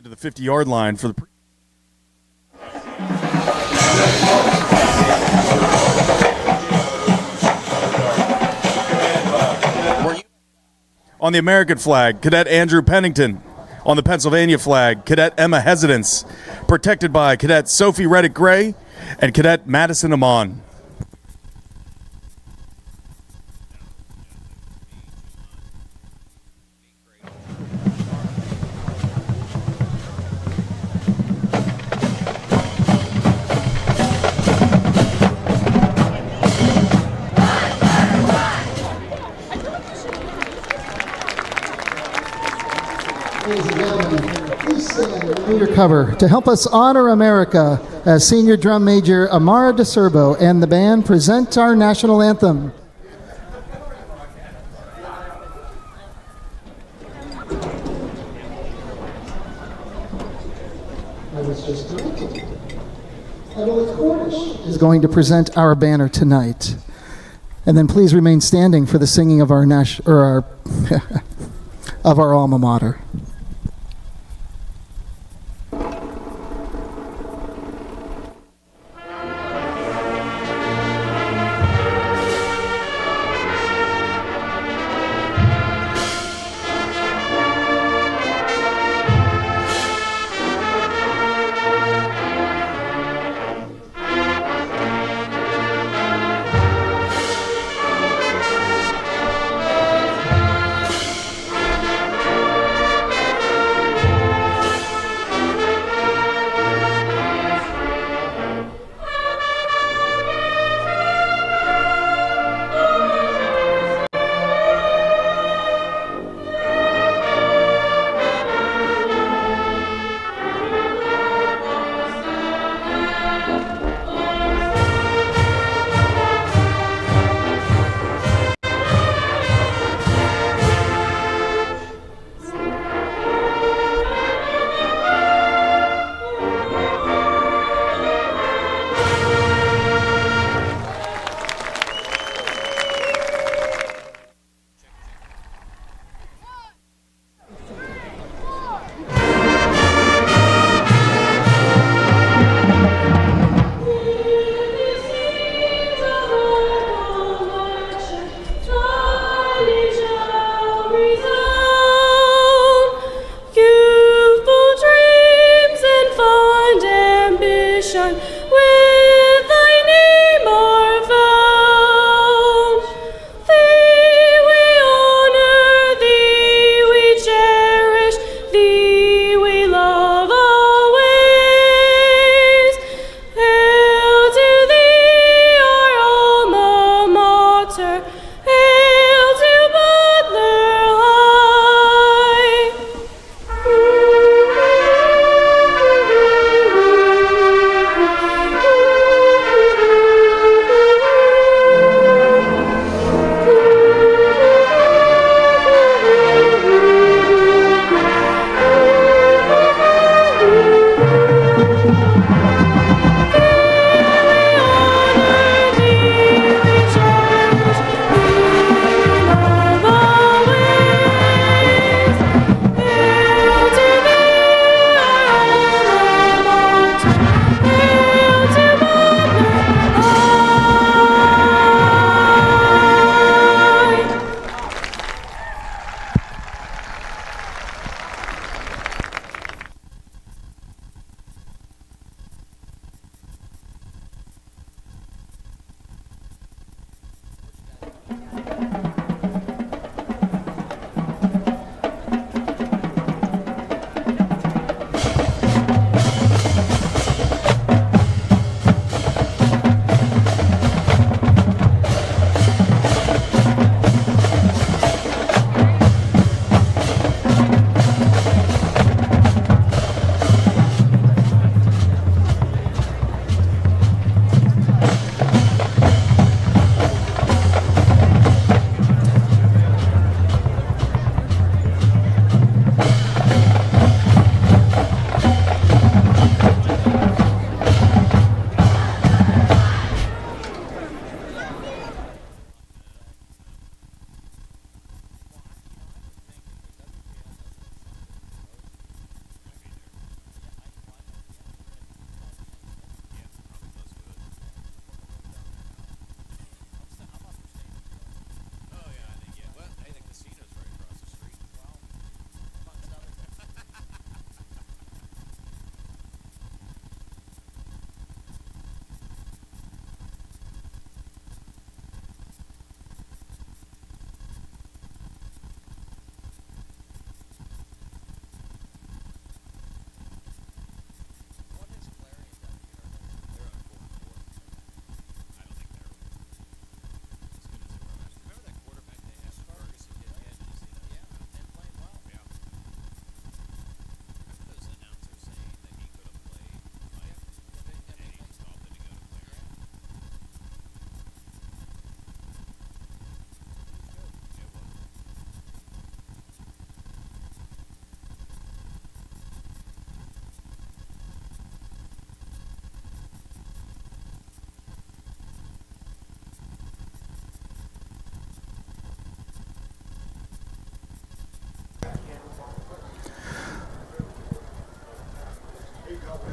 to the 50-yard line for the On the American flag, Cadet Andrew Pennington. On the Pennsylvania flag, Cadet Emma Hesitance. Protected by Cadet Sophie Reddick Gray and Cadet Madison Amon. Your cover to help us honor America as Senior Drum Major Amara DeSerbo and the band present our national anthem. Is going to present our banner tonight, and then please remain standing for the singing of our of our alma mater.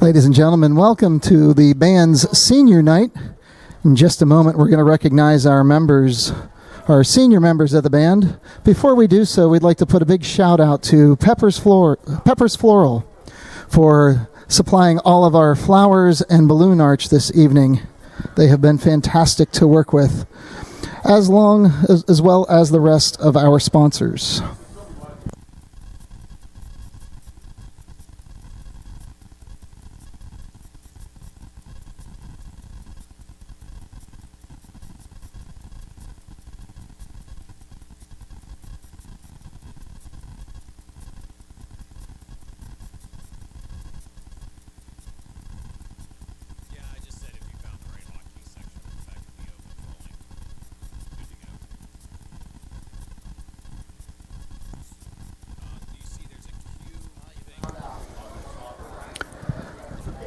Ladies and gentlemen, welcome to the band's senior night. In just a moment, we're going to recognize our senior members of the band. Before we do so, we'd like to put a big shout out to Pepper's Floral for supplying all of our flowers and balloon arch this evening. They have been fantastic to work with, as well as the rest of our sponsors.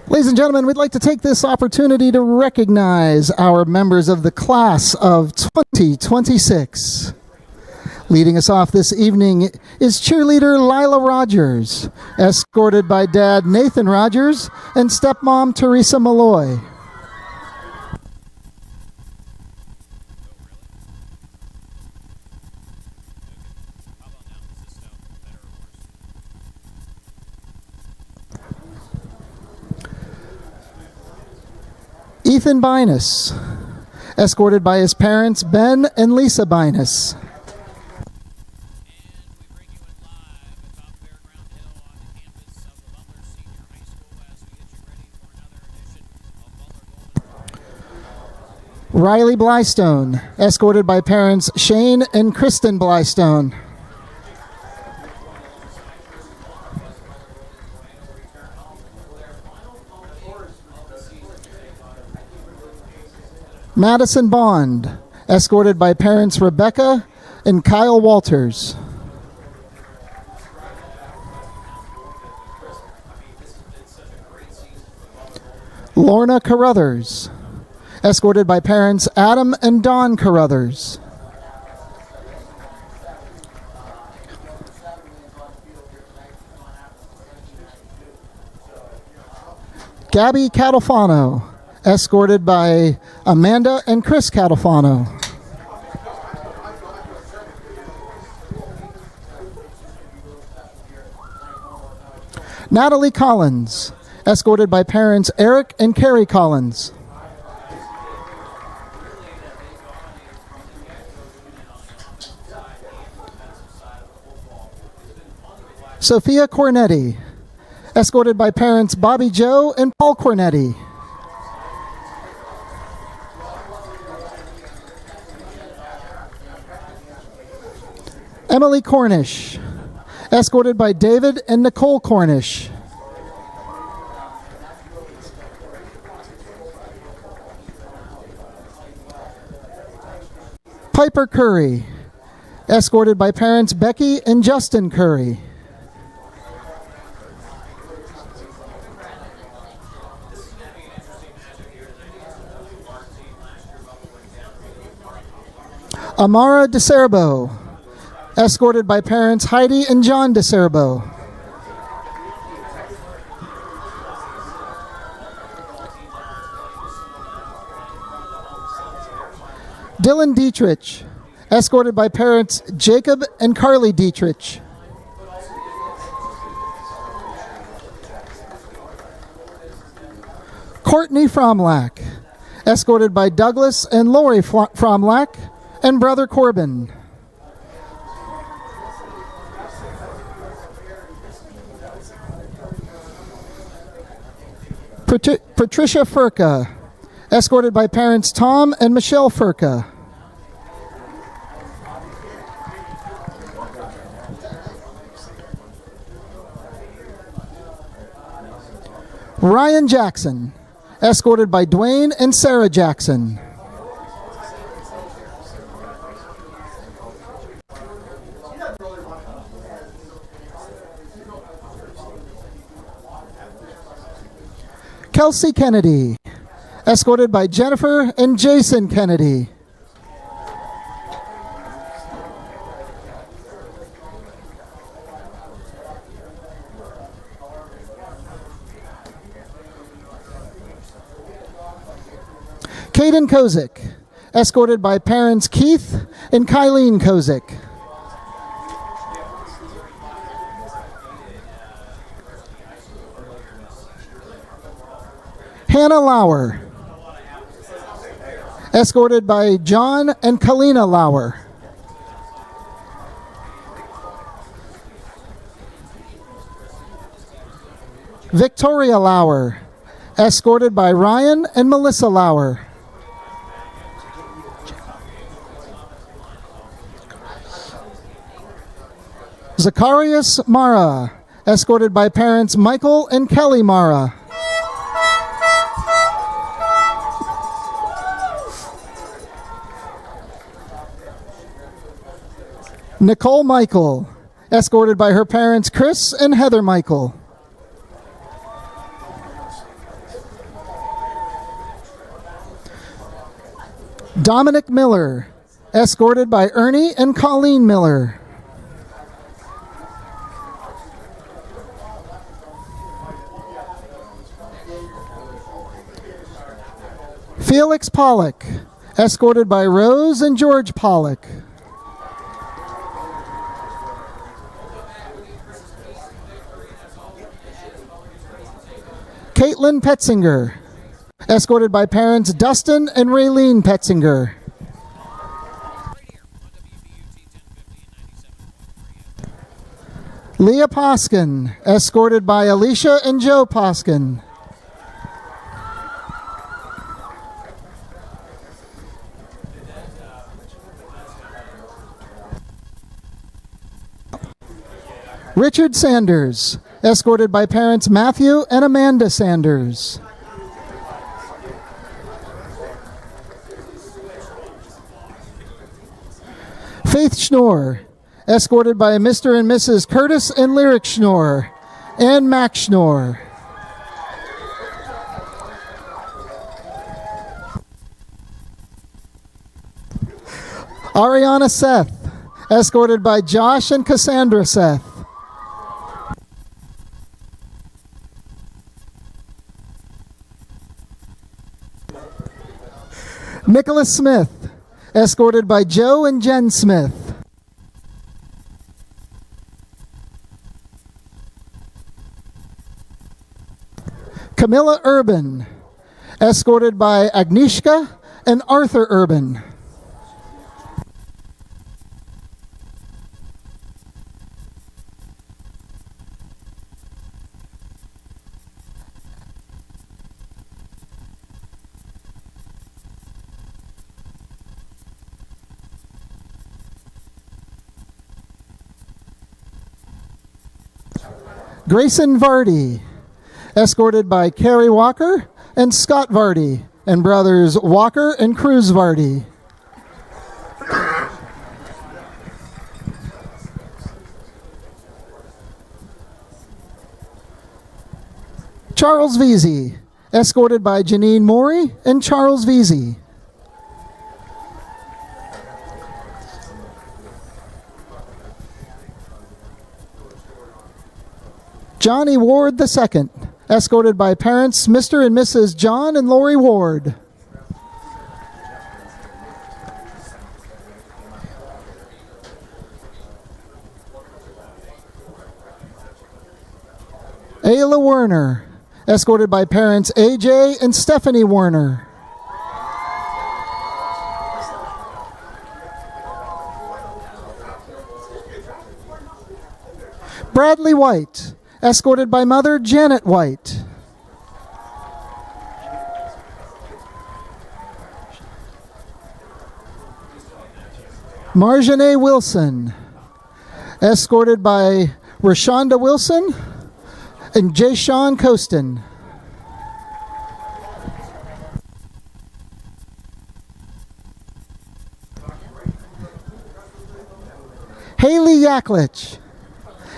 Ladies and gentlemen, we'd like to take this opportunity to recognize our members of the class of 2026. Leading us off this evening is cheerleader Lila Rogers, escorted by Dad Nathan Rogers and stepmom Teresa Malloy. Ethan Binus, escorted by his parents Ben and Lisa Binus. Riley Blystone, escorted by parents Shane and Kristen Blystone. Madison Bond, escorted by parents Rebecca and Kyle Walters. Lorna Carruthers, escorted by parents Adam and Dawn Carruthers. Gabby Catalfano, escorted by Amanda and Chris Catalfano. Natalie Collins, escorted by parents Eric and Carrie Collins. Sophia Cornetti, escorted by parents Bobby Joe and Paul Cornetti. Emily Cornish, escorted by David and Nicole Cornish. Piper Curry, escorted by parents Becky and Justin Curry. Amara DeCerbo, escorted by parents Heidi and John DeCerbo. Dylan Dietrich, escorted by parents Jacob and Carly Dietrich. Courtney Fromlack, escorted by Douglas and Lori Fromlack and brother Corbin. Patricia Furka, escorted by parents Tom and Michelle Furka. Ryan Jackson, escorted by Dwayne and Sarah Jackson. Kelsey Kennedy, escorted by Jennifer and Jason Kennedy. Caden Kozik, escorted by parents Keith and Kylene Kozik. Hannah Lauer, escorted by John and Kalina Lauer. Victoria Lauer, escorted by Ryan and Melissa Lauer. Zacharias Mara, escorted by parents Michael and Kelly Mara. Nicole Michael, escorted by her parents Chris and Heather Michael. Dominic Miller, escorted by Ernie and Colleen Miller. Felix Pollock, escorted by Rose and George Pollock. Caitlin Petzinger, escorted by parents Dustin and Raylene Petzinger. Leah Poskin, escorted by Alicia and Joe Poskin. Richard Sanders, escorted by parents Matthew and Amanda Sanders. Faith Schnorr, escorted by Mr. and Mrs. Curtis and Lyric Schnorr and Max Schnorr. Ariana Seth, escorted by Josh and Cassandra Seth. Nicholas Smith, escorted by Joe and Jen Smith. Camilla Urban, escorted by Agnieszka and Arthur Urban. Grayson Vardy, escorted by Carrie Walker and Scott Vardy, and brothers Walker and Cruz Vardy. Charles Veazey, escorted by Janine Morey and Charles Veazey. Johnny Ward II, escorted by parents Mr. and Mrs. John and Lori Ward. Ayla Werner, escorted by parents AJ and Stephanie Werner. Bradley White, escorted by mother Janet White. Marjane Wilson, escorted by Rashonda Wilson and Jayshawn Costin. Haley Yaklich,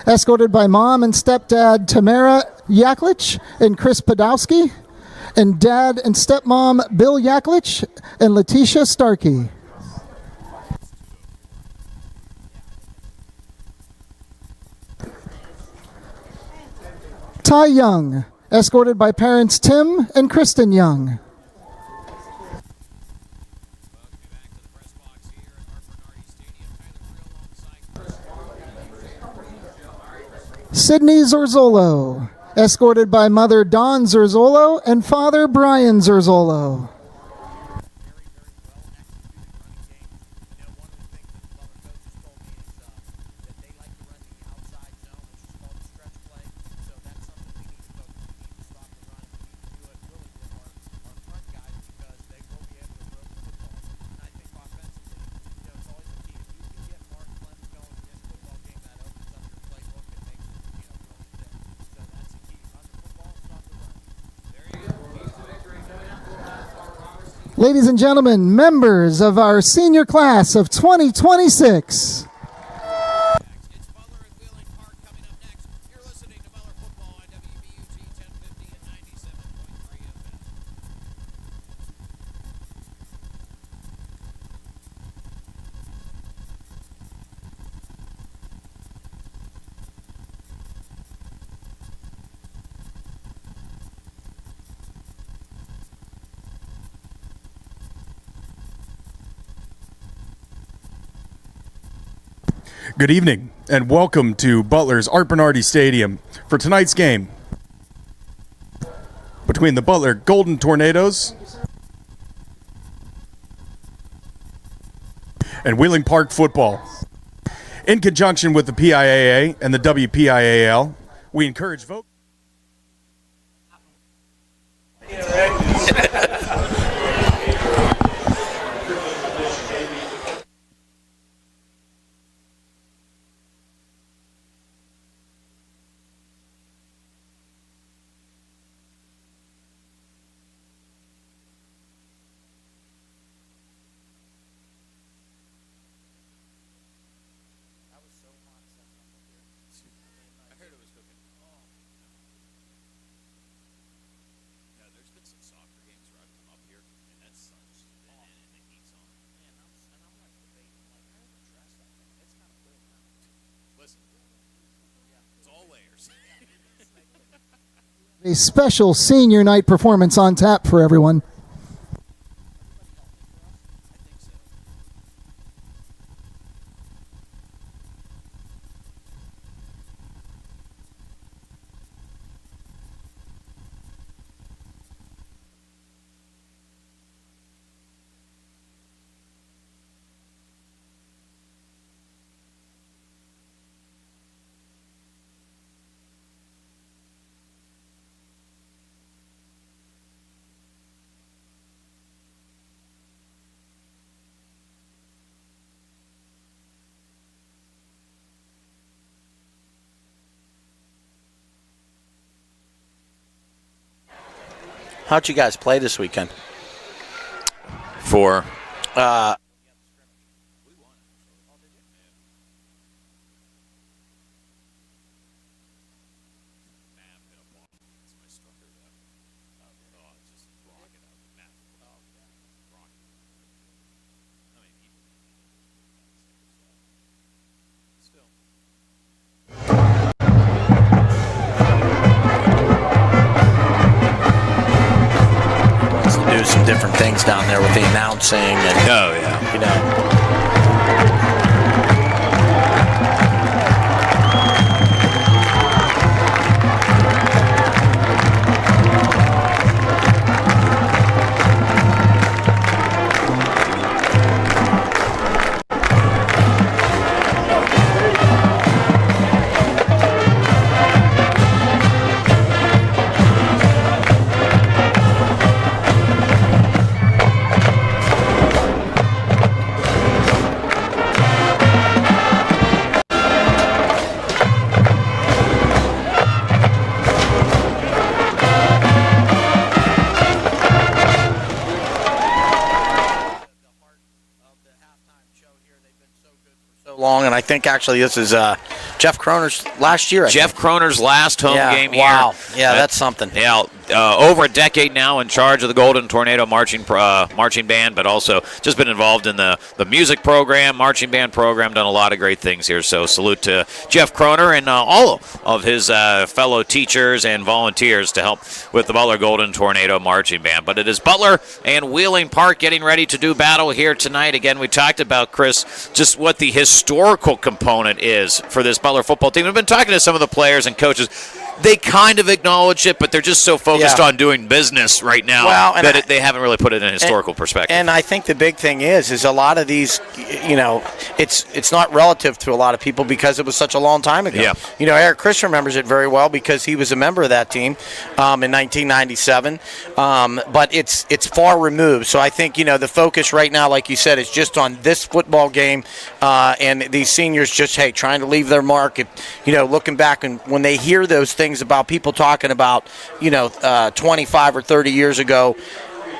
escorted by mom and stepdad Tamara Yaklich and Chris Podowski, and dad and stepmom Bill Yaklich and Letitia Starkey. Ty Young, escorted by parents Tim and Kristen Young. Sydney Zorzolo, escorted by Mother Dawn Zorzolo and Father Brian Zorzolo. Ladies and gentlemen, members of our senior class of 2026. It's Butler and Wheeling Park coming up next. You're listening to Butler Football on WBUG 1050 and 97.3 FM. Good evening, and welcome to Butler's Art Bernardi Stadium for tonight's game between the Butler Golden Tornadoes and Wheeling Park Football. In conjunction with the PIAA and the WPIAL, we encourage vote. A special senior night performance on tap for everyone. How'd you guys play this weekend? For do some different things down there with the announcing and oh yeah, you know. Long, and I think actually this is Jeff Kroner's last year. Jeff Kroner's last home game here. Wow, yeah, that's something. Yeah, over a decade now in charge of the Golden Tornado marching band, but also just been involved in the music program, marching band program, done a lot of great things here. So salute to Jeff Kroner and all of his fellow teachers and volunteers to help with the Butler Golden Tornado marching band. But it is Butler and Wheeling Park getting ready to do battle here tonight. Again, we talked about, Chris, just what the historical physical component is for this Butler football team. I've been talking to some of the players and coaches. They kind of acknowledge it, but they're just so focused on doing business right now that they haven't really put it in a historical perspective. And I think the big thing is a lot of these, it's not relative to a lot of people because it was such a long time ago. Yeah. Eric Chris remembers it very well because he was a member of that team in 1997. But it's far removed. So I think, the focus right now, like you said, is just on this football game and these seniors just, trying to leave their mark. Looking back and when they hear those things about people talking about, 25 or 30 years ago,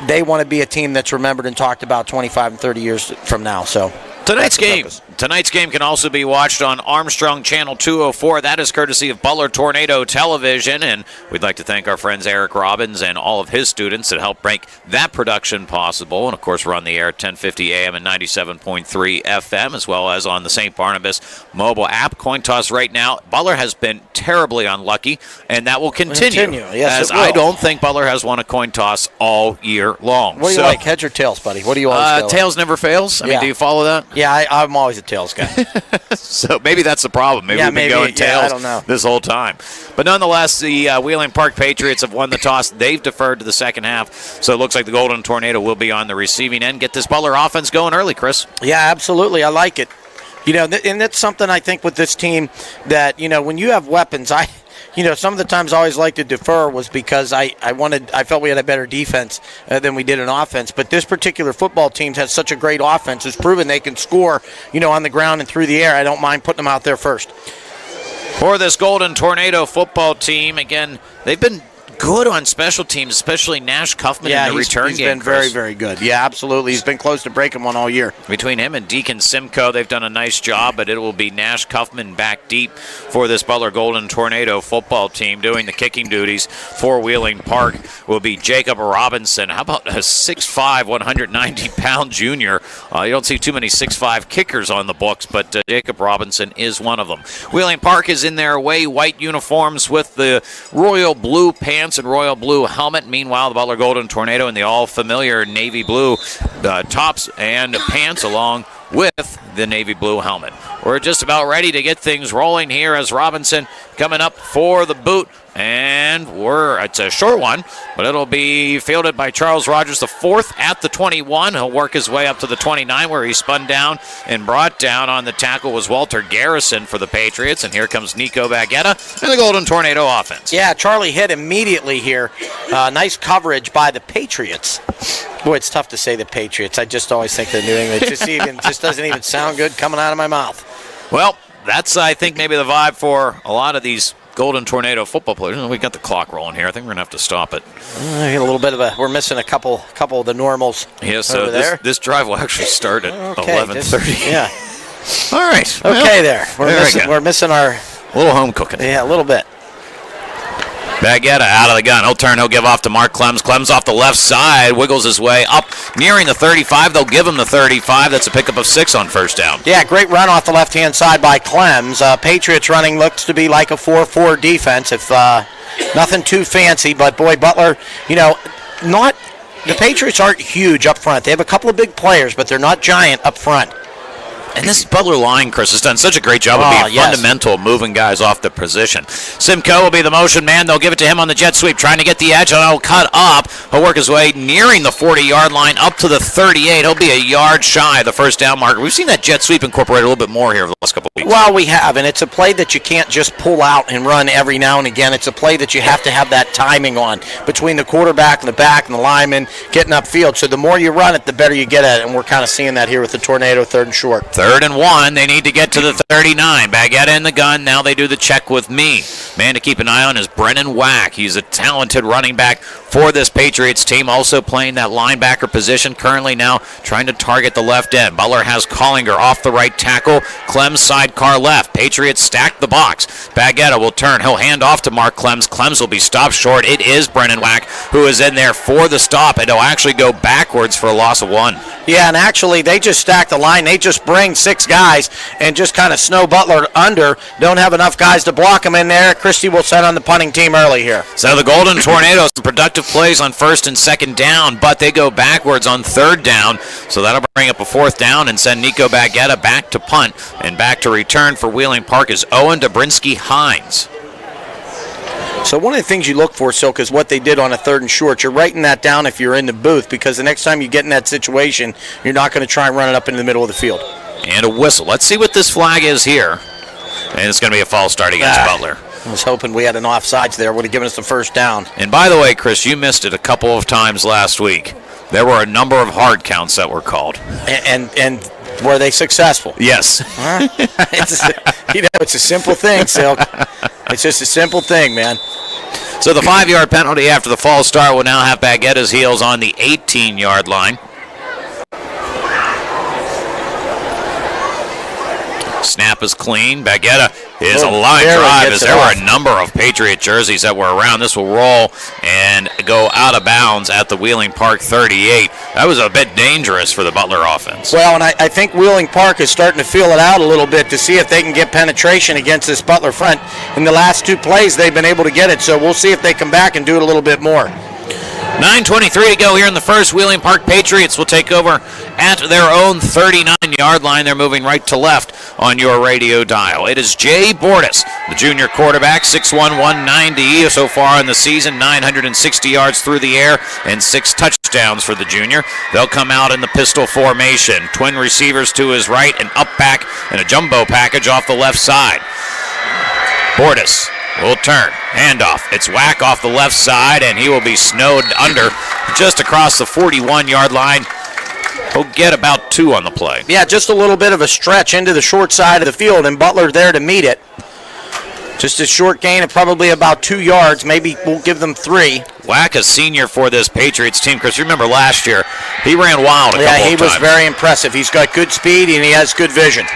they want to be a team that's remembered and talked about 25 and 30 years from now. So Tonight's game can also be watched on Armstrong Channel 204. That is courtesy of Butler Tornado Television, and we'd like to thank our friends Eric Robbins and all of his students that helped make that production possible. And, of course, we're on the air at 1050 AM and 97.3 FM, as well as on the St. Barnabas mobile app. Coin toss right now. Butler has been terribly unlucky, and that will continue. Yes, as I don't think Butler has won a coin toss all year long. What do you like, heads or tails, buddy? What do you always go Tails never fails. I mean, do you follow that? Yeah, I'm always a tails guy. So maybe that's the problem. Maybe we've been going tails I don't know. this whole time. But nonetheless, the Wheeling Park Patriots have won the toss. They've deferred to the second half. So it looks like the Golden Tornado will be on the receiving end. Get this Butler offense going early, Chris. Yeah, absolutely. I like it. And that's something I think with this team that, when you have weapons, some of the times I always like to defer was because I felt we had a better defense than we did an offense. But this particular football team has such a great offense. It's proven they can score, on the ground and through the air. I don't mind putting them out there first. For this Golden Tornado football team, again, they've been good on special teams, especially Nash Cuffman in the return game. He's been very, very good. Yeah, absolutely. He's been close to breaking one all year. Between him and Deacon Simcoe, they've done a nice job, but it will be Nash Cuffman back deep for this Butler Golden Tornado football team. Doing the kicking duties for Wheeling Park will be Jacob Robinson. How about a 6'5", 190-pound junior? You don't see too many 6'5" kickers on the books, but Jacob Robinson is one of them. Wheeling Park is in their away white uniforms with the royal blue pants and royal blue helmet. Meanwhile, the Butler Golden Tornado in the all-familiar navy blue tops and pants along with the navy blue helmet. We're just about ready to get things rolling here as Robinson coming up for the boot. And it's a short one, but it'll be fielded by Charles Rogers, the fourth at the 21. He'll work his way up to the 29 where he spun down and brought down on the tackle was Walter Garrison for the Patriots. And here comes Nico Baguetta and the Golden Tornado offense. Yeah, Charlie hit immediately here. Nice coverage by the Patriots. Boy, it's tough to say the Patriots. I just always think the New England. It just doesn't even sound good coming out of my mouth. Well, that's, I think, maybe the vibe for a lot of these Golden Tornado football players. We got the clock rolling here. I think we're gonna have to stop it. A little bit of we're missing a couple of the normals. Yeah, so this drive will actually start at 11:30. Yeah. All right. Okay, there. We're missing our little home cooking. Yeah, a little bit. Baguetta out of the gun. He'll turn. He'll give off to Mark Clems. Clems off the left side. Wiggles his way up. Nearing the 35. They'll give him the 35. That's a pickup of 6 on first down. Yeah, great run off the left-hand side by Clems. Patriots running looks to be like a 4-4 defense. If nothing too fancy, but boy, Butler, the Patriots aren't huge up front. They have a couple of big players, but they're not giant up front. And this Butler line, Chris, has done such a great job of being fundamental, moving guys off the position. Simcoe will be the motion man. They'll give it to him on the jet sweep, trying to get the edge, and he'll cut up. He'll work his way nearing the 40-yard line up to the 38. He'll be a yard shy of the first down marker. We've seen that jet sweep incorporated a little bit more here over the last couple of weeks. Well, we have, and it's a play that you can't just pull out and run every now and again. It's a play that you have to have that timing on between the quarterback and the back and the lineman getting upfield. So the more you run it, the better you get at it, and we're kind of seeing that here with the Tornado, 3rd and short. 3rd and 1. They need to get to the 39. Baguetta in the gun. Now they do the check with me. Man to keep an eye on is Brennan Wack. He's a talented running back for this Patriots team, also playing that linebacker position, currently now trying to target the left end. Butler has Collinger off the right tackle. Clems sidecar left. Patriots stack the box. Baguetta will turn. He'll hand off to Mark Clems. Clems will be stopped short. It is Brennan Wack who is in there for the stop, and he'll actually go backwards for a loss of 1. Yeah, and actually they just stack the line. They just bring behind 6 guys and just kind of snow Butler under. Don't have enough guys to block him in there. Christie will set on the punting team early here. So the Golden Tornado, some productive plays on first and second down, but they go backwards on third down. So that'll bring up a fourth down and send Nico Baggetta back to punt. And back to return for Wheeling Park is Owen Dobrinsky-Hines. So one of the things you look for, Silk, is what they did on a 3rd and short. You're writing that down if you're in the booth, because the next time you get in that situation, you're not going to try and run it up into the middle of the field. And a whistle. Let's see what this flag is here. And it's going to be a false start against Butler. I was hoping we had an offsides there. Would have given us the first down. And by the way, Chris, you missed it a couple of times last week. There were a number of hard counts that were called. And were they successful? Yes. It's a simple thing, Silk. It's just a simple thing, man. So the 5-yard penalty after the false start will now have Baggetta's heels on the 18-yard line. Snap is clean. Baggetta is a line drive as there were a number of Patriot jerseys that were around. This will roll and go out of bounds at the Wheeling Park 38. That was a bit dangerous for the Butler offense. Well, and I think Wheeling Park is starting to feel it out a little bit to see if they can get penetration against this Butler front. In the last 2 plays, they've been able to get it, so we'll see if they come back and do it a little bit more. 9:23 to go here in the first. Wheeling Park Patriots will take over at their own 39-yard line. They're moving right to left on your radio dial. It is Jay Bordas, the junior quarterback, 6'1", 190 so far in the season, 960 yards through the air and 6 touchdowns for the junior. They'll come out in the pistol formation. Twin receivers to his right, an up back, and a jumbo package off the left side. Bordas will turn. Handoff. It's Whack off the left side, and he will be snowed under just across the 41-yard line. He'll get about 2 on the play. Yeah, just a little bit of a stretch into the short side of the field, and Butler there to meet it. Just a short gain of probably about 2 yards. Maybe we'll give them 3. Whack, a senior for this Patriots team. Chris, remember last year, he ran wild a couple of times. Yeah, he was very impressive. He's got good speed, and he has good vision.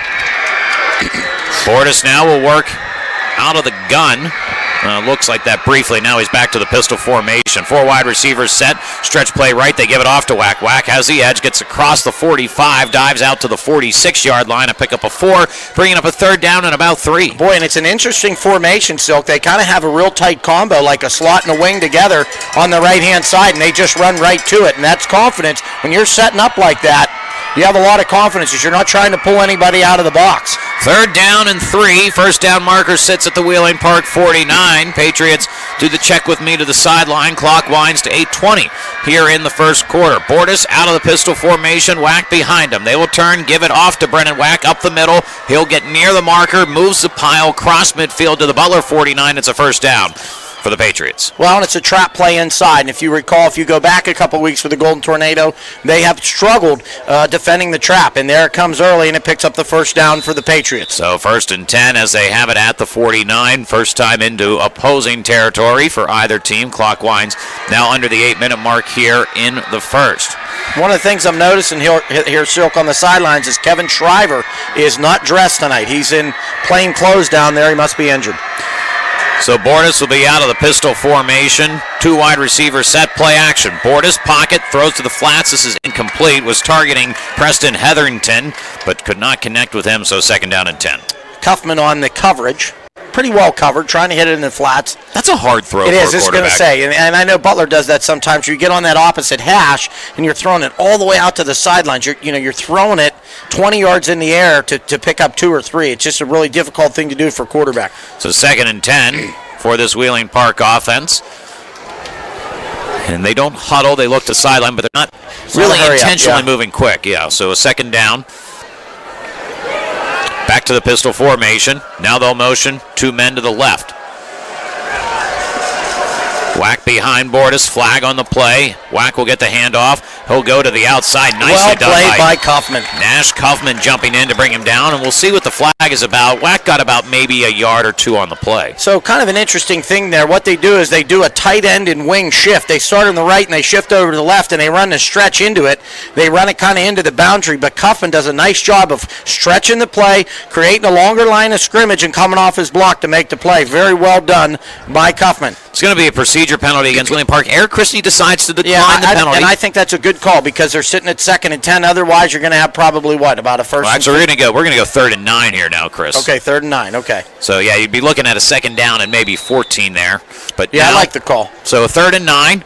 Bordas now will work out of the gun. Looks like that briefly. Now he's back to the pistol formation. 4 wide receivers set. Stretch play right. They give it off to Whack. Whack has the edge. Gets across the 45. Dives out to the 46-yard line. A pick up a 4. Bringing up a 3rd down and about 3. Boy, and it's an interesting formation, Silk. They kind of have a real tight combo, like a slot and a wing together on the right-hand side, and they just run right to it. And that's confidence. When you're setting up like that, you have a lot of confidence as you're not trying to pull anybody out of the box. 3rd down and 3. First down marker sits at the Wheeling Park 49. Patriots do the check with me to the sideline. Clock winds to 8:20 here in the first quarter. Bordas out of the pistol formation. Whack behind him. They will turn, give it off to Brennan Whack up the middle. He'll get near the marker, moves the pile, cross midfield to the Butler 49. It's a first down for the Patriots. Well, and it's a trap play inside. And if you recall, if you go back a couple weeks for the Golden Tornado, they have struggled defending the trap. And there it comes early, and it picks up the first down for the Patriots. So 1st and 10 as they have it at the 49. First time into opposing territory for either team. Clock winds now under the 8-minute mark here in the first. One of the things I'm noticing here, Silk, on the sidelines is Kevin Shriver is not dressed tonight. He's in plain clothes down there. He must be injured. So Bordas will be out of the pistol formation. 2 wide receivers set, play action. Bordas pocket, throws to the flats. This is incomplete. Was targeting Preston Hetherington, but could not connect with him, so 2nd down and 10. Kaufman on the coverage. Pretty well covered, trying to hit it in the flats. That's a hard throw it for is, a it's going to say. And I know Butler does that sometimes. You get on that opposite hash, and you're throwing it all the way out to the sidelines. You're throwing it 20 yards in the air to pick up 2 or 3. It's just a really difficult thing to do for a quarterback. So 2nd and 10 for this Wheeling Park offense. And they don't huddle. They look to sideline, but they're not really intentionally moving quick. Yeah, so a 2nd down. Back to the pistol formation. Now they'll motion 2 men to the left. Whack behind Bordas. Flag on the play. Whack will get the handoff. He'll go to the outside. Nicely done well played by Kaufman. Nash Kaufman jumping in to bring him down, and we'll see what the flag is about. Whack got about maybe a yard or 2 on the play. So kind of an interesting thing there. What they do is they do a tight end and wing shift. They start on the right and they shift over to the left, and they run a stretch into it. They run it kind of into the boundary, but Kaufman does a nice job of stretching the play, creating a longer line of scrimmage, and coming off his block to make the play. Very well done by Kaufman. It's going to be a procedure penalty against Wheeling Park. Eric Christie decides to decline the penalty. And I think that's a good call because they're sitting at 2nd and 10. Otherwise, you're going to have probably about a first. Well, actually, we're going to go 3rd and 9 here now, Chris. Okay, 3rd and 9. Okay. So yeah, you'd be looking at a 2nd down and maybe 14 there. But yeah, now, I like the call. So 3rd and 9.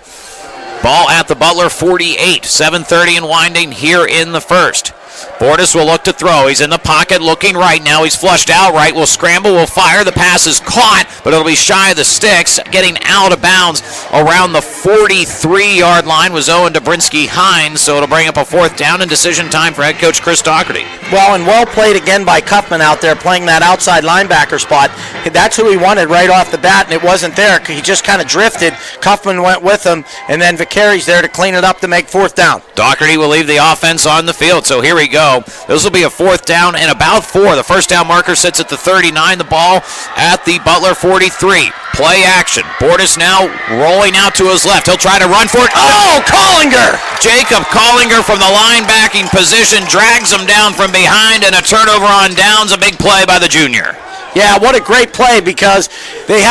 Ball at the Butler 48. 7:30 and winding here in the first. Bordas will look to throw. He's in the pocket looking right now. He's flushed out right. Will scramble. Will fire. The pass is caught, but it'll be shy of the sticks. Getting out of bounds around the 43-yard line was Owen Dobrinsky-Hines, so it'll bring up a 4th down and decision time for head coach Chris Doherty. Well, and well played again by Kaufman out there playing that outside linebacker spot. That's who he wanted right off the bat, and it wasn't there. He just kind of drifted. Kaufman went with him, and then Vicari's there to clean it up to make 4th down. Doherty will leave the offense on the field, so here we go. This will be a 4th down and about 4. The first down marker sits at the 39. The ball at the Butler 43. Play action. Bordas now rolling out to his left. He'll try to run for it. Oh, Collinger! Jacob Collinger from the linebacking position drags him down from behind, and a turnover on downs. A big play by the junior. Yeah, what a great play because they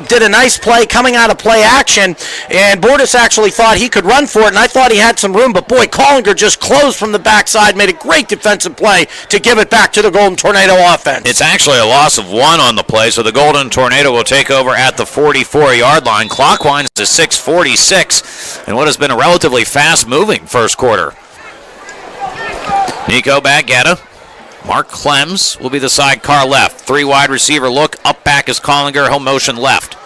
did a nice play coming out of play action, and Bordas actually thought he could run for it, and I thought he had some room, but boy, Collinger just closed from the backside, made a great defensive play to give it back to the Golden Tornado offense. It's actually a loss of 1 on the play, so the Golden Tornado will take over at the 44-yard line. Clock winds to 6:46, and what has been a relatively fast-moving first quarter. Nico Baggetta. Mark Clems will be the sidecar left. 3 wide receiver look. Up back is Collinger. Home motion left.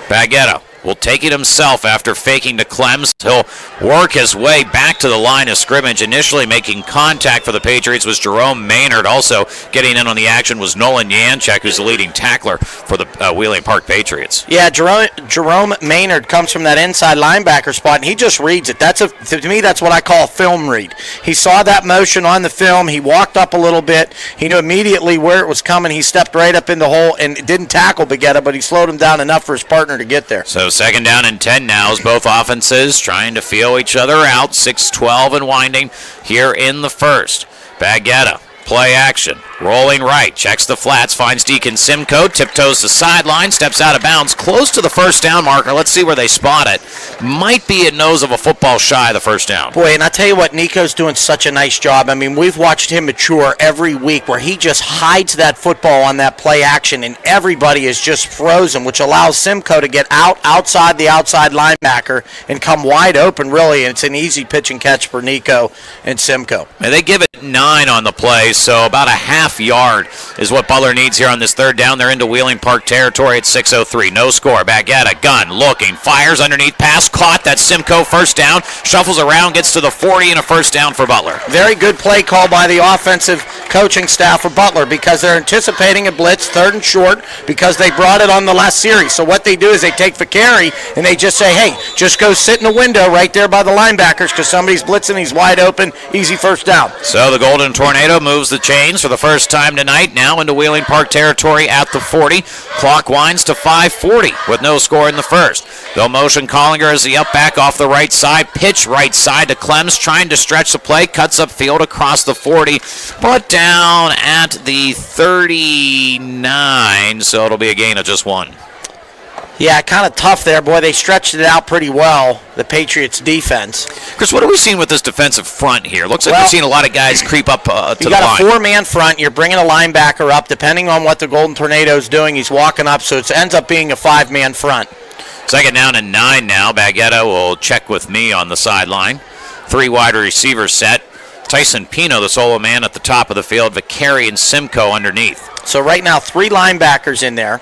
Baggetta will take it himself after faking to Clems. He'll work his way back to the line of scrimmage. Initially making contact for the Patriots was Jerome Maynard. Also getting in on the action was Nolan Yanchek, who's the leading tackler for the Wheeling Park Patriots. Yeah, Jerome Maynard comes from that inside linebacker spot, and he just reads it. To me, that's what I call a film read. He saw that motion on the film. He walked up a little bit. He knew immediately where it was coming. He stepped right up in the hole and didn't tackle Baggetta, but he slowed him down enough for his partner to get there. So 2nd down and 10 now as both offenses trying to feel each other out. 6:12 and winding here in the first. Baggetta, play action, rolling right, checks the flats, finds Deacon Simcoe, tiptoes the sideline, steps out of bounds, close to the first down marker. Let's see where they spot it. Might be a nose of a football shy of the first down. Boy, and I tell you what, Nico's doing such a nice job. I mean, we've watched him mature every week where he just hides that football on that play action, and everybody is just frozen, which allows Simcoe to get outside the outside linebacker and come wide open, really, and it's an easy pitch and catch for Nico and Simcoe. And they give it 9 on the play, so about a half yard is what Butler needs here on this 3rd down. They're into Wheeling Park territory at 6:03. No score. Baggetta, gun, looking, fires underneath, pass caught. That's Simcoe, first down. Shuffles around, gets to the 40, and a first down for Butler. Very good play call by the offensive coaching staff for Butler because they're anticipating a blitz, 3rd and short, because they brought it on the last series. So what they do is they take Vicari and they just say, hey, just go sit in the window right there by the linebackers because somebody's blitzing, he's wide open, easy first down. So the Golden Tornado moves the chains for the first time tonight, now into Wheeling Park territory at the 40. Clock winds to 5:40 with no score in the first. They'll motion Collinger as the up back off the right side. Pitch right side to Clems, trying to stretch the play. Cuts up field across the 40. Put down at the 39, so it'll be a gain of just 1. Yeah, kind of tough there. Boy, they stretched it out pretty well, the Patriots' defense. Chris, what are we seeing with this defensive front here? Looks like we're seeing a lot of guys creep up to the line. You got a 4-man front. You're bringing a linebacker up. Depending on what the Golden Tornado's doing, he's walking up, so it ends up being a 5-man front. 2nd down and 9 now. Baggetta will check with me on the sideline. 3 wide receiver set. Tyson Pino, the solo man at the top of the field. Vicari and Simcoe underneath. So right now, 3 linebackers in there.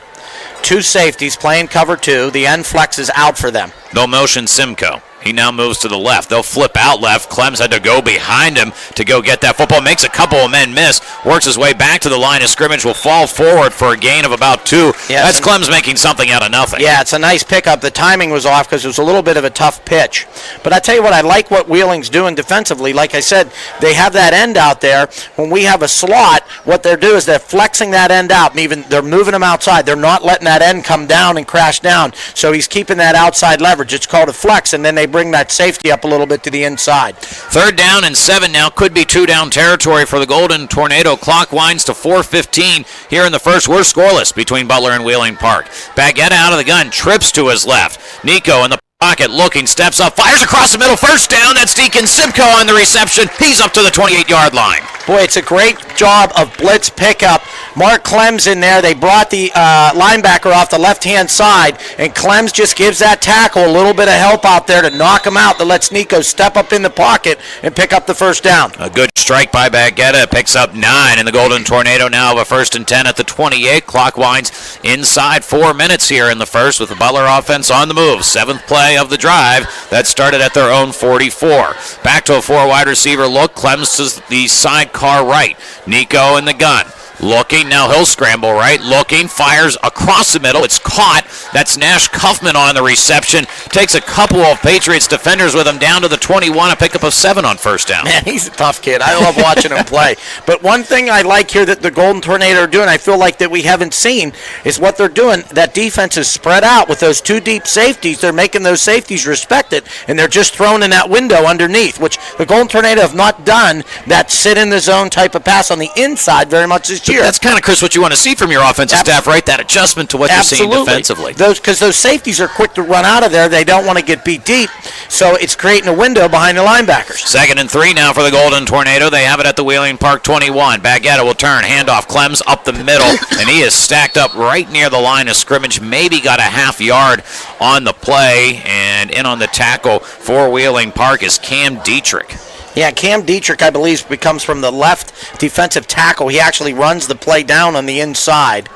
2 safeties playing cover 2. The end flex is out for them. They'll motion Simcoe. He now moves to the left. They'll flip out left. Clems had to go behind him to go get that football. Makes a couple of men miss. Works his way back to the line of scrimmage. Will fall forward for a gain of about 2. Yeah, that's Clems making something out of nothing. Yeah, it's a nice pickup. The timing was off because it was a little bit of a tough pitch. But I tell you what, I like what Wheeling's doing defensively. Like I said, they have that end out there. When we have a slot, what they're doing is they're flexing that end out, and even they're moving him outside. They're not letting that end come down and crash down. So he's keeping that outside leverage. It's called a flex, and then they bring that safety up a little bit to the inside. 3rd down and 7 now. Could be 2-down territory for the Golden Tornado. Clock winds to 4:15 here in the first. We're scoreless between Butler and Wheeling Park. Baguetta out of the gun, trips to his left. Nico in the pocket looking, steps up, fires across the middle. First down. That's Deacon Simcoe on the reception. He's up to the 28-yard line. Boy, it's a great job of blitz pickup. Mark Clem's in there. They brought the linebacker off the left-hand side, and Clem's just gives that tackle a little bit of help out there to knock him out, that lets Nico step up in the pocket and pick up the first down. A good strike by Baguetta. Picks up 9, and the Golden Tornado now have a 1st and 10 at the 28. Clock winds inside 4 minutes here in the first with the Butler offense on the move. 7th play of the drive. That started at their own 44. Back to a 4-wide receiver look. Clem's to the sidecar right. Nico in the gun. Looking, now he'll scramble right, looking, fires across the middle, it's caught. That's Nash Kaufman on the reception. Takes a couple of Patriots defenders with him down to the 21, a pickup of 7 on first down. Man, he's a tough kid. I love watching him play. But one thing I like here that the Golden Tornado are doing, I feel like that we haven't seen, is what they're doing. That defense is spread out with those 2 deep safeties. They're making those safeties respect it, and they're just thrown in that window underneath, which the Golden Tornado have not done that sit in the zone type of pass on the inside very much this year. That's kind of, Chris, what you want to see from your offensive staff, right? That adjustment to what you're seeing defensively. Because those safeties are quick to run out of there. They don't want to get beat deep, so it's creating a window behind the linebackers. 2nd and 3 now for the Golden Tornado. They have it at the Wheeling Park 21. Baguetta will turn, handoff, Clem's up the middle, and he is stacked up right near the line of scrimmage. Maybe got a half yard on the play, and in on the tackle for Wheeling Park is Cam Dietrich. Yeah, Cam Dietrich, I believe, becomes from the left defensive tackle. He actually runs the play down on the inside.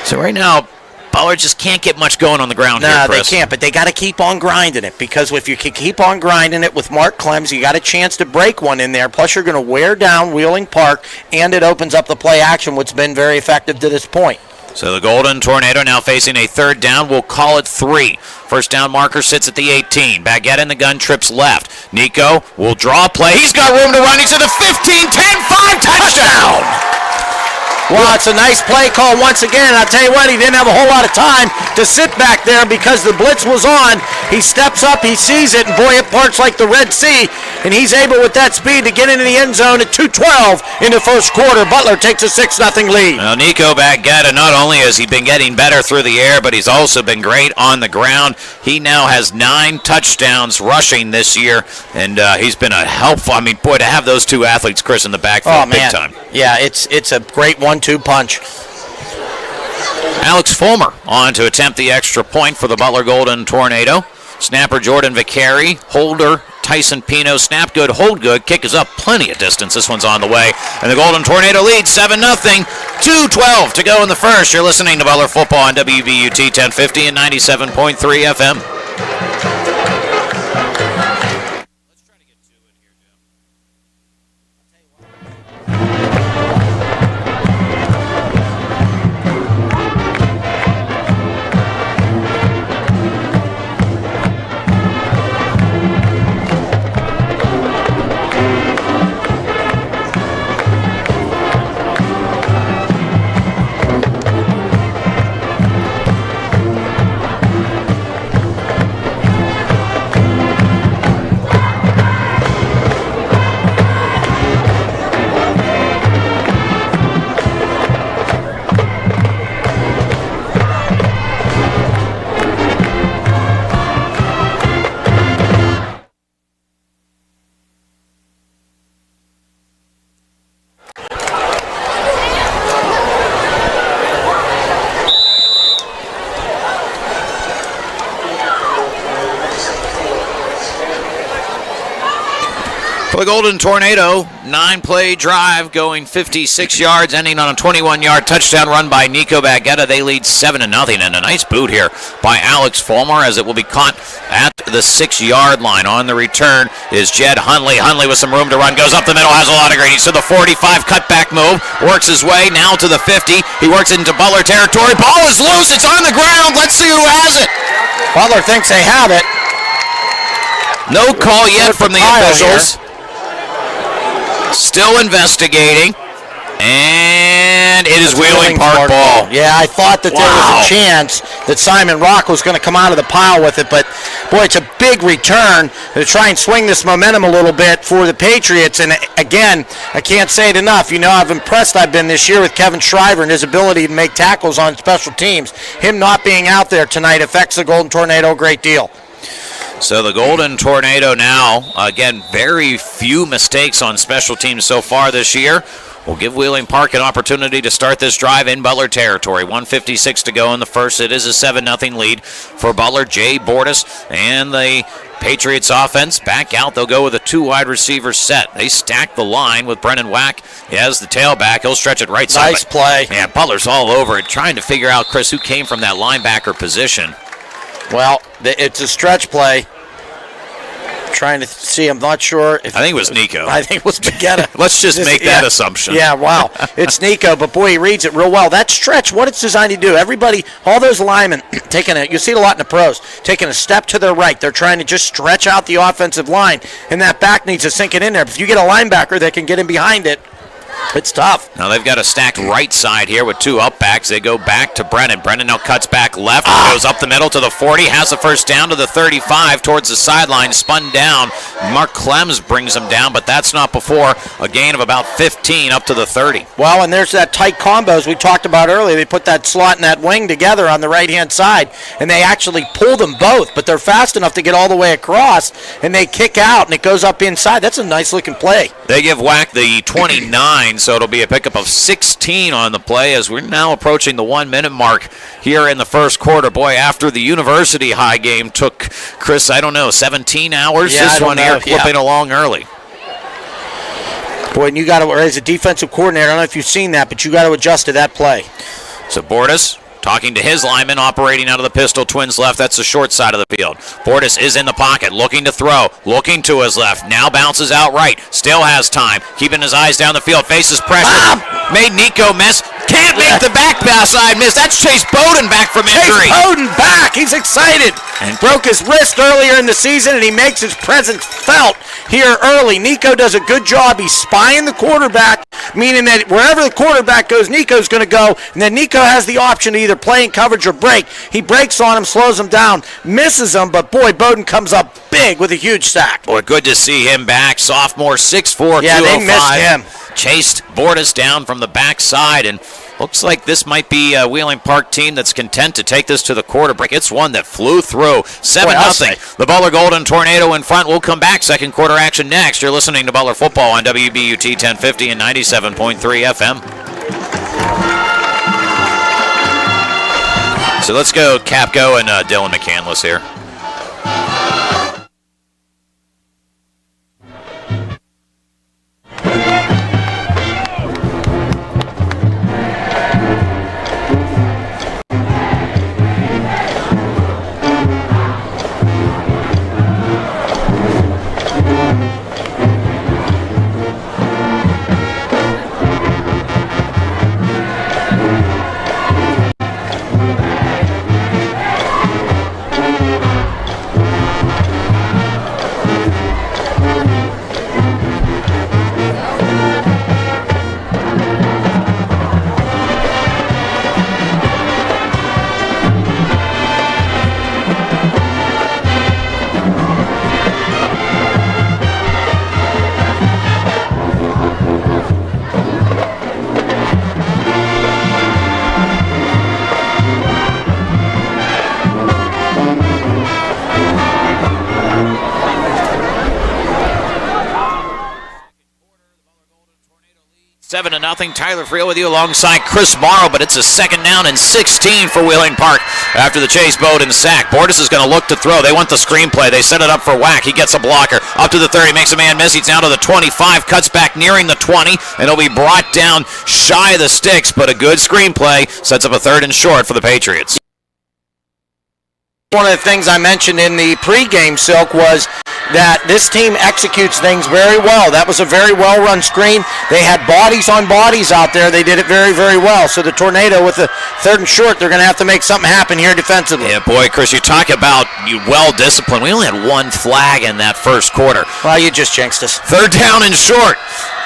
So right now, Butler just can't get much going on the ground here, Chris. No, they can't, but they got to keep on grinding it, because if you can keep on grinding it with Mark Clems, you got a chance to break one in there, plus you're going to wear down Wheeling Park, and it opens up the play action, which has been very effective to this point. So the Golden Tornado now facing a 3rd down. We'll call it 3. First down marker sits at the 18. Baguette in the gun, trips left. Nico will draw a play. He's got room to run. He's to the 15, 10, 5, touchdown! Well, it's a nice play call once again. I'll tell you what, he didn't have a whole lot of time to sit back there because the blitz was on. He steps up, he sees it, and boy, it parts like the Red Sea, and he's able with that speed to get into the end zone at 2:12 in the first quarter. Butler takes a 6-0 lead. Now, Nico Baguetta, not only has he been getting better through the air, but he's also been great on the ground. He now has 9 touchdowns rushing this year, and he's been a helpful, boy, to have those 2 athletes, Chris, in the backfield, big time. Yeah, it's a great 1-2 punch. Alex Fulmer on to attempt the extra point for the Butler Golden Tornado. Snapper Jordan Vicari, holder Tyson Pino, snap good, hold good, kick is up plenty of distance. This one's on the way, and the Golden Tornado leads 7-0. 2:12 to go in the first. You're listening to Butler Football on WBUT 1050 and 97.3 FM. For the Golden Tornado, 9-play drive going 56 yards, ending on a 21-yard touchdown run by Nico Baguetta. They lead 7-0, and a nice boot here by Alex Fulmer as it will be caught at the 6-yard line. On the return is Jed Hundley. Hundley with some room to run, goes up the middle, has a lot of greens. To the 45, cutback move, works his way now to the 50. He works into Butler territory. Ball is loose, it's on the ground. Let's see who has it. Butler thinks they have it. No call yet from the officials. Still investigating. And And it is Wheeling Park ball. Yeah, I thought that there was a chance that Simon Rock was going to come out of the pile with it, but boy, it's a big return to try and swing this momentum a little bit for the Patriots. And again, I can't say it enough. You know how impressed I've been this year with Kevin Shriver and his ability to make tackles on special teams. Him not being out there tonight affects the Golden Tornado a great deal. So the Golden Tornado now, again, very few mistakes on special teams so far this year. Will give Wheeling Park an opportunity to start this drive in Butler territory. 1:56 to go in the first. It is a 7-0 lead for Butler. Jay Bordas and the Patriots offense back out. They'll go with a 2 wide receiver set. They stack the line with Brennan Wack. He has the tailback. He'll stretch it right side. Nice play. Yeah, Butler's all over it, trying to figure out, Chris, who came from that linebacker position. Well, it's a stretch play. Trying to see, I'm not sure. I think it was Nico. I think it was Spagetta. Let's just make that assumption. Yeah, wow. It's Nico, but boy, he reads it real well. That stretch, what it's designed to do, everybody, all those linemen, you see it a lot in the pros, taking a step to their right. They're trying to just stretch out the offensive line, and that back needs to sink it in there. If you get a linebacker that can get in behind it, it's tough. Now they've got a stacked right side here with 2 up backs. They go back to Brennan. Brennan now cuts back left, goes up the middle to the 40, has the first down to the 35 towards the sideline, spun down. Mark Clems brings him down, but that's not before a gain of about 15 up to the 30. Well, and there's that tight combos we talked about earlier. They put that slot and that wing together on the right-hand side, and they actually pull them both, but they're fast enough to get all the way across, and they kick out, and it goes up inside. That's a nice-looking play. They give Wack the 29, so it'll be a pickup of 16 on the play as we're now approaching the 1-minute mark here in the first quarter. Boy, after the University High game took, Chris, 17 hours. This one here clipping along early. Boy, and you got to, as a defensive coordinator, I don't know if you've seen that, but you got to adjust to that play. So Bordas talking to his lineman, operating out of the pistol, twins left. That's the short side of the field. Bordas is in the pocket, looking to throw, looking to his left. Now bounces out right. Still has time. Keeping his eyes down the field. Faces pressure. Made Nico miss. Can't make the back side miss. That's Chase Bowden back from injury. Chase Bowden back. He's excited. And broke his wrist earlier in the season, and he makes his presence felt here early. Nico does a good job. He's spying the quarterback, meaning that wherever the quarterback goes, Nico's going to go, and then Nico has the option to either play in coverage or break. He breaks on him, slows him down, misses him, but boy, Bowden comes up big with a huge sack. Boy, good to see him back. Sophomore, 6'4", 205. Yeah, they missed him. Chased Bordas down from the backside, and looks like this might be a Wheeling Park team that's content to take this to the quarter break. It's one that flew through. 7-0. The Butler Golden Tornado in front. We'll come back. Second quarter action next. You're listening to Butler Football on WBUT 1050 and 97.3 FM. So let's go Capco and Dylan McCandless here. Nothing. Tyler Friel with you alongside Chris Morrow, but it's a second down and 16 for Wheeling Park after the Chase Bowden sack. Bordas is going to look to throw. They want the screenplay. They set it up for Wack. He gets a blocker up to the 30, makes a man miss. He's down to the 25, cuts back nearing the 20, and he'll be brought down shy of the sticks, but a good screenplay sets up a 3rd and short for the Patriots. One of the things I mentioned in the pregame, Silk, was that this team executes things very well. That was a very well-run screen. They had bodies on bodies out there. They did it very, very well. So the Tornado with the 3rd and short, they're going to have to make something happen here defensively. Yeah, boy, Chris, you talk about well-disciplined. We only had 1 flag in that first quarter. Well, you just jinxed us. 3rd down and short.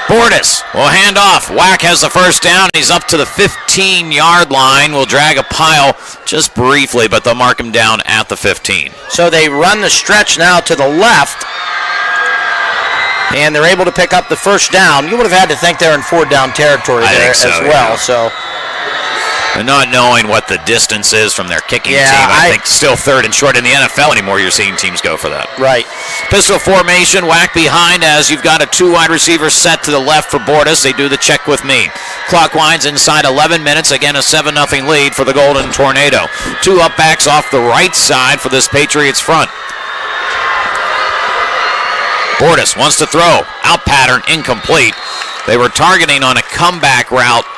Bordas will hand off. Whack has the first down. He's up to the 15-yard line. Will drag a pile just briefly, but they'll mark him down at the 15. So they run the stretch now to the left, and they're able to pick up the first down. You would have had to think they're in 4th-down territory there as well. Yeah. So. And not knowing what the distance is from their kicking team, I think still 3rd and short in the NFL anymore. You're seeing teams go for that. Right. Pistol formation, Whack behind as you've got a 2 wide receiver set to the left for Bordas. They do the check with me. Clock winds inside 11 minutes. Again, a 7-0 lead for the Golden Tornado. 2 up backs off the right side for this Patriots front. Bordas wants to throw. Out pattern, incomplete. They were targeting on a comeback route.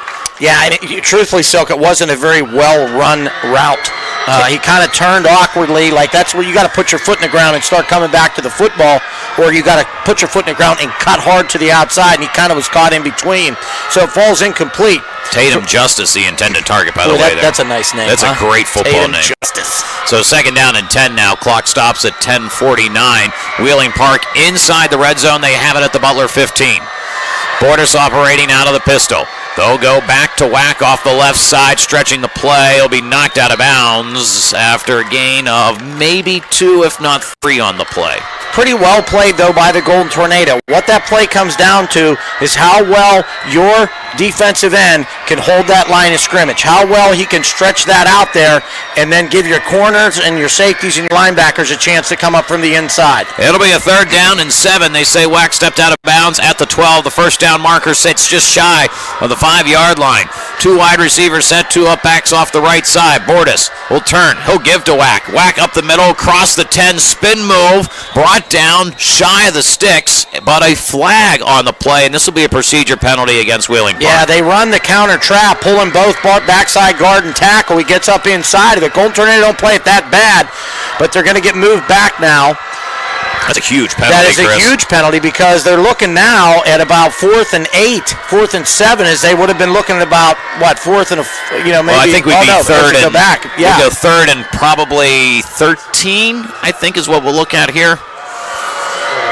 Yeah, and truthfully, Silk, it wasn't a very well-run route. He kind of turned awkwardly. Like, that's where you got to put your foot in the ground and start coming back to the football, or you got to put your foot in the ground and cut hard to the outside, and he kind of was caught in between. So it falls incomplete. Tatum Justice, the intended target, by the way. That's a nice name. That's a great football Tatum name. Justice. So 2nd down and 10 now. Clock stops at 10:49. Wheeling Park inside the red zone. They have it at the Butler 15. Bordas operating out of the pistol. They'll go back to Whack off the left side, stretching the play. He'll be knocked out of bounds after a gain of maybe 2, if not 3 on the play. Pretty well played, though, by the Golden Tornado. What that play comes down to is how well your defensive end can hold that line of scrimmage, how well he can stretch that out there and then give your corners and your safeties and your linebackers a chance to come up from the inside. It'll be a 3rd down and 7. They say Whack stepped out of bounds at the 12. The first down marker sits just shy of the 5-yard line. 2 wide receivers set, 2 up backs off the right side. Bordas will turn. He'll give to Whack. Whack up the middle, across the 10, spin move, brought down shy of the sticks, but a flag on the play, and this will be a procedure penalty against Wheeling Park. Yeah, they run the counter trap, pulling both backside guard and tackle. He gets up inside of it. Golden Tornado don't play it that bad, but they're going to get moved back now. That's a huge penalty, That is Chris. a huge penalty because they're looking now at about 4th and 8, 4th and 7, as they would have been looking at about, 4th and, maybe. Well, I think we'd be 3rd and go back. Yeah. We'll go 3rd and probably 13, I think is what we'll look at here.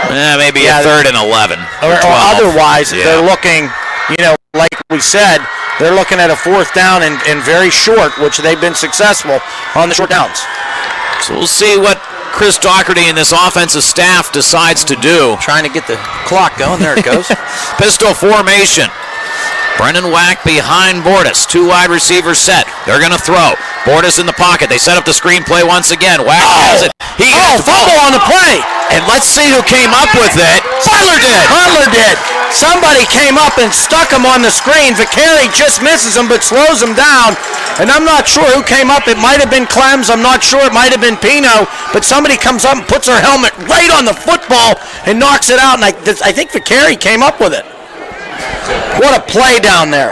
Maybe a 3rd and 11. Or otherwise, Yeah. they're looking, like we said, they're looking at a 4th down and very short, which they've been successful on the short downs. So we'll see what Chris Doherty and this offensive staff decides to do. Trying to get the clock going. There it goes. Pistol formation. Brendan Whack behind Bordas. 2 wide receivers set. They're going to throw. Bordas in the pocket. They set up the screenplay once again. Whack has it. He has the fumble on the play. And let's see who came up with it. Butler did. Somebody came up and stuck him on the screen. Vicari just misses him but slows him down. And I'm not sure who came up. It might have been Clems. I'm not sure. It might have been Pino. But somebody comes up and puts her helmet right on the football and knocks it out. And I think Vicari came up with it. What a play down there.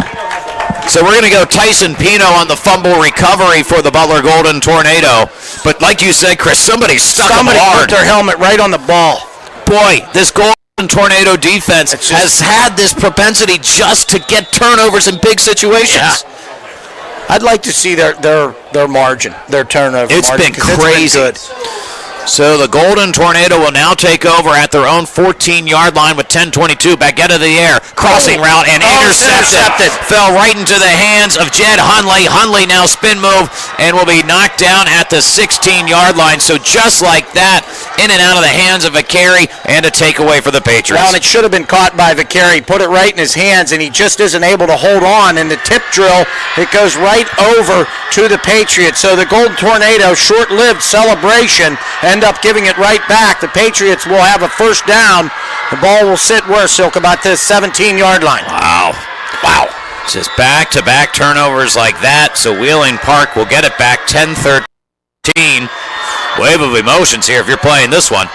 So we're going to go Tyson Pino on the fumble recovery for the Butler Golden Tornado. But like you said, Chris, somebody stuck him hard. Somebody put their helmet right on the ball. Boy, this Golden Tornado defense has had this propensity just to get turnovers in big situations. Yeah. I'd like to see their margin, their turnover It's margin. been crazy. It's been good. So the Golden Tornado will now take over at their own 14-yard line with 10:22. Back out of the air. Crossing route and intercepted. Fell right into the hands of Jed Hunley. Hunley now spin move and will be knocked down at the 16-yard line. So just like that, in and out of the hands of Vicari and a takeaway for the Patriots. Well, and it should have been caught by Vicari. Put it right in his hands, and he just isn't able to hold on. And the tip drill, it goes right over to the Patriots. So the Golden Tornado, short-lived celebration, end up giving it right back. The Patriots will have a first down. The ball will sit where, Silk? About this 17-yard line. Wow. Just back-to-back turnovers like that. So Wheeling Park will get it back 10-13. Wave of emotions here if you're playing this one.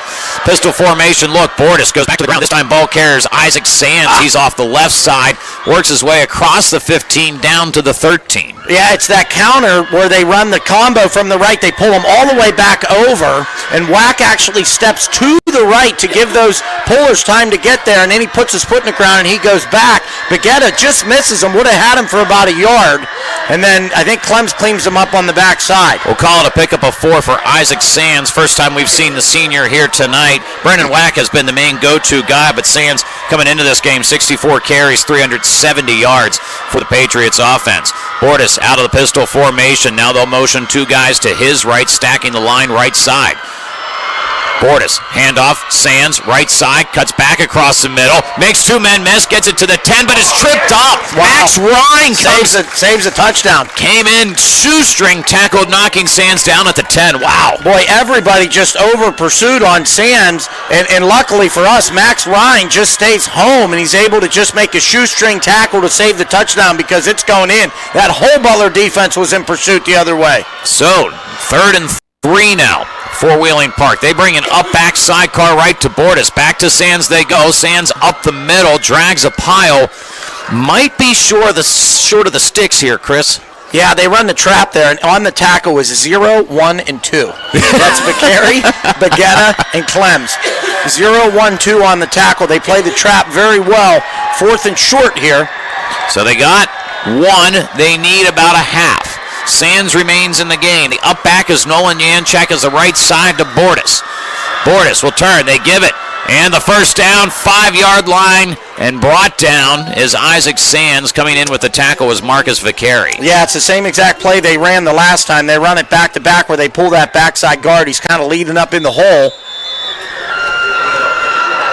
Pistol formation look. Bordas goes back to the ground. This time ball carriers Isaac Sands. He's off the left side. Works his way across the 15 down to the 13. Yeah, it's that counter where they run the combo from the right. They pull him all the way back over, and Whack actually steps to the right to give those pullers time to get there, and then he puts his foot in the ground and he goes back. Begetta just misses him, would have had him for about a yard, and then I think Clems cleans him up on the backside. We'll call it a pickup of 4 for Isaac Sands. First time we've seen the senior here tonight. Brendan Wack has been the main go-to guy, but Sands coming into this game, 64 carries, 370 yards for the Patriots offense. Bortis out of the pistol formation. Now they'll motion 2 guys to his right, stacking the line right side. Bortis, handoff, Sands, right side, cuts back across the middle, makes 2 men miss, gets it to the 10, but is tripped up. Wow. Max Ryan saves a touchdown. Came in, shoestring tackled, knocking Sands down at the 10. Wow. Boy, everybody just over pursued on Sands, and luckily for us, Max Ryan just stays home, and he's able to just make a shoestring tackle to save the touchdown because it's going in. That whole Butler defense was in pursuit the other way. So, 3rd and 3 now for Wheeling Park. They bring an up back sidecar right to Bortis. Back to Sands they go. Sands up the middle, drags a pile. Might be short of the sticks here, Chris. Yeah, they run the trap there, and on the tackle was 0, 1, and 2. That's Vicari, Begetta, and Clems. 0, 1, 2 on the tackle. They play the trap very well. 4th and short here. So they got 1. They need about a half. Sands remains in the game. The up back is Nolan Yanchek as the right side to Bortis. Bortis will turn. They give it. And the first down, 5-yard line, and brought down is Isaac Sands. Coming in with the tackle was Marcus Vicari. Yeah, it's the same exact play they ran the last time. They run it back to back where they pull that backside guard. He's kind of leading up in the hole.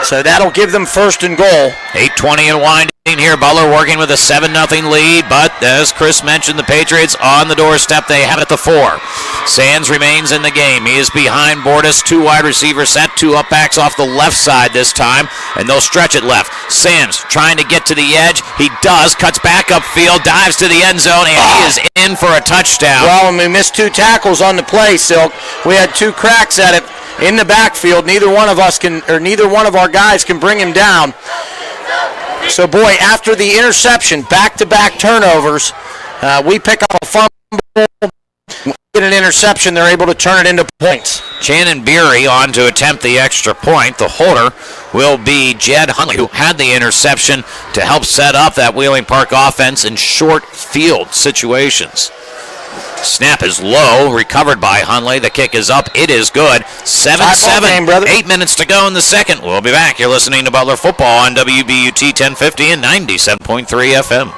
So that'll give them 1st and goal. 8:20 and winding here. Butler working with a 7-0 lead, but as Chris mentioned, the Patriots on the doorstep. They have it at the 4. Sands remains in the game. He is behind Bortis. 2 wide receivers set, 2 up backs off the left side this time, and they'll stretch it left. Sands trying to get to the edge. He does, cuts back upfield, dives to the end zone, and he is in for a touchdown. Well, and we missed 2 tackles on the play, Silk. We had 2 cracks at it in the backfield. Neither one of our guys can bring him down. So, boy, after the interception, back-to-back turnovers, we pick up a fumble, get an interception, they're able to turn it into points. Shannon Beery on to attempt the extra point. The holder will be Jed Hunley, who had the interception to help set up that Wheeling Park offense in short field situations. Snap is low, recovered by Hunley. The kick is up. It is good. 7-7. 8 minutes to go in the second. We'll be back. You're listening to Butler Football on WBUT 1050 and 97.3 FM.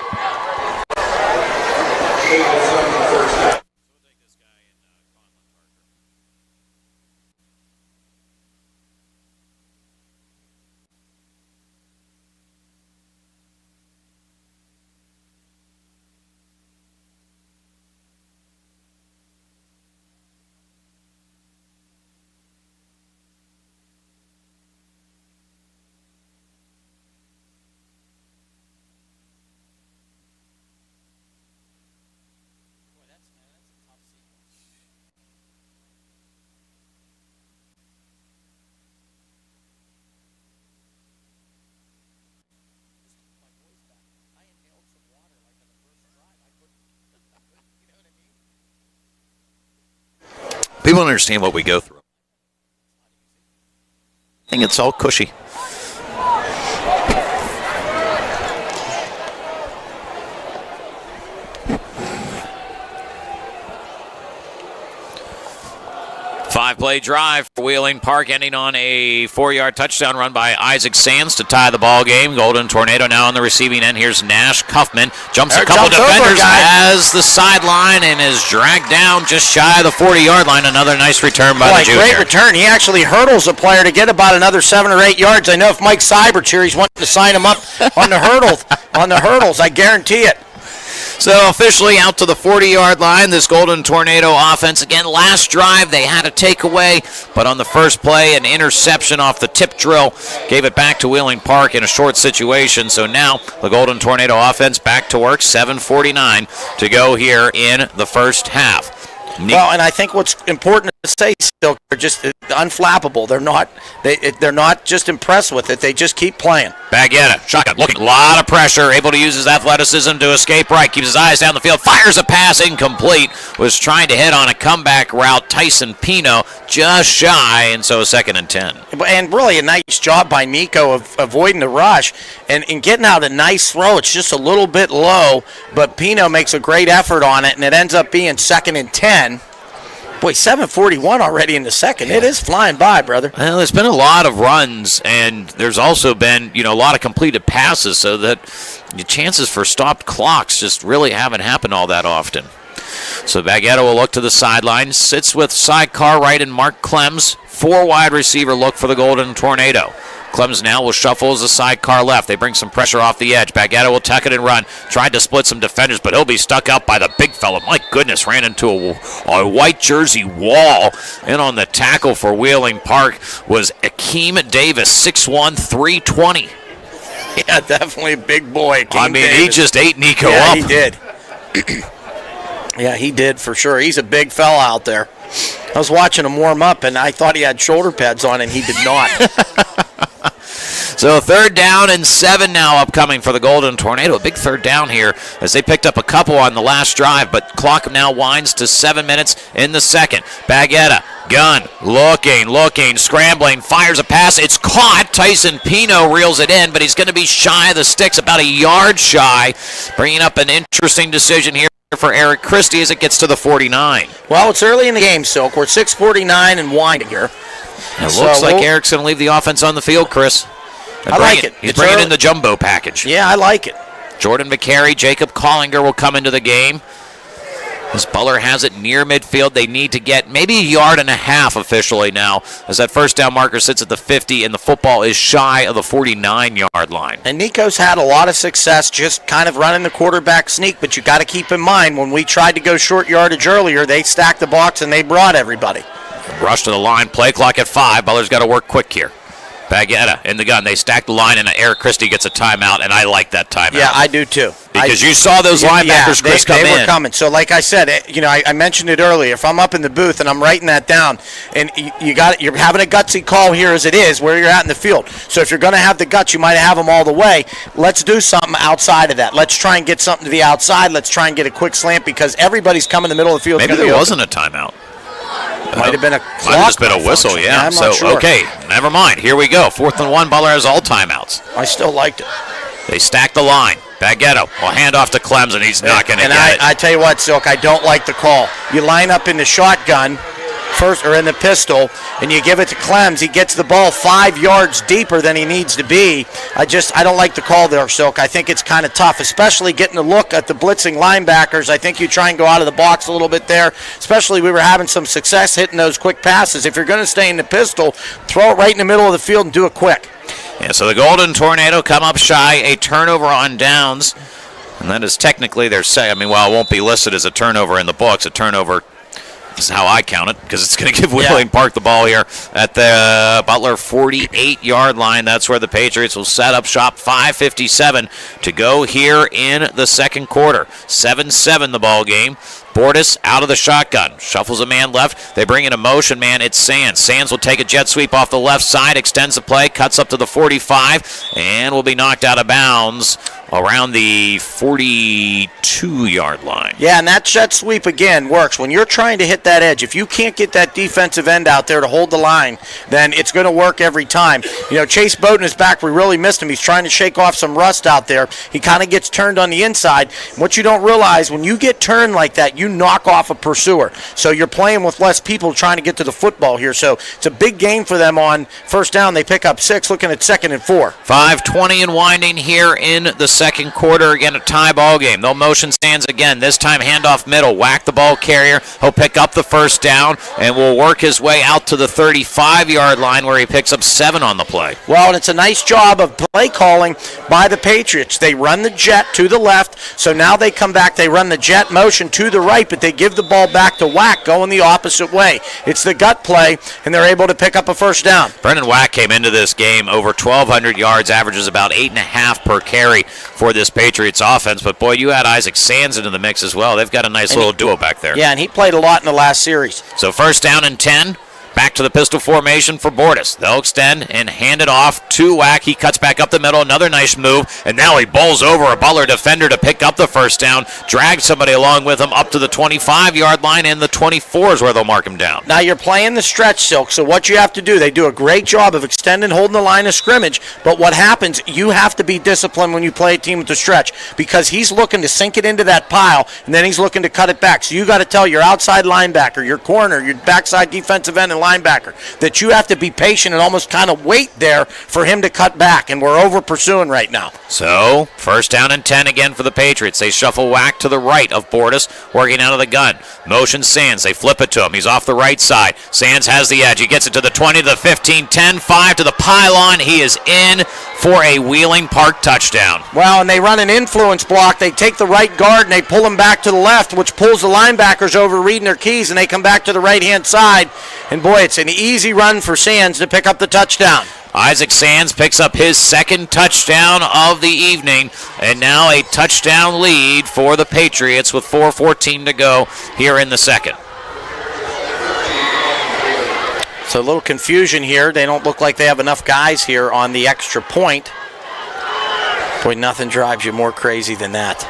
People don't understand what we go through. I think it's all cushy. Five-play drive for Wheeling Park, ending on a 4-yard touchdown run by Isaac Sands to tie the ball game. Golden Tornado now on the receiving end. Here's Nash Cuffman. Jumps a couple defenders as the sideline and is dragged down just shy of the 40-yard line. Another nice return by the junior. Great return. He actually hurdles a player to get about another 7 or 8 yards. I know if Mike Seibert here, he's wanting to sign him up on the hurdles. I guarantee it. So officially out to the 40-yard line, this Golden Tornado offense. Again, last drive they had a takeaway, but on the first play, an interception off the tip drill gave it back to Wheeling Park in a short situation. So now the Golden Tornado offense back to work, 7:49 to go here in the first half. Well, and I think what's important to say still, they're just unflappable. They're not just impressed with it. They just keep playing. Baguetta, shotgun, looking, a lot of pressure, able to use his athleticism to escape right, keeps his eyes down the field, fires a pass incomplete, was trying to hit on a comeback route. Tyson Pino just shy, and so 2nd and 10. And really a nice job by Nico of avoiding the rush and getting out a nice throw. It's just a little bit low, but Pino makes a great effort on it, and it ends up being 2nd and 10. Boy, 7:41 already in the second. Yeah. It is flying by, brother. Well, there's been a lot of runs, and there's also been, a lot of completed passes, so that the chances for stopped clocks just really haven't happened all that often. So Baguetta will look to the sideline, sits with sidecar right and Mark Clems, 4 wide receiver look for the Golden Tornado. Clems now will shuffle as a sidecar left. They bring some pressure off the edge. Baguetta will tuck it and run. Tried to split some defenders, but he'll be stuck out by the big fella. My goodness, ran into a white jersey wall. In on the tackle for Wheeling Park was Akeem Davis, 6'1", 320. Yeah, definitely a big boy. Davis. He just ate Nico up. Yeah, he did. Yeah, he did for sure. He's a big fella out there. I was watching him warm up, and I thought he had shoulder pads on, and he did not. So 3rd down and 7 now upcoming for the Golden Tornado. A big 3rd down here as they picked up a couple on the last drive, but clock now winds to 7 minutes in the second. Baguetta, gun, looking, scrambling, fires a pass. It's caught. Tyson Pino reels it in, but he's going to be shy of the sticks, about a yard shy, bringing up an interesting decision here for Eric Christie as it gets to the 49. Well, it's early in the game, Silk. We're 6:49 and winding here. It looks like Eric's going to leave the offense on the field, Chris. I like it. He's bringing in the jumbo package. Yeah, I like it. Jordan McCary, Jacob Collinger will come into the game. As Butler has it near midfield, they need to get maybe a yard and a half officially now, as that first down marker sits at the 50, and the football is shy of the 49-yard line. And Nico's had a lot of success just kind of running the quarterback sneak, but you got to keep in mind, when we tried to go short yardage earlier, they stacked the box and they brought everybody. Rush to the line, play clock at 5. Butler's got to work quick here. Baguetta in the gun. They stack the line, and Eric Christie gets a timeout, and I like that timeout. Yeah, I do too. Because you saw those linebackers, Chris, come in. They were coming. So, like I said, I mentioned it earlier. If I'm up in the booth and I'm writing that down, and you're having a gutsy call here as it is, where you're at in the field. So if you're going to have the guts, you might have them all the way. Let's do something outside of that. Let's try and get something to the outside. Let's try and get a quick slant, because everybody's coming in the middle of the field. Maybe there wasn't a timeout. Might have been a clock. Might have just been a whistle, yeah. I'm not sure. Okay, never mind. Here we go. 4th and 1. Butler has all timeouts. I still liked it. They stack the line. Baguetta will hand off to Clems, and he's not going to get it. I tell you what, Silk, I don't like the call. You line up in the shotgun first, or in the pistol, and you give it to Clems. He gets the ball 5 yards deeper than he needs to be. I don't like the call there, Silk. I think it's kind of tough, especially getting a look at the blitzing linebackers. I think you try and go out of the box a little bit there, especially we were having some success hitting those quick passes. If you're going to stay in the pistol, throw it right in the middle of the field and do it quick. Yeah, so the Golden Tornado come up shy, a turnover on downs, and that is technically their say. It won't be listed as a turnover in the books. A turnover is how I count it, because it's going to give Wheeling Park the ball here at the Butler 48-yard line. That's where the Patriots will set up shop. 5:57 to go here in the second quarter. 7-7 the ball game. Bordas out of the shotgun. Shuffles a man left. They bring in a motion man. It's Sands. Sands will take a jet sweep off the left side, extends the play, cuts up to the 45, and will be knocked out of bounds around the 42-yard line. Yeah, and that jet sweep, again, works. When you're trying to hit that edge, if you can't get that defensive end out there to hold the line, then it's going to work every time. Chase Bowden is back. We really missed him. He's trying to shake off some rust out there. He kind of gets turned on the inside. What you don't realize, when you get turned like that, you knock off a pursuer. So you're playing with less people trying to get to the football here. So it's a big game for them on first down. They pick up 6, looking at 2nd and 4. 5:20 and winding here in the second quarter. Again, a tie ball game. They'll motion Sands again. This time handoff middle. Whack the ball carrier. He'll pick up the first down and will work his way out to the 35-yard line, where he picks up 7 on the play. Well, and it's a nice job of play calling by the Patriots. They run the jet to the left, so now they come back. They run the jet motion to the right, but they give the ball back to Whack going the opposite way. It's the gut play, and they're able to pick up a first down. Brendan Whack came into this game over 1,200 yards, averages about 8.5 per carry for this Patriots offense. But, boy, you add Isaac Sands into the mix as well. They've got a nice little duo back there. Yeah, and he played a lot in the last series. So first down and 10. Back to the pistol formation for Bordas. They'll extend and hand it off to Wack. He cuts back up the middle. Another nice move. And now he bowls over a Butler defender to pick up the first down. Drags somebody along with him up to the 25-yard line, and the 24 is where they'll mark him down. Now you're playing the stretch, Silk, so what you have to do, they do a great job of extending, holding the line of scrimmage, but what happens, you have to be disciplined when you play a team with the stretch, because he's looking to sink it into that pile, and then he's looking to cut it back. So you got to tell your outside linebacker, your corner, your backside defensive end and linebacker that you have to be patient and almost kind of wait there for him to cut back, and we're over pursuing right now. So, first down and 10 again for the Patriots. They shuffle Wack to the right of Bordas, working out of the gun. Motion Sands. They flip it to him. He's off the right side. Sands has the edge. He gets it to the 20, to the 15, 10, 5 to the pylon. He is in for a Wheeling Park touchdown. Well, and they run an influence block. They take the right guard and they pull him back to the left, which pulls the linebackers over reading their keys, and they come back to the right-hand side. And, boy, it's an easy run for Sands to pick up the touchdown. Isaac Sands picks up his second touchdown of the evening, and now a touchdown lead for the Patriots with 4:14 to go here in the second. So a little confusion here. They don't look like they have enough guys here on the extra point. Boy, nothing drives you more crazy than that.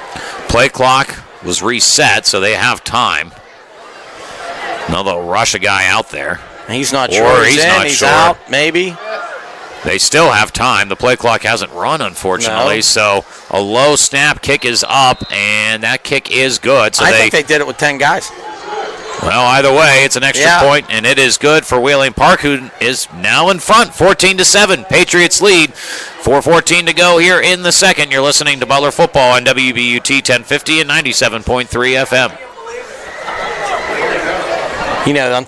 Play clock was reset, so they have time. Now they'll rush a guy out there. He's not sure. He's not he's sure. out, maybe. They still have time. The play clock hasn't run, unfortunately. No. So a low snap kick is up, and that kick is good. So I think they did it with 10 guys. Well, either way, it's an extra point, and it is good for Wheeling Park, who is now in front, 14-7. Patriots lead. 4:14 to go here in the second. You're listening to Butler Football on WBUT 1050 and 97.3 FM. You know,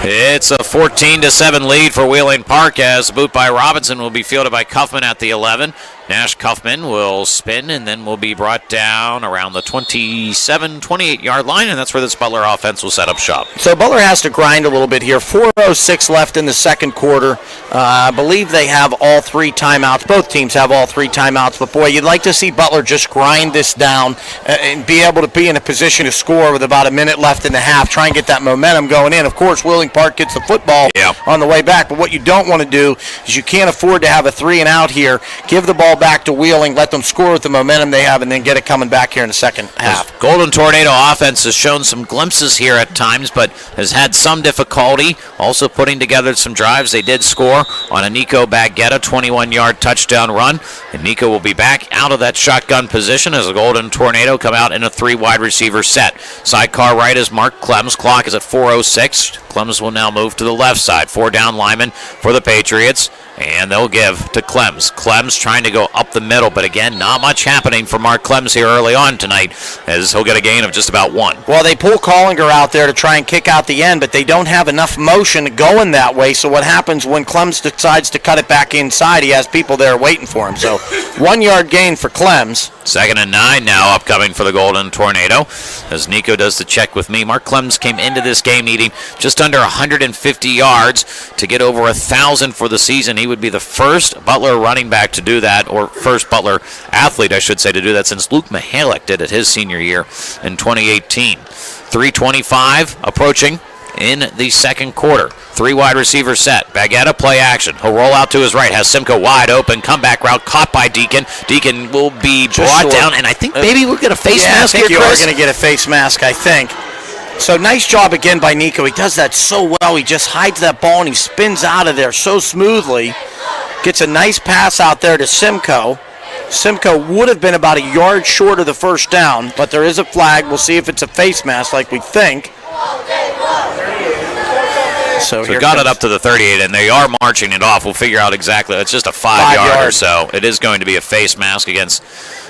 It's a 14-7 lead for Wheeling Park, as the boot by Robinson will be fielded by Kaufman at the 11. Nash Kaufman will spin and then will be brought down around the 28-yard line, and that's where this Butler offense will set up shop. So Butler has to grind a little bit here. 4:06 left in the second quarter. I believe they have all three timeouts. Both teams have all three timeouts, but boy, you'd like to see Butler just grind this down and be able to be in a position to score with about a minute left in the half, try and get that momentum going in. Of course, Wheeling Park gets the football on the way back, but what you don't want to do is you can't afford to have a 3-and-out here. Give the ball back to Wheeling, let them score with the momentum they have, and then get it coming back here in the second half. Golden Tornado offense has shown some glimpses here at times, but has had some difficulty also putting together some drives. They did score on a Nico Baggetta 21-yard touchdown run, and Nico will be back out of that shotgun position as the Golden Tornado come out in a 3-wide receiver set. Sidecar right is Mark Clems. Clock is at 4:06. Clems will now move to the left side. 4 down linemen for the Patriots, and they'll give to Clems. Clems trying to go up the middle, but again, not much happening for Mark Clems here early on tonight, as he'll get a gain of just about 1. Well, they pull Collinger out there to try and kick out the end, but they don't have enough motion going that way, so what happens when Clems decides to cut it back inside, he has people there waiting for him. So 1-yard gain for Clems. 2nd and 9 now upcoming for the Golden Tornado, as Nico does the check with me. Mark Clems came into this game needing just under 150 yards to get over 1,000 for the season. He would be the first Butler running back to do that, or first Butler athlete, I should say, to do that since Luke Mihalik did it his senior year in 2018. 3:25 approaching in the second quarter. 3-wide receiver set. Baggetta play action. He'll roll out to his right. Has Simcoe wide open. Comeback route caught by Deacon. Deacon will be brought down, and I think maybe we'll get a face mask here, I think you Chris. are going to get a face mask, I think. So nice job again by Nico. He does that so well. He just hides that ball and he spins out of there so smoothly. Gets a nice pass out there to Simcoe. Simcoe would have been about a yard short of the first down, but there is a flag. We'll see if it's a face mask like we think. So we got it up to the 38, and they are marching it off. We'll figure out exactly. It's just a 5-yard or so. It is going to be a face mask against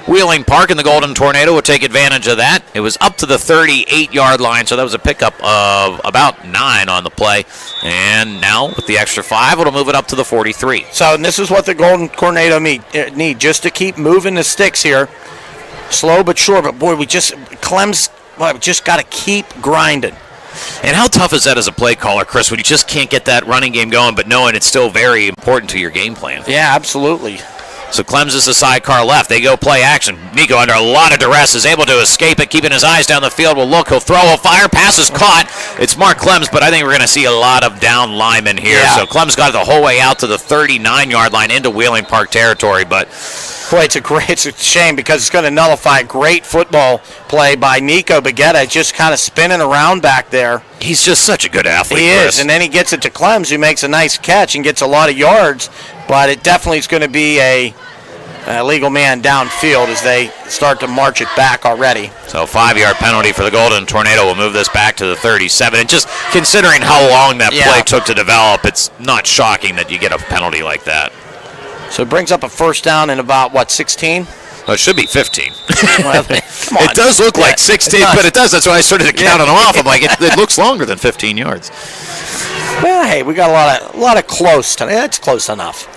Wheeling Park, and the Golden Tornado will take advantage of that. It was up to the 38-yard line, so that was a pickup of about 9 on the play. And now, with the extra 5, it'll move it up to the 43. So and this is what the Golden Tornado need just to keep moving the sticks here. Slow but sure, but boy, Clem's just got to keep grinding. And how tough is that as a play caller, Chris, when you just can't get that running game going, but knowing it's still very important to your game plan? Yeah, absolutely. So Clem's is the sidecar left. They go play action. Nico, under a lot of duress, is able to escape it, keeping his eyes down the field. Will look, he'll throw a fire. Pass is caught. It's Mark Clem's, but I think we're going to see a lot of down linemen here. Yeah. So Clem's got it the whole way out to the 39-yard line into Wheeling Park territory, but boy, it's a shame because it's going to nullify a great football play by Nico Baguetta, just kind of spinning around back there. He's just such a good athlete, He Chris. is, and then he gets it to Clems, who makes a nice catch and gets a lot of yards, but it definitely is going to be a legal man downfield as they start to march it back already. So 5-yard penalty for the Golden Tornado will move this back to the 37. And just considering how long that play took to develop, it's not shocking that you get a penalty like that. So it brings up a first down in about, 16? Well, it should be 15. Well, come on. It does look like 16, but it does. That's why I started to count them off. I'm like, it looks longer than 15 yards. Well, hey, we got a lot of close. It's close enough.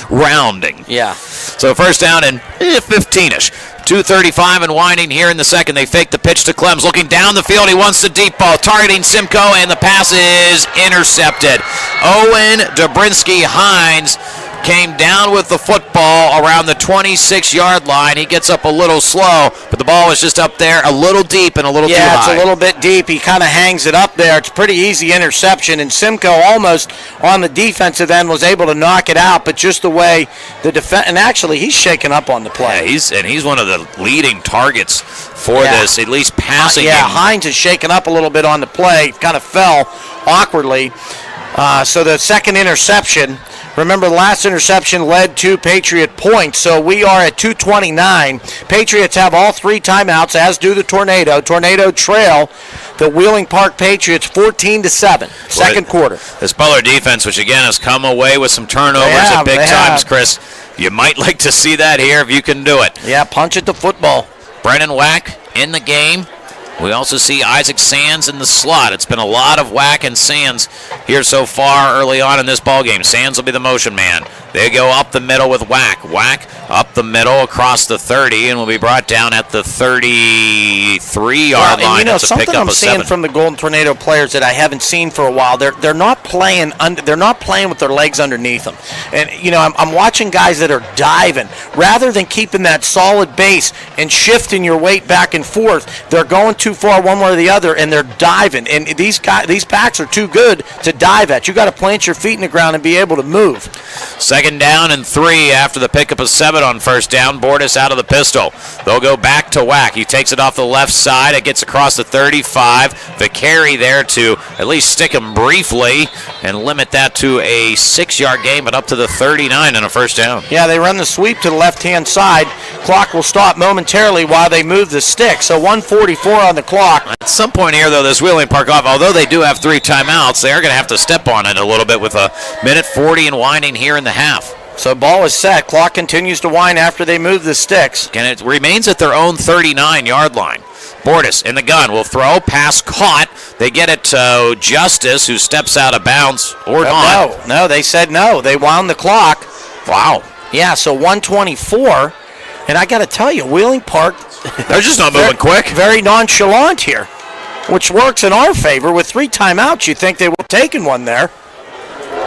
Rounding. Yeah. So first down and 15-ish. 2:35 and winding here in the second. They fake the pitch to Clems. Looking down the field, he wants the deep ball. Targeting Simcoe, and the pass is intercepted. Owen Dobrinsky-Hines came down with the football around the 26-yard line. He gets up a little slow, but the ball was just up there a little deep and a little too high. Yeah, it's a little bit deep. He kind of hangs it up there. It's a pretty easy interception, and Simcoe almost on the defensive end was able to knock it out, but just the way the defense, and actually he's shaken up on the play. Yeah, he's one of the leading targets for this, at least passing. Hines is shaken up a little bit on the play, kind of fell awkwardly. So the second interception, remember the last interception led to Patriot points, so we are at 2:29. Patriots have all 3 timeouts, as do the Tornado. Tornado trail the Wheeling Park Patriots 14-7, second quarter. This Butler defense, which again has come away with some turnovers at big times, Chris. You might like to see that here if you can do it. Yeah, punch at the football. Brennan Wack in the game. We also see Isaac Sands in the slot. It's been a lot of Wack and Sands here so far early on in this ballgame. Sands will be the motion man. They go up the middle with Wack. Wack up the middle across the 30 and will be brought down at the 33-yard line. You know, it's a something pickup I'm of seeing 7. from the Golden Tornado players that I haven't seen for a while. They're not playing with their legs underneath them. And you know, I'm watching guys that are diving rather than keeping that solid base and shifting your weight back and forth. They're going too far one way or the other, and they're diving. And these packs are too good to dive at. You got to plant your feet in the ground and be able to move. Second down and 3 after the pickup of 7 on first down. Bordas out of the pistol. They'll go back to Wack. He takes it off the left side. It gets across the 35. The carry there to at least stick him briefly and limit that to a 6-yard gain, but up to the 39 and a first down. Yeah, they run the sweep to the left-hand side. Clock will stop momentarily while they move the stick. So 1:44 on the clock. At some point here, though, this Wheeling Park off, although they do have 3 timeouts, they are going to have to step on it a little bit with a minute 40 and winding here in the half. So ball is set. Clock continues to wind after they move the sticks. And it remains at their own 39-yard line. Bordas in the gun will throw. Pass caught. They get it to Justice, who steps out of bounds or not. No, they said no. They wound the clock. Wow. Yeah, so 1:24. And I got to tell you, Wheeling Park, they're just not moving quick. Very nonchalant here, which works in our favor. With 3 timeouts, you think they would have taken one there.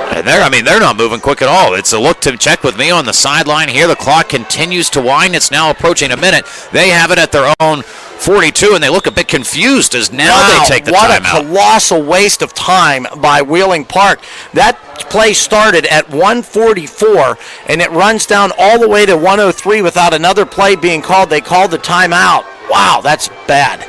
And they're not moving quick at all. It's a look to check with me on the sideline here. The clock continues to wind. It's now approaching a minute. They have it at their own 42, and they look a bit confused as now they take the timeout. What a colossal waste of time by Wheeling Park. That play started at 1:44, and it runs down all the way to 1:03 without another play being called. They called the timeout. Wow, that's bad.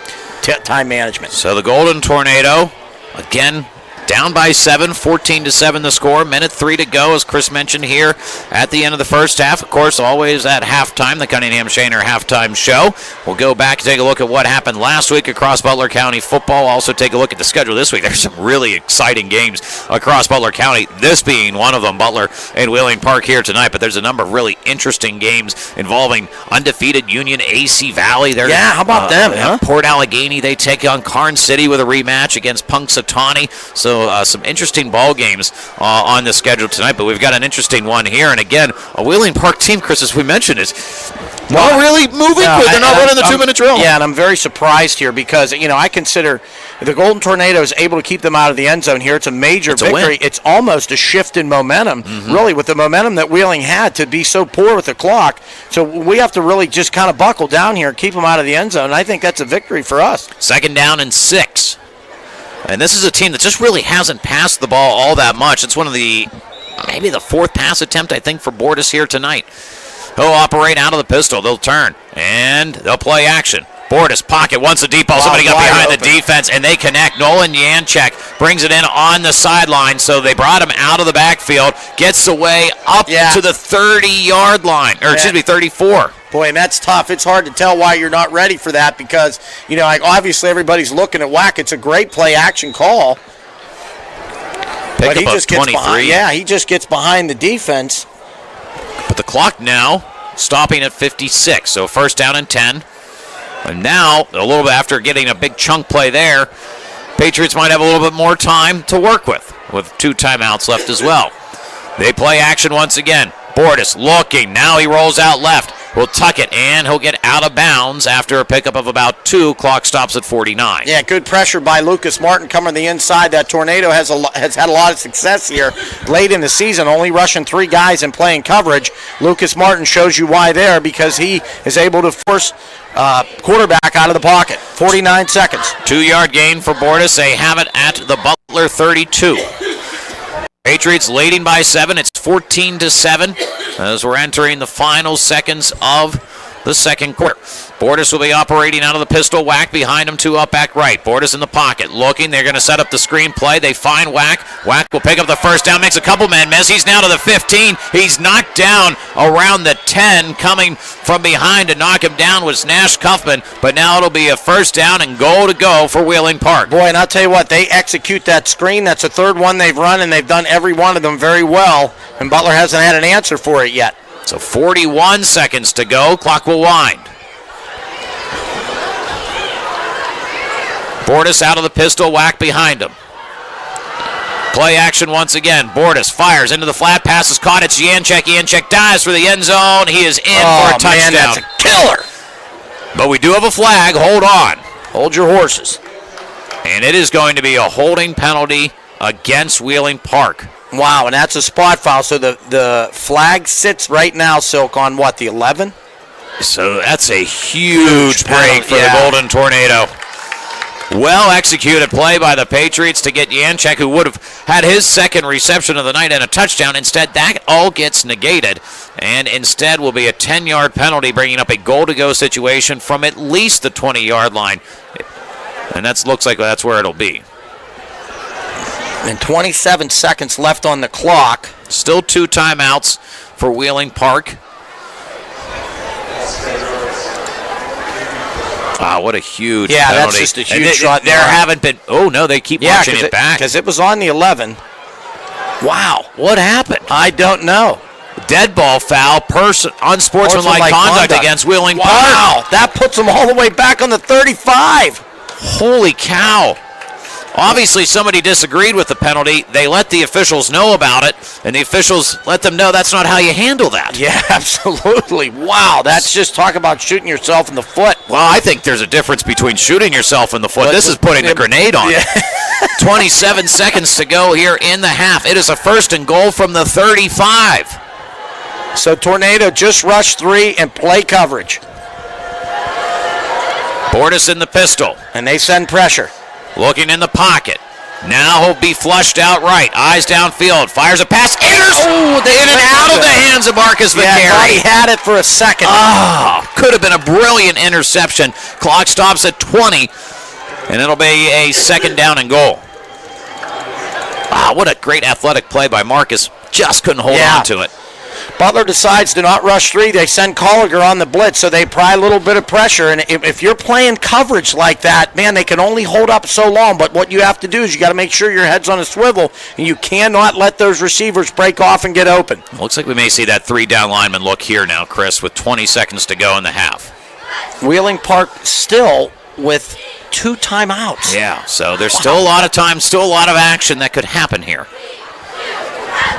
time management. So the Golden Tornado, again, down by 7, 14-7 the score. Minute 3 to go, as Chris mentioned here at the end of the first half. Of course, always at halftime, the Cunningham Shaner halftime show. We'll go back and take a look at what happened last week across Butler County football. Also take a look at the schedule this week. There's some really exciting games across Butler County, this being one of them, Butler and Wheeling Park here tonight. But there's a number of really interesting games involving undefeated Union AC Valley. Yeah, how about them, huh? Port Allegheny, they take on Karn City with a rematch against Punxsutawney. So some interesting ball games on the schedule tonight, but we've got an interesting one here. And again, a Wheeling Park team, Chris, as we mentioned, is not really moving quick. They're not running the 2-minute drill. Yeah, and I'm very surprised here because, I consider the Golden Tornado is able to keep them out of the end zone here. It's a major victory. It's almost a shift in momentum, really, with the momentum that Wheeling had to be so poor with the clock. So we have to really just kind of buckle down here and keep them out of the end zone. And I think that's a victory for us. 2nd down and 6. And this is a team that just really hasn't passed the ball all that much. It's one of maybe the 4th pass attempt, I think, for Bordas here tonight. He'll operate out of the pistol. They'll turn, and they'll play action. Bordas, pocket, wants the deep ball. Somebody got behind the defense, and they connect. Nolan Yanchek brings it in on the sideline, so they brought him out of the backfield, gets away up to the 30-yard line, or excuse me, 34. Boy, and that's tough. It's hard to tell why you're not ready for that because, obviously everybody's looking at whack. It's a great play-action call. But he just gets behind. Yeah, he just gets behind the defense. But the clock now stopping at 56, so 1st down and 10. And now, a little bit after getting a big chunk play there, Patriots might have a little bit more time to work with 2 timeouts left as well. They play action once again. Bordas looking. Now he rolls out left. Will tuck it, and he'll get out of bounds after a pickup of about 2. Clock stops at 49. Yeah, good pressure by Lucas Martin coming to the inside. That Tornado has had a lot of success here late in the season, only rushing 3 guys and playing coverage. Lucas Martin shows you why there because he is able to force quarterback out of the pocket. 49 seconds. 2-yard gain for Bordas. They have it at the Butler 32. Patriots leading by 7. It's 14-7 as we're entering the final seconds of the second quarter. Bordas will be operating out of the pistol. Whack behind him, 2 up back right. Bordas in the pocket, looking. They're going to set up the screen play. They find Whack. Whack will pick up the 1st down, makes a couple men miss. He's now to the 15. He's knocked down around the 10. Coming from behind to knock him down was Nash Cuffman, but now it'll be a 1st down and goal to go for Wheeling Park. Boy, and I'll tell you what, they execute that screen. That's the 3rd one they've run, and they've done every one of them very well, and Butler hasn't had an answer for it yet. So 41 seconds to go. Clock will wind. Bordas out of the pistol. Whack behind him. Play action once again. Bordas fires into the flat. Pass is caught. It's Yanchek. Yanchek dives for the end zone. He is in for a touchdown. Man, that's a killer. But we do have a flag. Hold on. Hold your horses. And it is going to be a holding penalty against Wheeling Park. Wow, and that's a spot foul. So the flag sits right now, Silk, on what, the 11? So that's a huge break for the Golden Tornado. Well executed play by the Patriots to get Yanchek, who would have had his 2nd reception of the night and a touchdown. Instead, that all gets negated, and instead will be a 10-yard penalty, bringing up a goal-to-go situation from at least the 20-yard line. And that looks like that's where it'll be. And 27 seconds left on the clock. Still 2 timeouts for Wheeling Park. Wow, what a huge penalty. That's just a huge shot. There haven't been... Oh, no, they keep watching it back. Because it was on the 11. Wow, what happened? I don't know. Dead ball foul, unsportsmanlike conduct against Wheeling Park. Wow, that puts them all the way back on the 35. Holy cow. Obviously, somebody disagreed with the penalty. They let the officials know about it, and the officials let them know that's not how you handle that. Yeah, absolutely. Wow, that's just talk about shooting yourself in the foot. Well, I think there's a difference between shooting yourself in the foot. This is putting a grenade on it. 27 seconds to go here in the half. It is a 1st and goal from the 35. So Tornado just rush 3 and play coverage. Bordas in the pistol. And they send pressure. Looking in the pocket. Now he'll be flushed out right. Eyes downfield. Fires a pass. In and out of the hands of Marcus Vicari. Yeah, he had it for a second. Could have been a brilliant interception. Clock stops at 20. and it'll be a second down and goal. Wow, what a great athletic play by Marcus. Just couldn't hold on to it. Butler decides to not rush 3. They send Colliger on the blitz, so they apply a little bit of pressure. And if you're playing coverage like that, man, they can only hold up so long. But what you have to do is you got to make sure your head's on a swivel, and you cannot let those receivers break off and get open. Looks like we may see that 3-down lineman look here now, Chris, with 20 seconds to go in the half. Wheeling Park still with 2 timeouts. Yeah, so there's still a lot of time, still a lot of action that could happen here.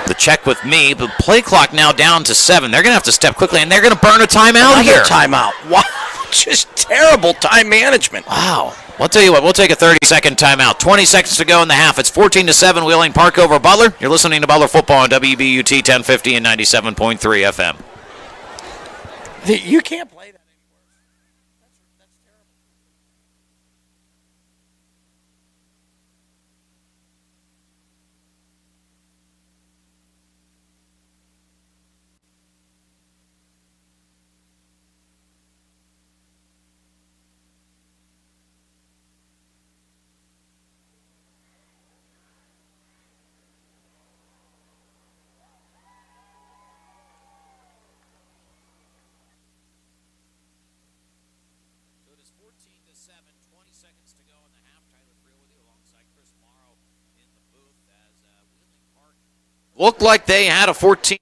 The check with me, but play clock now down to 7. They're going to have to step quickly, and they're going to burn a timeout here. Timeout. Wow, just terrible time management. Wow. I'll tell you what, we'll take a 30-second timeout. 20 seconds to go in the half. It's 14-7, Wheeling Park over Butler. You're listening to Butler Football on WBUT 1050 and 97.3 FM. You can't play that. Looked like they had a 14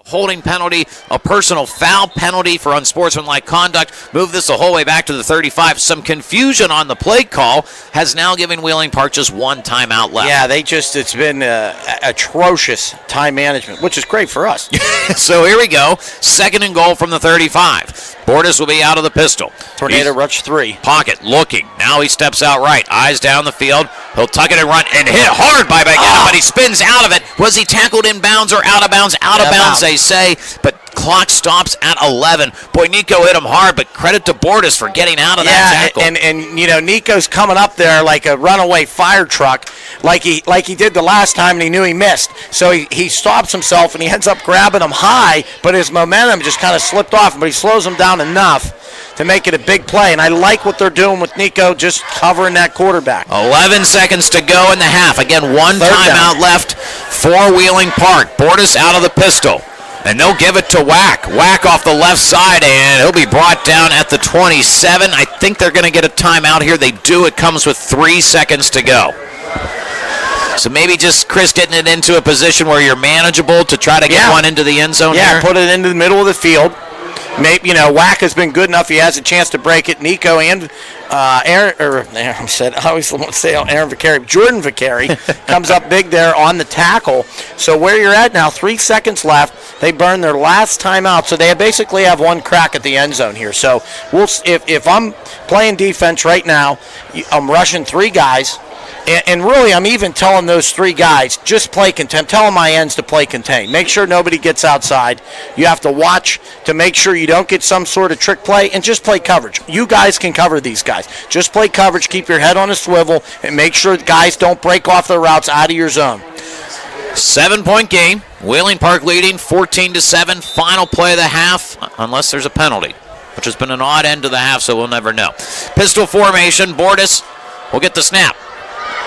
holding penalty, a personal foul penalty for unsportsmanlike conduct. Move this the whole way back to the 35. Some confusion on the play call has now given Wheeling Park just 1 timeout left. Yeah, it's been atrocious time management, which is great for us. So here we go. 2nd and goal from the 35. Bordas will be out of the pistol. Tornado rush 3. Pocket looking. Now he steps out right. Eyes down the field. He'll tuck it and run and hit hard by Bagetta, but he spins out of it. Was he tackled in bounds or out of bounds? Out of bounds, they say, but clock stops at 11. Boy, Nico hit him hard, but credit to Bordas for getting out of that tackle. And you know, Nico's coming up there like a runaway fire truck, like he did the last time, and he knew he missed. So he stops himself, and he ends up grabbing him high, but his momentum just kind of slipped off him, but he slows him down enough to make it a big play. And I like what they're doing with Nico, just covering that quarterback. 11 seconds to go in the half. Again, 1 timeout left for Wheeling Park. Bordas out of the pistol. And they'll give it to Whack. Whack off the left side, and he'll be brought down at the 27. I think they're going to get a timeout here. They do. It comes with 3 seconds to go. So maybe just, Chris, getting it into a position where you're manageable to try to get one into the end zone here. Yeah, put it into the middle of the field. Maybe, you know, Whack has been good enough. He has a chance to break it. Nico and Jordan Vicari comes up big there on the tackle. So where you're at now, 3 seconds left. They burn their last timeout, so they basically have 1 crack at the end zone here. So if I'm playing defense right now, I'm rushing 3 guys. And really, I'm even telling those 3 guys, just play contain. I'm telling my ends to play contain. Make sure nobody gets outside. You have to watch to make sure you don't get some sort of trick play, and just play coverage. You guys can cover these guys. Just play coverage, keep your head on a swivel, and make sure the guys don't break off their routes out of your zone. 7-point game. Wheeling Park leading 14-7. Final play of the half, unless there's a penalty, which has been an odd end to the half, so we'll never know. Pistol formation. Bordas will get the snap.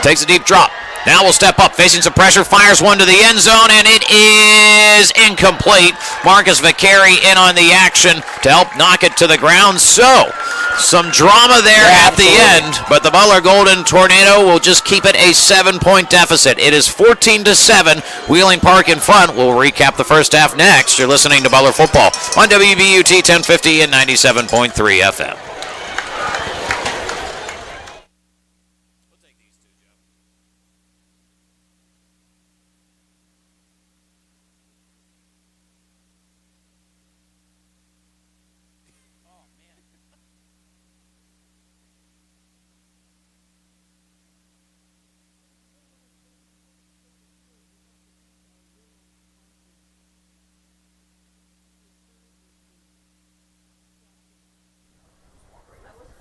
Takes a deep drop. Now will step up, facing some pressure, fires one to the end zone, and it is incomplete. Marcus Vicari in on the action to help knock it to the ground. So, some drama there at the end, but the Butler Golden Tornado will just keep it a 7-point deficit. It is 14-7. Wheeling Park in front. We'll recap the first half next. You're listening to Butler Football on WBUT 1050 and 97.3 FM.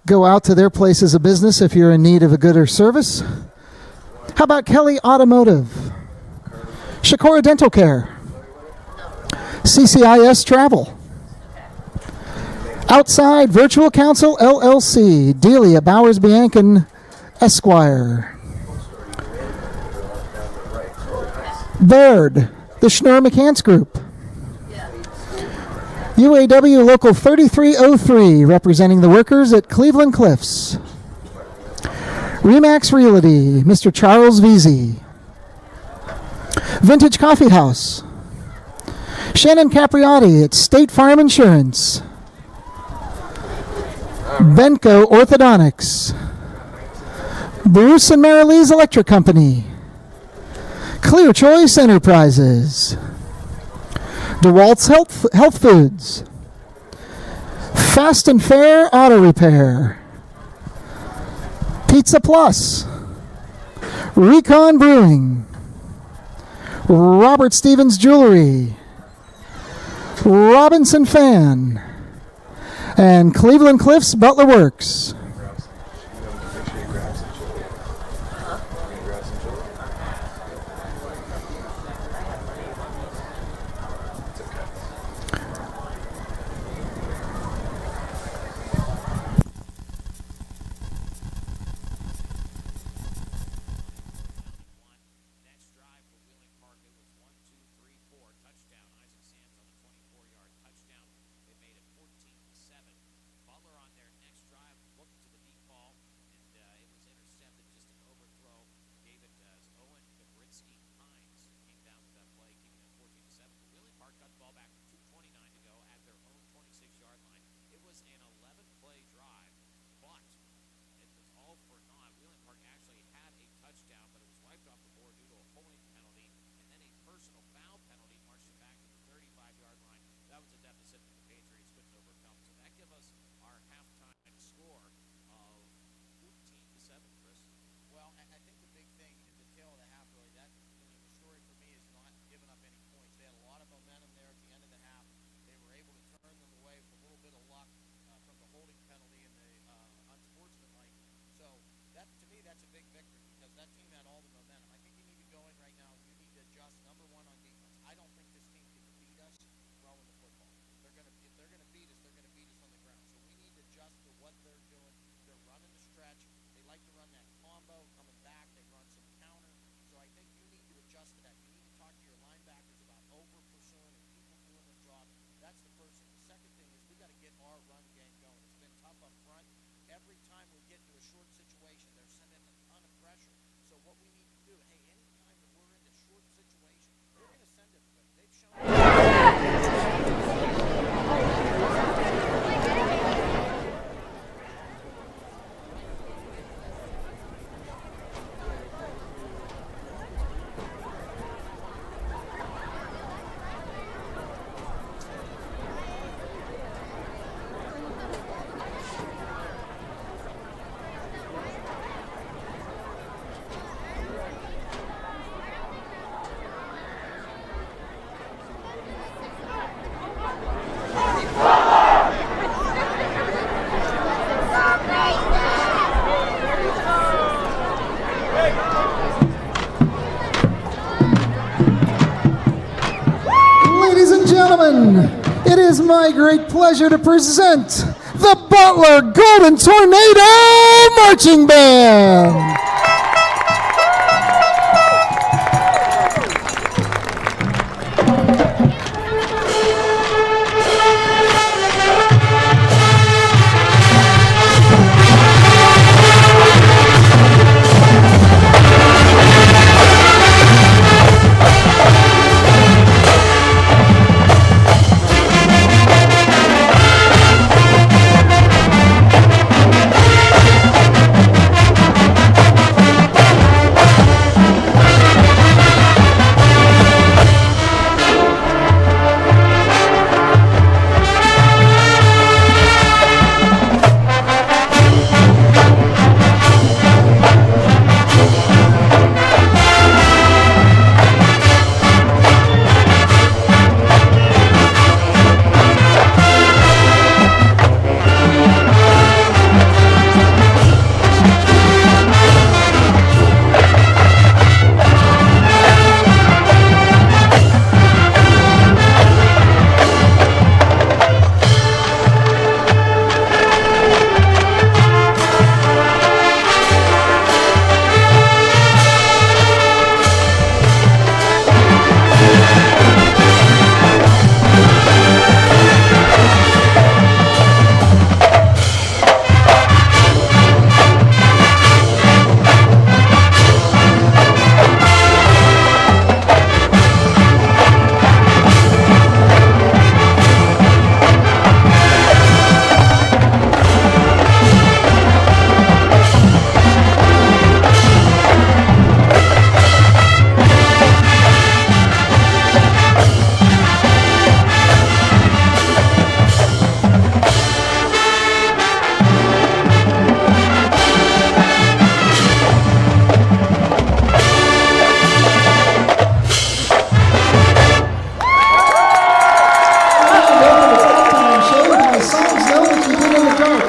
Go out to their places of business if you're in need of a good or service. How about Kelly Automotive, Shakora Dental Care, CCIS Travel, Outside Virtual Counsel LLC, Delia Bowers Biancan, Esquire. Baird, the Schnurr McCants Group. UAW Local 3303, representing the workers at Cleveland Cliffs. Remax Realty, Mr. Charles Veazey. Vintage Coffee House. Shannon Capriotti at State Farm Insurance. Benco Orthodontics. Bruce and Marilee's Electric Company. Clear Choice Enterprises. DeWalt's Health Foods. Fast and Fair Auto Repair. Pizza Plus. Recon Brewing. Robert Stevens Jewelry. Robinson Fan. And Cleveland Cliffs Butler Works. Next drive for Wheeling Park, it was 1, 2, 3, 4. Touchdown. Isaac Sands on the 24-yard touchdown. They made it 14-7. Butler on their next drive looked to the deep ball, and it was intercepted. Just an overthrow. Gave it Owen Gabritzky Hines came down with that play, keeping it 14-7. Wheeling Park got the ball back with 2:29 to go at their own 26-yard line. It was an 11-play drive, but it was all for naught. Wheeling Park actually had a touchdown, but it was wiped off the board due to a holding penalty, and then a personal foul penalty marched it back to the 35-yard line. That was a deficit that the Patriots couldn't overcome. So that gives us our halftime score of 14-7, Chris. Well, I think the big thing at the tail of the half, really, that the story for me is not giving up any points. They had a lot of momentum there at the end of the half. They were able to turn them away with a little bit of luck from the holding penalty and the unsportsmanlike. So that, to me, that's a big victory because that team had all the momentum. I think you need to go in right now. You need to adjust. Number one on defense. I don't think this team can beat us throwing the football. If they're gonna beat us, they're gonna beat us on the ground. So we need to adjust to what they're doing. They're running the stretch. They like to run that combo coming back. They run some counter. So I think you need to adjust to that. You need to talk to your linebackers about over pursuing and people doing their job. That's the first thing. The second thing is we got to get our run game going. It's been tough up front. Every time we get into a short situation, they're sending a ton of pressure. So what we need to do, hey, anytime that we're in a short situation, we're going to send everybody. They've shown. Ladies and gentlemen, it is my great pleasure to present the Butler Golden Tornado Marching Band.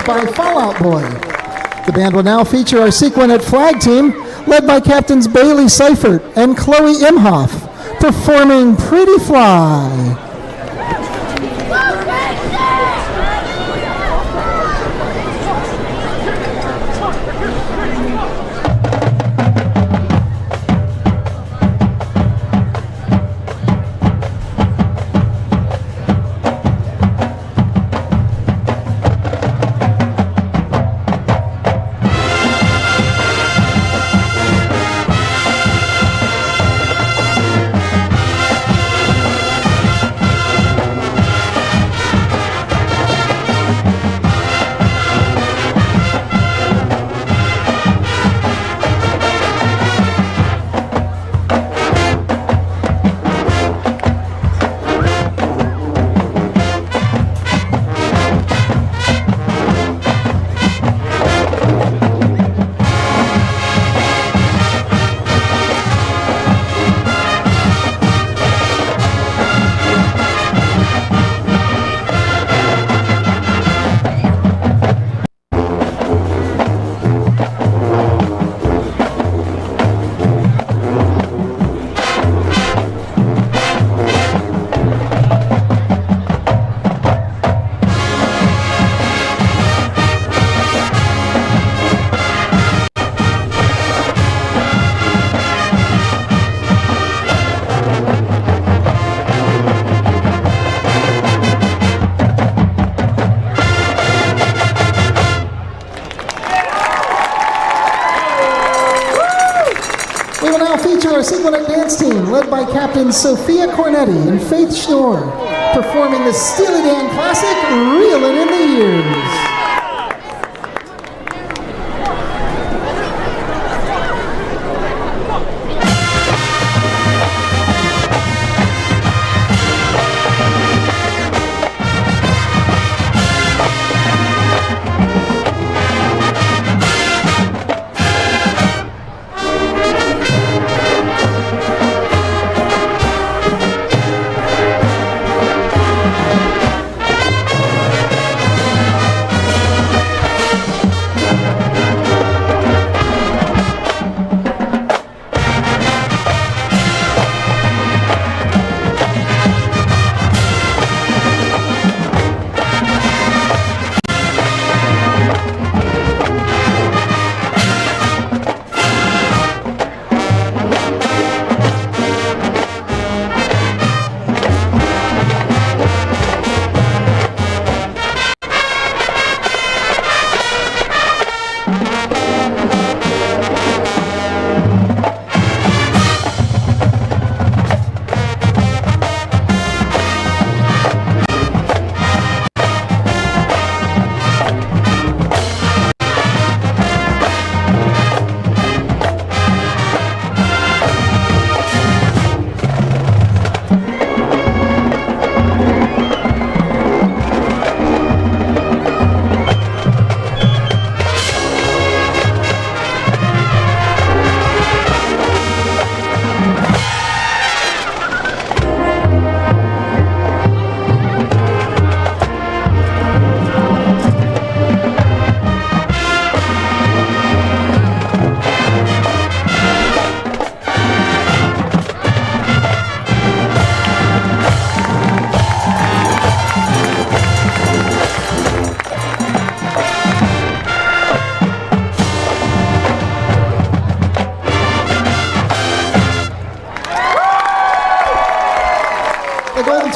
by Fallout Boy. The band will now feature our Sequinette flag team, led by Captains Bailey Seifert and Chloe Imhoff, performing Pretty Fly. Our Sequinette dance team, led by Captains Sophia Cornetti and Faith Schnorr, performing the Steely Dan classic, Reelin' in the Years.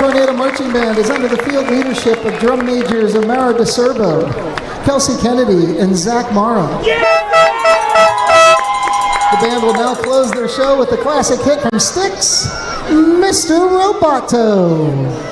Tornado Marching Band is under the field leadership of drum majors Amara DeSerbo, Kelsey Kennedy, and Zach Morrow. The band will now close their show with the classic hit from Styx, Mr. Roboto.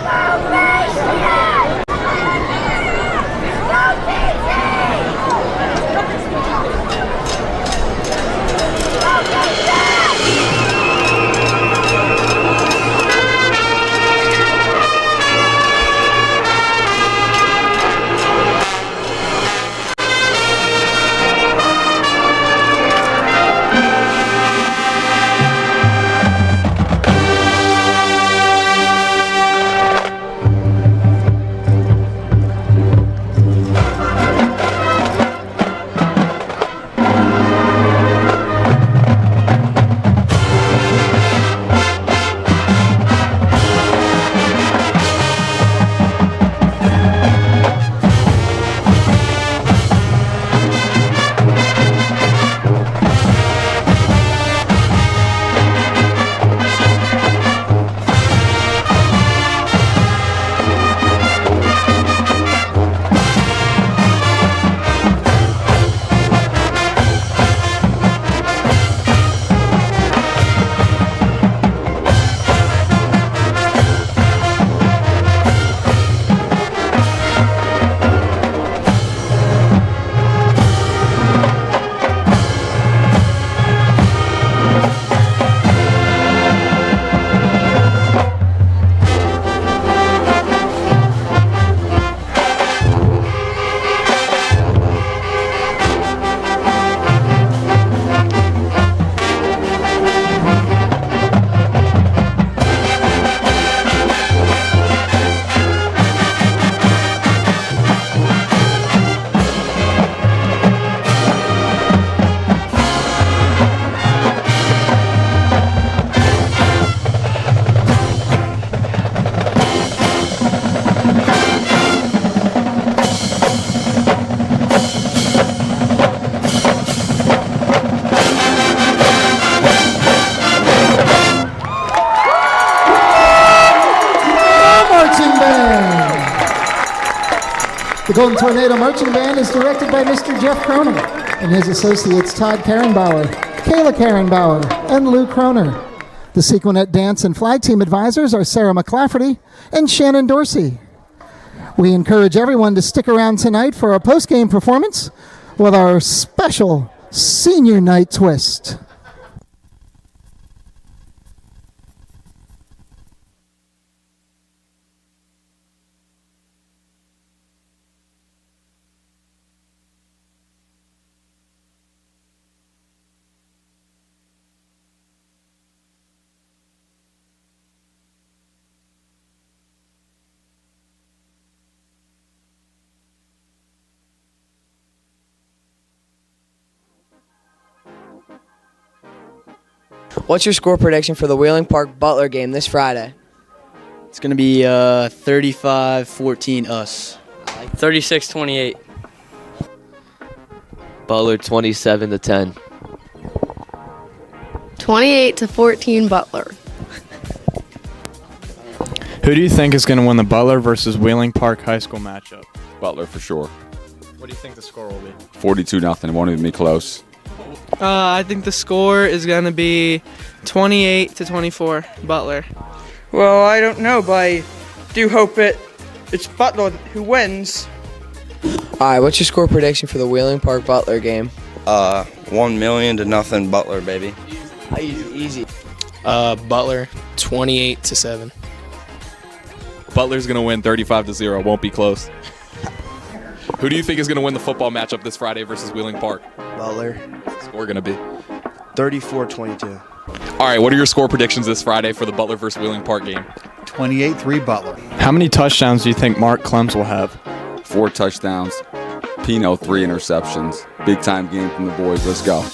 Golden Tornado Marching Band is directed by Mr. Jeff Kroner and his associates Todd Karenbauer, Kayla Karenbauer, and Lou Kroner. The Sequonet Dance and Flag Team advisors are Sarah McClafferty and Shannon Dorsey. We encourage everyone to stick around tonight for a post-game performance with our special Senior Night twist. What's your score prediction for the Wheeling Park Butler game this Friday? It's going to be 35-14 us. 36-28. Butler 27-10. 28-14 Butler. Who do you think is going to win the Butler versus Wheeling Park High School matchup? Butler for sure. What do you think the score will be? 42-0. It won't even be close. I think the score is going to be 28-24 Butler. Well, I don't know, but I do hope it's Butler who wins. All right, what's your score prediction for the Wheeling Park Butler game? 1,000,000 Butler, baby. Easy. Butler 28-7. Butler's going to win 35-0. Won't be close. Who do you think is going to win the football matchup this Friday versus Wheeling Park? Butler. Score going to be 34-22. All right, what are your score predictions this Friday for the Butler versus Wheeling Park game? 28-3 Butler. How many touchdowns do you think Mark Clems will have? 4 touchdowns. Pino 3 interceptions. Big time game from the boys. Let's go.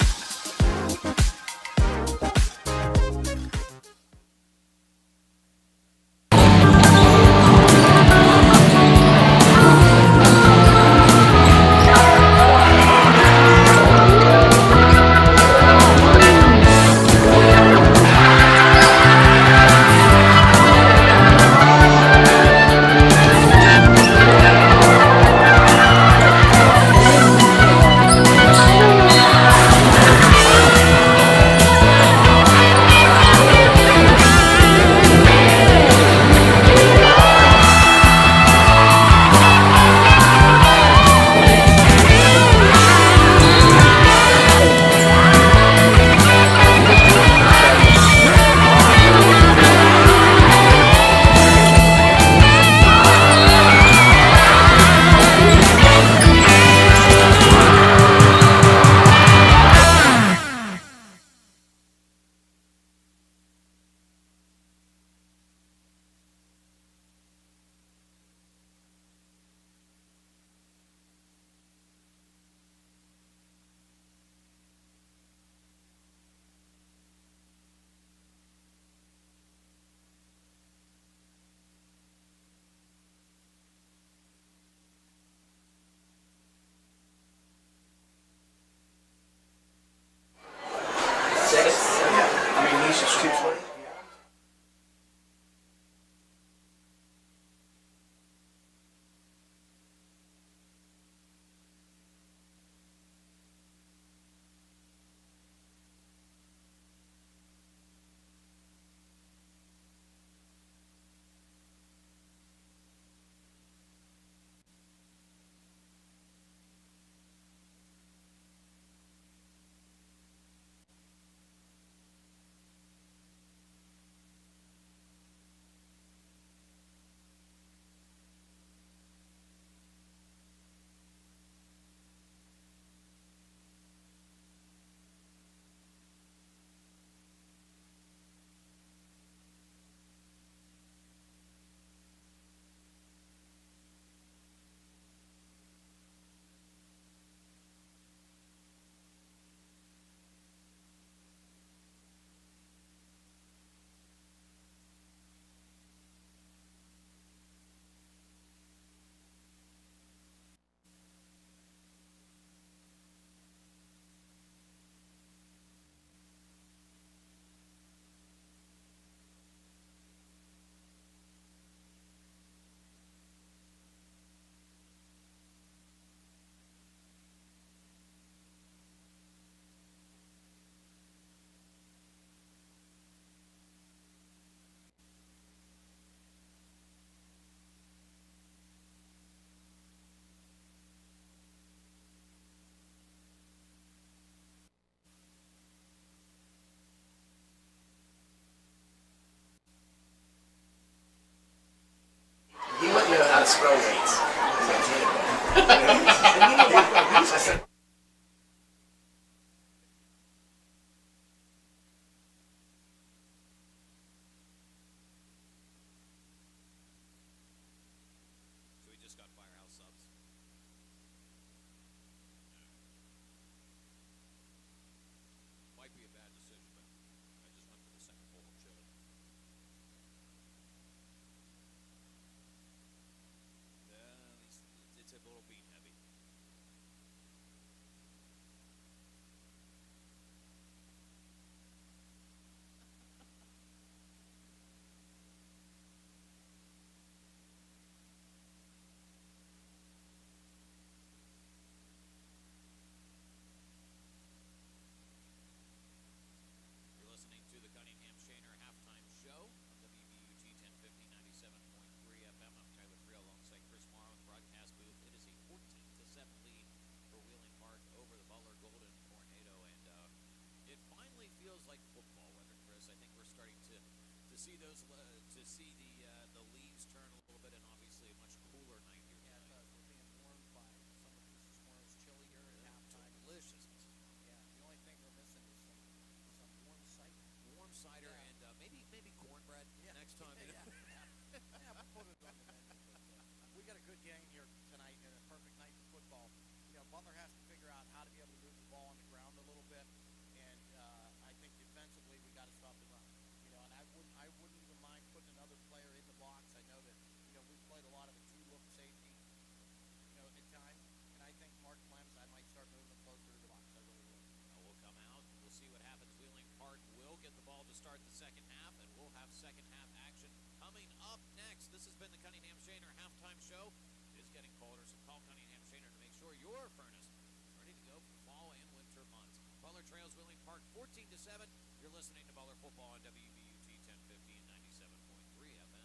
Butler has to figure out how to be able to move the ball on the ground a little bit, and I think defensively we got to stop the run. And I wouldn't even mind putting another player in the box. I know that we've played a lot of a two-look safety, at times, and I think Mark Clems, I might start moving him closer to the box. I really will. We'll come out. We'll see what happens. Wheeling Park will get the ball to start the second half, and we'll have second half action coming up next. This has been the Cunningham Shaner halftime show. It is getting colder, so call Cunningham Shaner to make sure your furnace is ready to go for fall and winter months. Butler trails Wheeling Park 14-7. You're listening to Butler football on WBUT 1050 and 97.3 FM.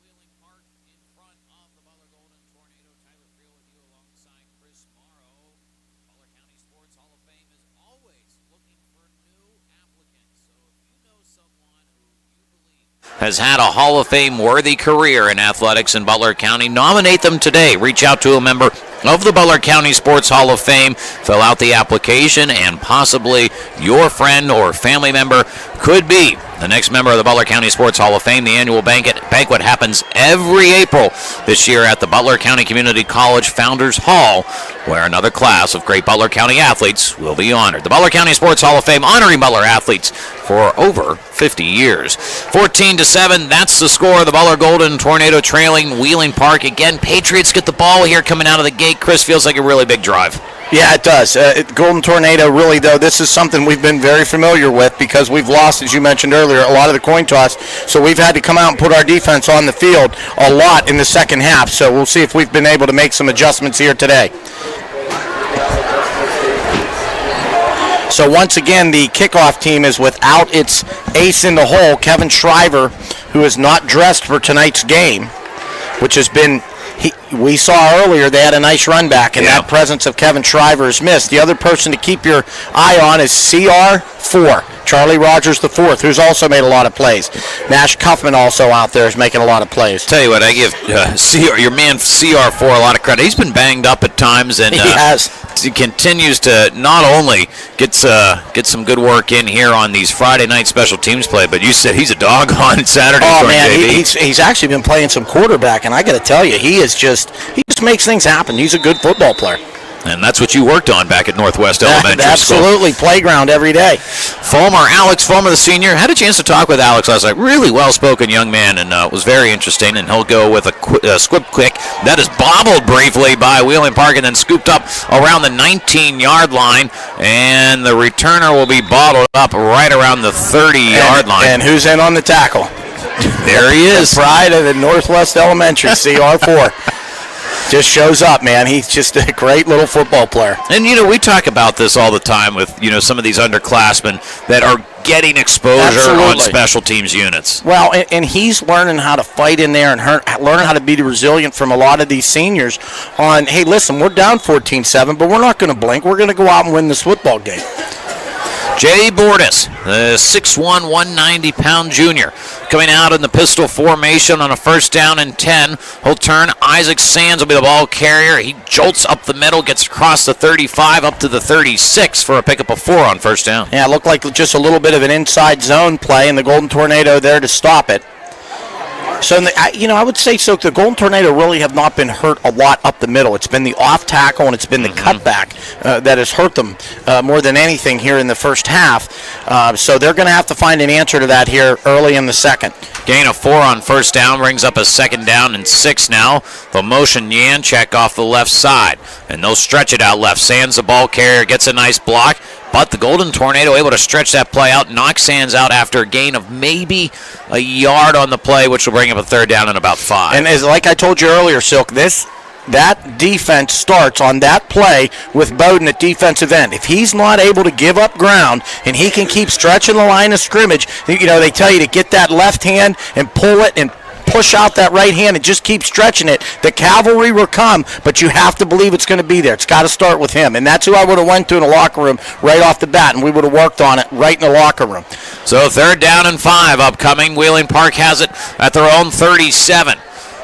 Wheeling Park in front of the Butler Golden Tornado. Tyler Creel with you alongside Chris Morrow. Butler County Sports Hall of Fame is always looking for new applicants. So if you know someone who you believe has had a Hall of Fame worthy career in athletics in Butler County, nominate them today. Reach out to a member of the Butler County Sports Hall of Fame, fill out the application, and possibly your friend or family member could be the next member of the Butler County Sports Hall of Fame. The annual banquet happens every April this year at the Butler County Community College Founders Hall, where another class of great Butler County athletes will be honored. The Butler County Sports Hall of Fame honoring Butler athletes for over 50 years. 14-7, that's the score. The Butler Golden Tornado trailing Wheeling Park. Again, Patriots get the ball here coming out of the gate. Chris, feels like a really big drive. Yeah, it does. Golden Tornado, really, though, this is something we've been very familiar with because we've lost, as you mentioned earlier, a lot of the coin toss. So we've had to come out and put our defense on the field a lot in the second half. So we'll see if we've been able to make some adjustments here today. So once again, the kickoff team is without its ace in the hole, Kevin Shriver, who is not dressed for tonight's game, which has been... we saw earlier they had a nice run back, and that presence of Kevin Shriver is missed. The other person to keep your eye on is CR4, Charlie Rogers IV, who's also made a lot of plays. Nash Cuffman also out there is making a lot of plays. Tell you what, I give your man CR4 a lot of credit. He's been banged up at times, and he has. He continues to not only get some good work in here on these Friday night special teams play, but you said he's a dog on Saturday. Oh man, he's actually been playing some quarterback, and I got to tell you, he just makes things happen. He's a good football player. And that's what you worked on back at Northwest Elementary School. Absolutely, playground every day. Alex Fulmer, the senior, had a chance to talk with Alex last night. Really well-spoken young man, and it was very interesting. And he'll go with a squib kick that is bobbled briefly by Wheeling Park and then scooped up around the 19-yard line. And the returner will be bottled up right around the 30-yard line. And who's in on the tackle? There he is. The pride of the Northwest Elementary, CR4. Just shows up, man. He's just a great little football player. And, we talk about this all the time with, some of these underclassmen that are getting exposure on special teams units. Well, and he's learning how to fight in there and learning how to be resilient from a lot of these seniors on, hey, listen, we're down 14-7, but we're not going to blink. We're going to go out and win this football game. Jay Bordas, the 6'1", 190-pound junior, coming out in the pistol formation on a 1st down and 10. He'll turn. Isaac Sands will be the ball carrier. He jolts up the middle, gets across the 35 up to the 36 for a pickup of 4 on 1st down. Yeah, it looked like just a little bit of an inside zone play, and the Golden Tornado there to stop it. So, I would say the Golden Tornado really have not been hurt a lot up the middle. It's been the off tackle and it's been the cutback that has hurt them more than anything here in the first half. So they're going to have to find an answer to that here early in the second. Gain of 4 on 1st down brings up a 2nd down and 6 now. They'll motion Yanchek off the left side, and they'll stretch it out left. Sands, the ball carrier, gets a nice block. But the Golden Tornado able to stretch that play out, knock Sands out after a gain of maybe a yard on the play, which will bring up a 3rd down and about 5. And like I told you earlier, Silk, that defense starts on that play with Bowden at defensive end. If he's not able to give up ground and he can keep stretching the line of scrimmage, they tell you to get that left hand and pull it and push out that right hand and just keep stretching it. The cavalry will come, but you have to believe it's going to be there. It's got to start with him, and that's who I would have went to in the locker room right off the bat, and we would have worked on it right in the locker room. So 3rd down and 5 upcoming. Wheeling Park has it at their own 37.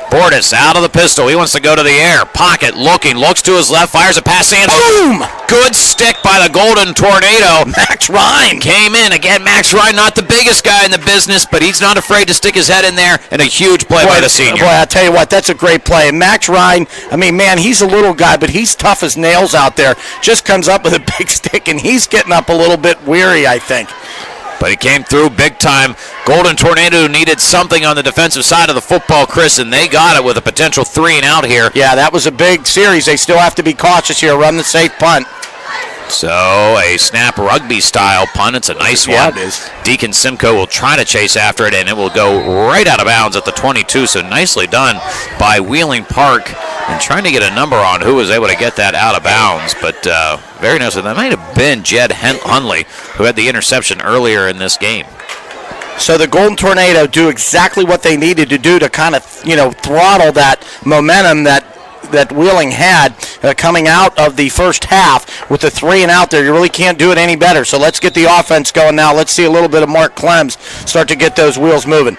Bordas out of the pistol. He wants to go to the air. Pocket looks to his left, fires a pass. Sands. Boom! Good stick by the Golden Tornado. Max Ryan came in. Again, Max Ryan, not the biggest guy in the business, but he's not afraid to stick his head in there, and a huge play by the senior. Boy, I'll tell you what, that's a great play. And Max Ryan, he's a little guy, but he's tough as nails out there. Just comes up with a big stick, and he's getting up a little bit weary, I think. But he came through big time. Golden Tornado needed something on the defensive side of the football, Chris, and they got it with a potential 3-and-out here. Yeah, that was a big series. They still have to be cautious here. Run the safe punt. So a snap rugby-style punt. It's a nice one. Yeah, it is. Deacon Simcoe will try to chase after it, and it will go right out of bounds at the 22. So nicely done by Wheeling Park and trying to get a number on who was able to get that out of bounds. But very nice. That might have been Jed Hunley, who had the interception earlier in this game. So the Golden Tornado do exactly what they needed to do to kind of, throttle that momentum that Wheeling had coming out of the first half with the 3-and-out there. You really can't do it any better. So let's get the offense going now. Let's see a little bit of Mark Clems start to get those wheels moving.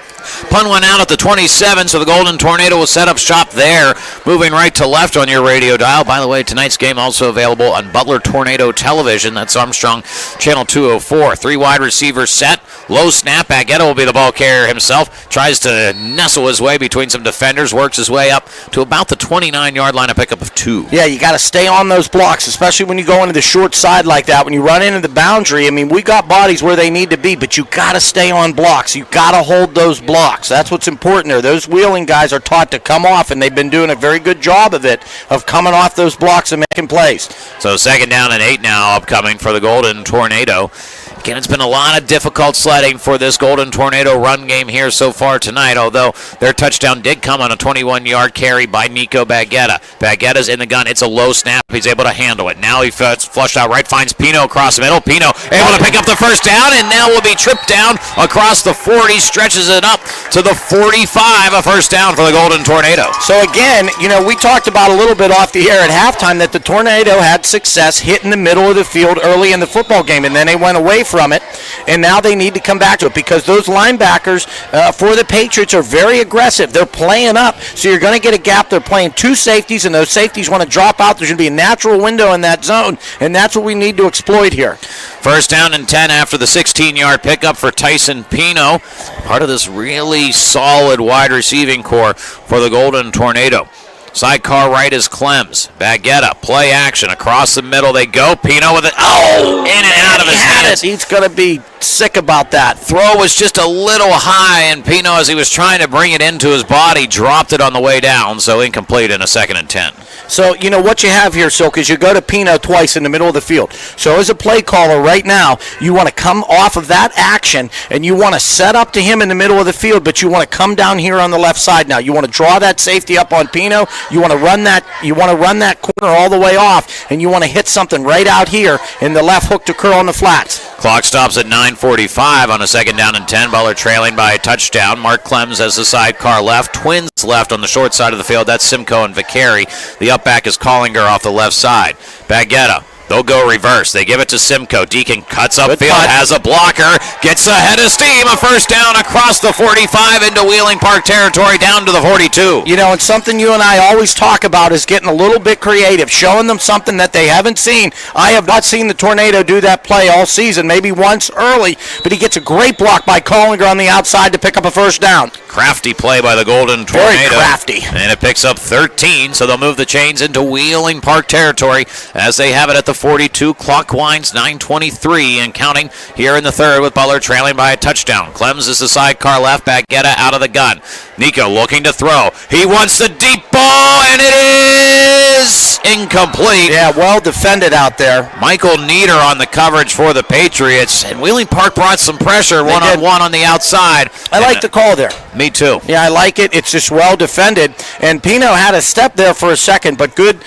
Punt went out at the 27, so the Golden Tornado will set up shop there, moving right to left on your radio dial. By the way, tonight's game also available on Butler Tornado Television. That's Armstrong, Channel 204. 3 wide receivers set. Low snap. Baguetta will be the ball carrier himself. Tries to nestle his way between some defenders. Works his way up to about the 29-yard line, a pickup of 2. Yeah, you got to stay on those blocks, especially when you go into the short side like that. When you run into the boundary, we got bodies where they need to be, but you got to stay on blocks. You got to hold those blocks. That's what's important there. Those Wheeling guys are taught to come off, and they've been doing a very good job of it, of coming off those blocks and making plays. So 2nd down and 8 now upcoming for the Golden Tornado. Again, it's been a lot of difficult sledding for this Golden Tornado run game here so far tonight, although their touchdown did come on a 21-yard carry by Nico Baguetta. Baguetta's in the gun. It's a low snap. He's able to handle it. Now he flushed out right, finds Pino across the middle. Pino able to pick up the 1st down, and now will be tripped down across the 40, stretches it up to the 45, a 1st down for the Golden Tornado. So again, we talked about a little bit off the air at halftime that the Tornado had success hitting the middle of the field early in the football game, and then they went away from it, and now they need to come back to it because those linebackers for the Patriots are very aggressive. They're playing up, so you're going to get a gap. They're playing 2 safeties, and those safeties want to drop out. There's going to be a natural window in that zone, and that's what we need to exploit here. 1st down and 10 after the 16-yard pickup for Tyson Pino, part of this really solid wide receiving core for the Golden Tornado. Sidecar right is Clems. Baguetta, play action. Across the middle they go. Pino with it. Oh! In and out of his hands. He's going to be sick about that. Throw was just a little high, and Pino, as he was trying to bring it into his body, dropped it on the way down, so incomplete in a 2nd and 10. So, you know, what you have here, Silk, is you go to Pino twice in the middle of the field. So as a play caller right now, you want to come off of that action, and you want to set up to him in the middle of the field, but you want to come down here on the left side now. You want to draw that safety up on Pino. You want to run that corner all the way off, and you want to hit something right out here in the left hook to curl on the flats. Clock stops at 9:45 on a 2nd down and 10. Butler trailing by a touchdown. Mark Clems has the sidecar left. Twins left on the short side of the field. That's Simcoe and Vicari. The up back is Collinger off the left side. Baguetta. They'll go reverse. They give it to Simcoe. Deacon cuts upfield, has a blocker, gets ahead of steam. A first down across the 45 into Wheeling Park territory, down to the 42. You know, and something you and I always talk about is getting a little bit creative, showing them something that they haven't seen. I have not seen the Tornado do that play all season, maybe once early, but he gets a great block by Collinger on the outside to pick up a first down. Crafty play by the Golden Tornado. Very crafty. And it picks up 13, so they'll move the chains into Wheeling Park territory as they have it at the 42. Clock winds 9:23 and counting here in the 3rd with Butler trailing by a touchdown. Clems is the sidecar left. Baguetta out of the gun. Nico looking to throw. He wants the deep ball, and it is incomplete. Yeah, well defended out there. Michael Nieder on the coverage for the Patriots, and Wheeling Park brought some pressure one-on-one on the outside. I like the call there. Me too. Yeah, I like it. It's just well defended. And Pino had a step there for a second, but good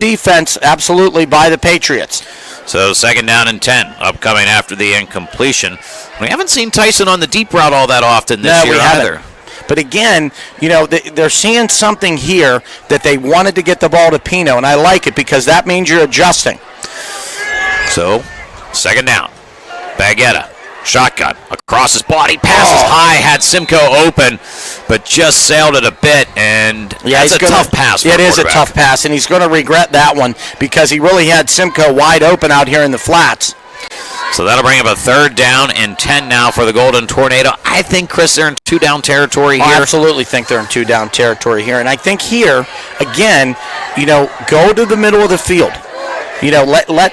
defense, absolutely, by the Patriots. So 2nd down and 10, upcoming after the incompletion. We haven't seen Tyson on the deep route all that often this year either. But again, you know, they're seeing something here that they wanted to get the ball to Pino, and I like it because that means you're adjusting. So, 2nd down. Baguetta. Shotgun across his body, passes high, had Simcoe open, but just sailed it a bit, and that's a tough pass for It is a tough pass, and he's going to regret that one because he really had Simcoe wide open out here in the flats. So that'll bring up a 3rd down and 10 now for the Golden Tornado. I think, Chris, they're in 2-down territory here. I absolutely think they're in 2-down territory here, and I think here, again, you know, go to the middle of the field. You know,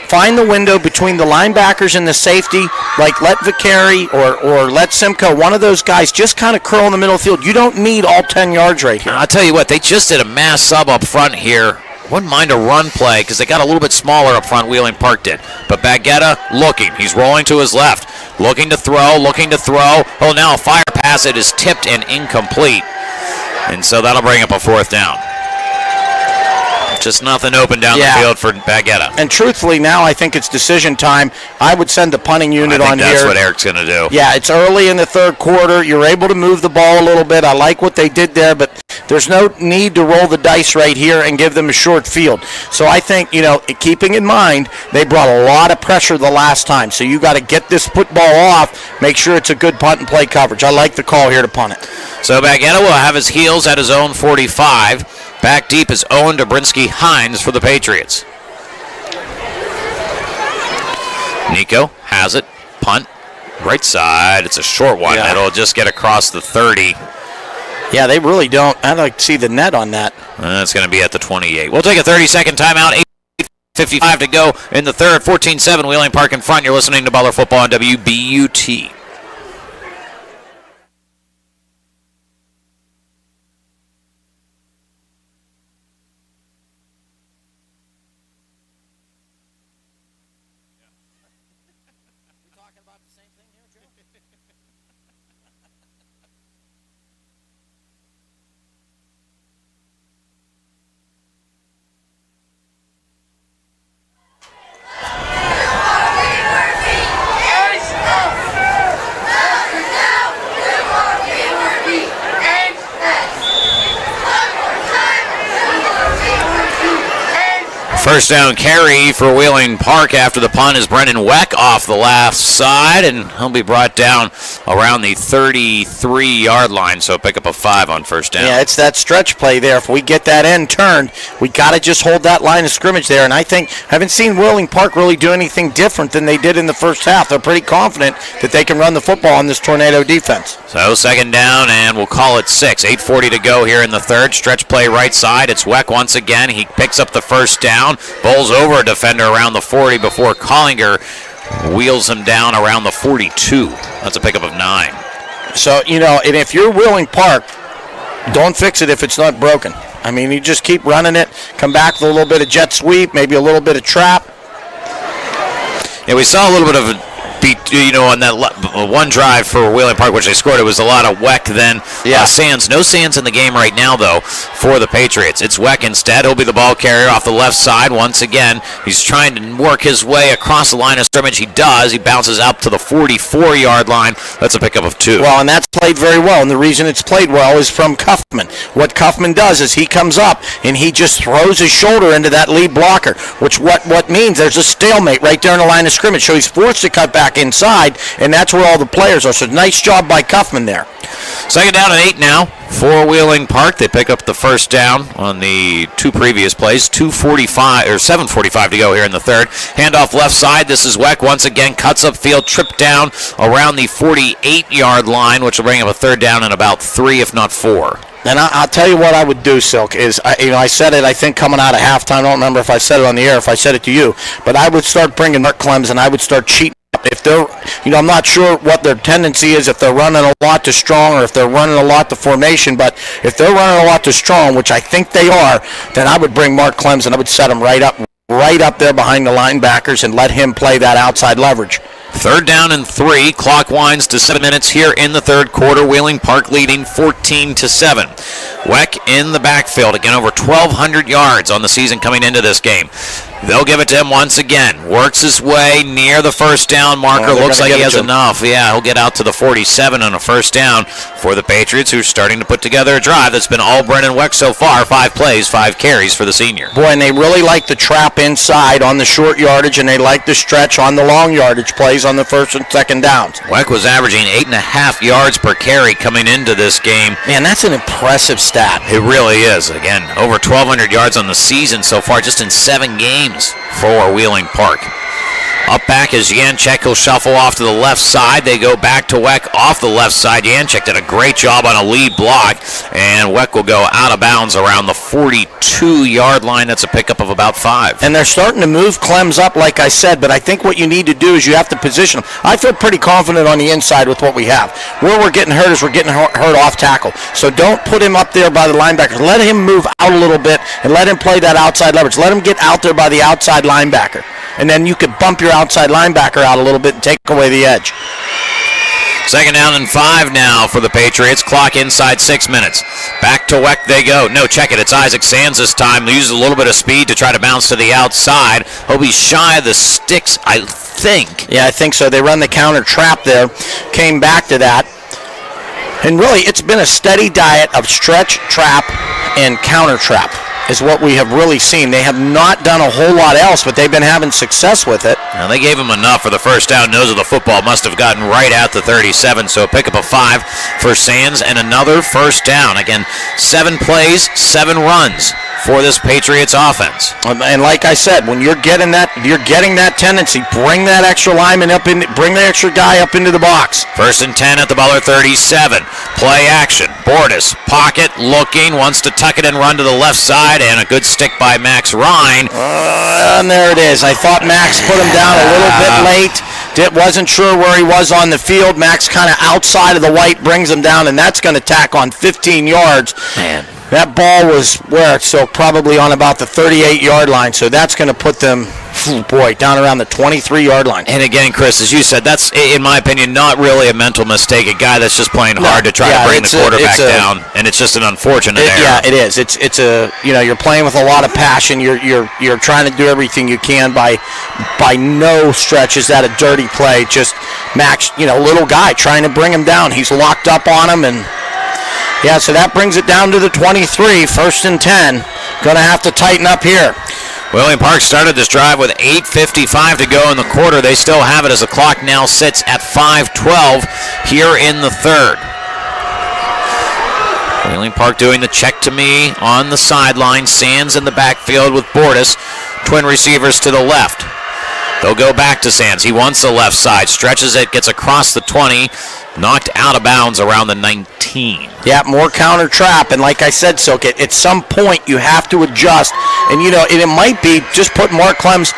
find the window between the linebackers and the safety. Like let Vicari or let Simcoe, one of those guys, just kind of curl in the middle of the field. You don't need all 10 yards right here. I'll tell you what, they just did a mass sub up front here. Wouldn't mind a run play because they got a little bit smaller up front, Wheeling Park did. But Baguetta looking. He's rolling to his left. Looking to throw. Oh, now a fire pass. It is tipped and incomplete. And so that'll bring up a 4th down. Just nothing open down the field for Baguetta. And truthfully, now I think it's decision time. I would send the punting unit on here. That's what Eric's going to do. Yeah, it's early in the 3rd quarter. You're able to move the ball a little bit. I like what they did there, but there's no need to roll the dice right here and give them a short field. So I think, you know, keeping in mind, they brought a lot of pressure the last time. So you got to get this football off, make sure it's a good punt and play coverage. I like the call here to punt it. So Baguetta will have his heels at his own 45. Back deep is Owen Dobrinsky-Hines for the Patriots. Nico has it. Punt. Right side. It's a short one. Yeah. It'll just get across the 30. Yeah, they really don't. I'd like to see the net on that. That's going to be at the 28. We'll take a 30-second timeout. 8:55 to go in the 3rd. 14-7 Wheeling Park in front. You're listening to Butler Football on WBUT. First down carry for Wheeling Park after the punt is Brendan Weck off the left side, and he'll be brought down around the 33-yard line, so pick up a 5 on first down. Yeah, it's that stretch play there. If we get that end turned, we got to just hold that line of scrimmage there. And I haven't seen Wheeling Park really do anything different than they did in the first half. They're pretty confident that they can run the football on this Tornado defense. So second down, and we'll call it 6. 8:40 to go here in the third. Stretch play right side. It's Weck once again. He picks up the first down, bowls over a defender around the 40 before Collinger wheels him down around the 42. That's a pickup of 9. So, and if you're Wheeling Park, don't fix it if it's not broken. I mean, you just keep running it, come back with a little bit of jet sweep, maybe a little bit of trap. Yeah, we saw a little bit of a beat, on that one drive for Wheeling Park, which they scored. It was a lot of Weck then Sands. No Sands in the game right now, though, for the Patriots. It's Weck instead. He'll be the ball carrier off the left side once again. He's trying to work his way across the line of scrimmage. He does. He bounces out to the 44-yard line. That's a pickup of 2. Well, and that's played very well, and the reason it's played well is from Kaufman. What Kaufman does is he comes up, and he just throws his shoulder into that lead blocker, which what means there's a stalemate right there in the line of scrimmage. So he's forced to cut back inside, and that's where all the players are. So nice job by Kaufman there. Second down and 8 now for Wheeling Park. They pick up the first down on the 2 previous plays. 7:45 to go here in the third. Handoff left side. This is Weck once again. Cuts upfield, tripped down around the 48-yard line, which will bring up a third down in about 3, if not 4. And I'll tell you what I would do, Silk, is, I said it, I think, coming out of halftime. I don't remember if I said it on the air, if I said it to you. But I would start bringing Mark Clems, and I would start cheating. If they're, I'm not sure what their tendency is, if they're running a lot to strong or if they're running a lot to formation, but if they're running a lot to strong, which I think they are, then I would bring Mark Clems and I would set him right up there behind the linebackers and let him play that outside leverage. Third down and 3. Clock winds to 7 minutes here in the third quarter. Wheeling Park leading 14-7. Weck in the backfield. Again, over 1,200 yards on the season coming into this game. They'll give it to him once again. Works his way near the first down marker. Looks like he has enough. Yeah, he'll get out to the 47 on a first down for the Patriots, who are starting to put together a drive that's been all Brennan Weck so far. 5 plays, 5 carries for the senior. Boy, and they really like the trap inside on the short yardage, and they like the stretch on the long yardage plays on the first and second downs. Weck was averaging 8.5 yards per carry coming into this game. Man, that's an impressive stat. It really is. Again, over 1,200 yards on the season so far, just in 7 games for Wheeling Park. Up back is Janchek. He'll shuffle off to the left side. They go back to Weck off the left side. Janchek did a great job on a lead block, and Weck will go out of bounds around the 42-yard line. That's a pickup of about 5. And they're starting to move Clems up, like I said, but I think what you need to do is you have to position them. I feel pretty confident on the inside with what we have. Where we're getting hurt is we're getting hurt off tackle. So don't put him up there by the linebackers. Let him move out a little bit and let him play that outside leverage. Let him get out there by the outside linebacker. And then you could bump your outside linebacker out a little bit and take away the edge. Second down and 5 now for the Patriots. Clock inside 6 minutes. Back to Weck they go. No, check it. It's Isaac Sands this time. He uses a little bit of speed to try to bounce to the outside. He'll be shy of the sticks, I think. Yeah, I think so. They run the counter trap there. Came back to that. And really, it's been a steady diet of stretch, trap, and counter trap is what we have really seen. They have not done a whole lot else, but they've been having success with it. Now, they gave him enough for the first down. Nose of the football must have gotten right at the 37, so pick up a 5 for Sands and another first down. Again, 7 plays, 7 runs for this Patriots offense. And like I said, when you're getting that tendency, bring that extra lineman up in, bring the extra guy up into the box. First and 10 at the Butler 37. Play action. Bordis, pocket, looking, wants to tuck it and run to the left side, and a good stick by Max Rhine. And there it is. I thought Max put him down a little bit late. Wasn't sure where he was on the field. Max kind of outside of the white brings him down, and that's going to tack on 15 yards. Man. That ball was where? So probably on about the 38-yard line. So that's going to put them, down around the 23-yard line. And again, Chris, as you said, that's, in my opinion, not really a mental mistake. A guy that's just playing hard to try to bring the quarterback down, and it's just an unfortunate error. Yeah, it is. It's a you're playing with a lot of passion. You're trying to do everything you can. By no stretch is that a dirty play. Just Max, little guy trying to bring him down. He's locked up on him and. Yeah, so that brings it down to the 23, first and 10. Going to have to tighten up here. Wheeling Park started this drive with 8:55 to go in the quarter. They still have it as the clock now sits at 5:12 here in the third. Wheeling Park doing the check to me on the sideline. Sands in the backfield with Bordas. Twin receivers to the left. They'll go back to Sands. He wants the left side. Stretches it, gets across the 20. Knocked out of bounds around the 19. Yeah, more counter trap. And like I said, Silk, at some point you have to adjust. And, it might be just put Mark Clems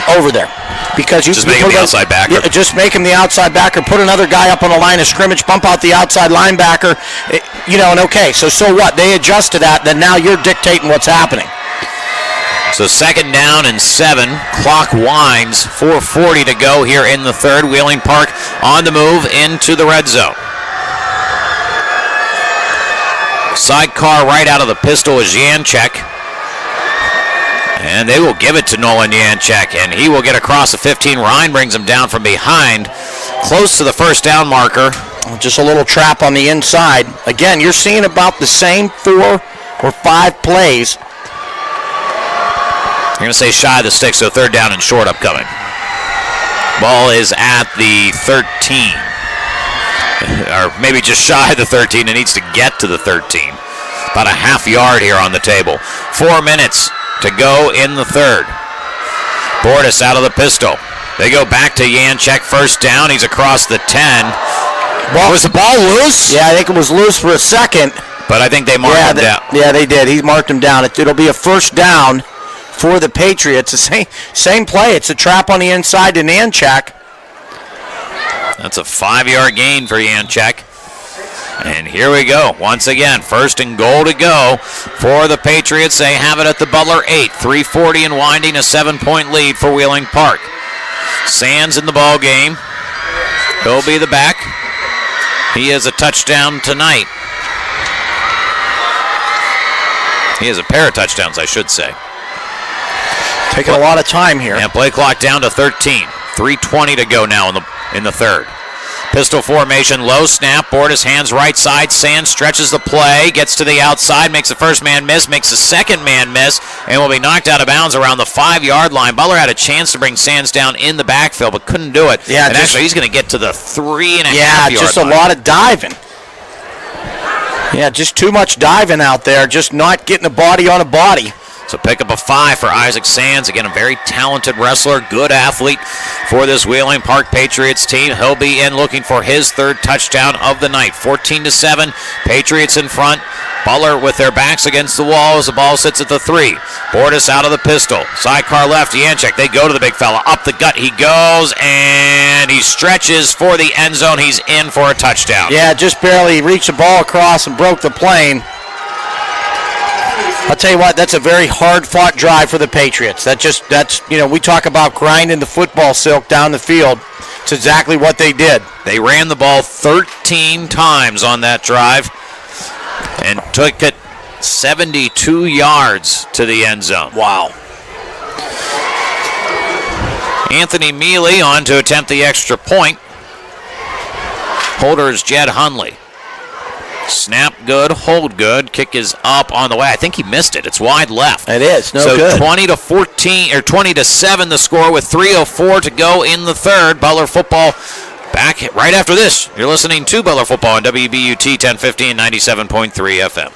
over there. Because you just make him the outside backer. Yeah, just make him the outside backer. Put another guy up on the line of scrimmage. Bump out the outside linebacker. And okay, so what? They adjust to that. Then now you're dictating what's happening. So 2nd down and 7. Clock winds. 4:40 to go here in the third. Wheeling Park on the move into the red zone. Sidecar right out of the pistol is Janchek. And they will give it to Nolan Janchek, and he will get across the 15. Ryan brings him down from behind, close to the first down marker. Just a little trap on the inside. Again, you're seeing about the same 4 or 5 plays. You're going to say shy of the stick, so 3rd down and short upcoming. Ball is at the 13. Or maybe just shy of the 13. It needs to get to the 13. About a half yard here on the table. 4 minutes to go in the third. Bordas out of the pistol. They go back to Janchek, first down. He's across the 10. Was the ball loose? Yeah, I think it was loose for a second. But I think they marked him down. Yeah, they did. He marked him down. It'll be a first down for the Patriots. The same play. It's a trap on the inside to Janchek. That's a 5-yard gain for Janchek. And here we go. Once again, 1st and goal to go for the Patriots. They have it at the Butler 8. 3:40 and winding, a 7-point lead for Wheeling Park. Sands in the ball game. He'll be the back. He has a touchdown tonight. He has a pair of touchdowns, I should say. Taking a lot of time here. And play clock down to 13. 3:20 to go now in the third. Pistol formation, low snap. Bordas hands right side. Sands stretches the play, gets to the outside, makes the first man miss, makes the second man miss, and will be knocked out of bounds around the 5-yard line. Butler had a chance to bring Sands down in the backfield, but couldn't do it. Yeah, and actually, he's going to get to the 3.5 yard line. Yeah, just a lot of diving. Yeah, just too much diving out there, just not getting a body on a body. So pick up a 5 for Isaac Sands. Again, a very talented wrestler, good athlete for this Wheeling Park Patriots team. He'll be in looking for his 3rd touchdown of the night. 14-7, Patriots in front. Butler with their backs against the wall as the ball sits at the 3. Bordas out of the pistol. Sidecar left, Janchek. They go to the big fella. Up the gut he goes, and he stretches for the end zone. He's in for a touchdown. Yeah, just barely reached the ball across and broke the plane. I'll tell you what, that's a very hard-fought drive for the Patriots. We talk about grinding the football, Silk, down the field. It's exactly what they did. They ran the ball 13 times on that drive and took it 72 yards to the end zone. Wow. Anthony Mealy on to attempt the extra point. Holder is Jed Hunley. Snap good, hold good. Kick is up on the way. I think he missed it. It's wide left. It is. No so good. 20-14 or 20-7 the score with 3:04 to go in the third. Butler football back right after this. You're listening to Butler football on WBUT 1050 and 97.3 FM.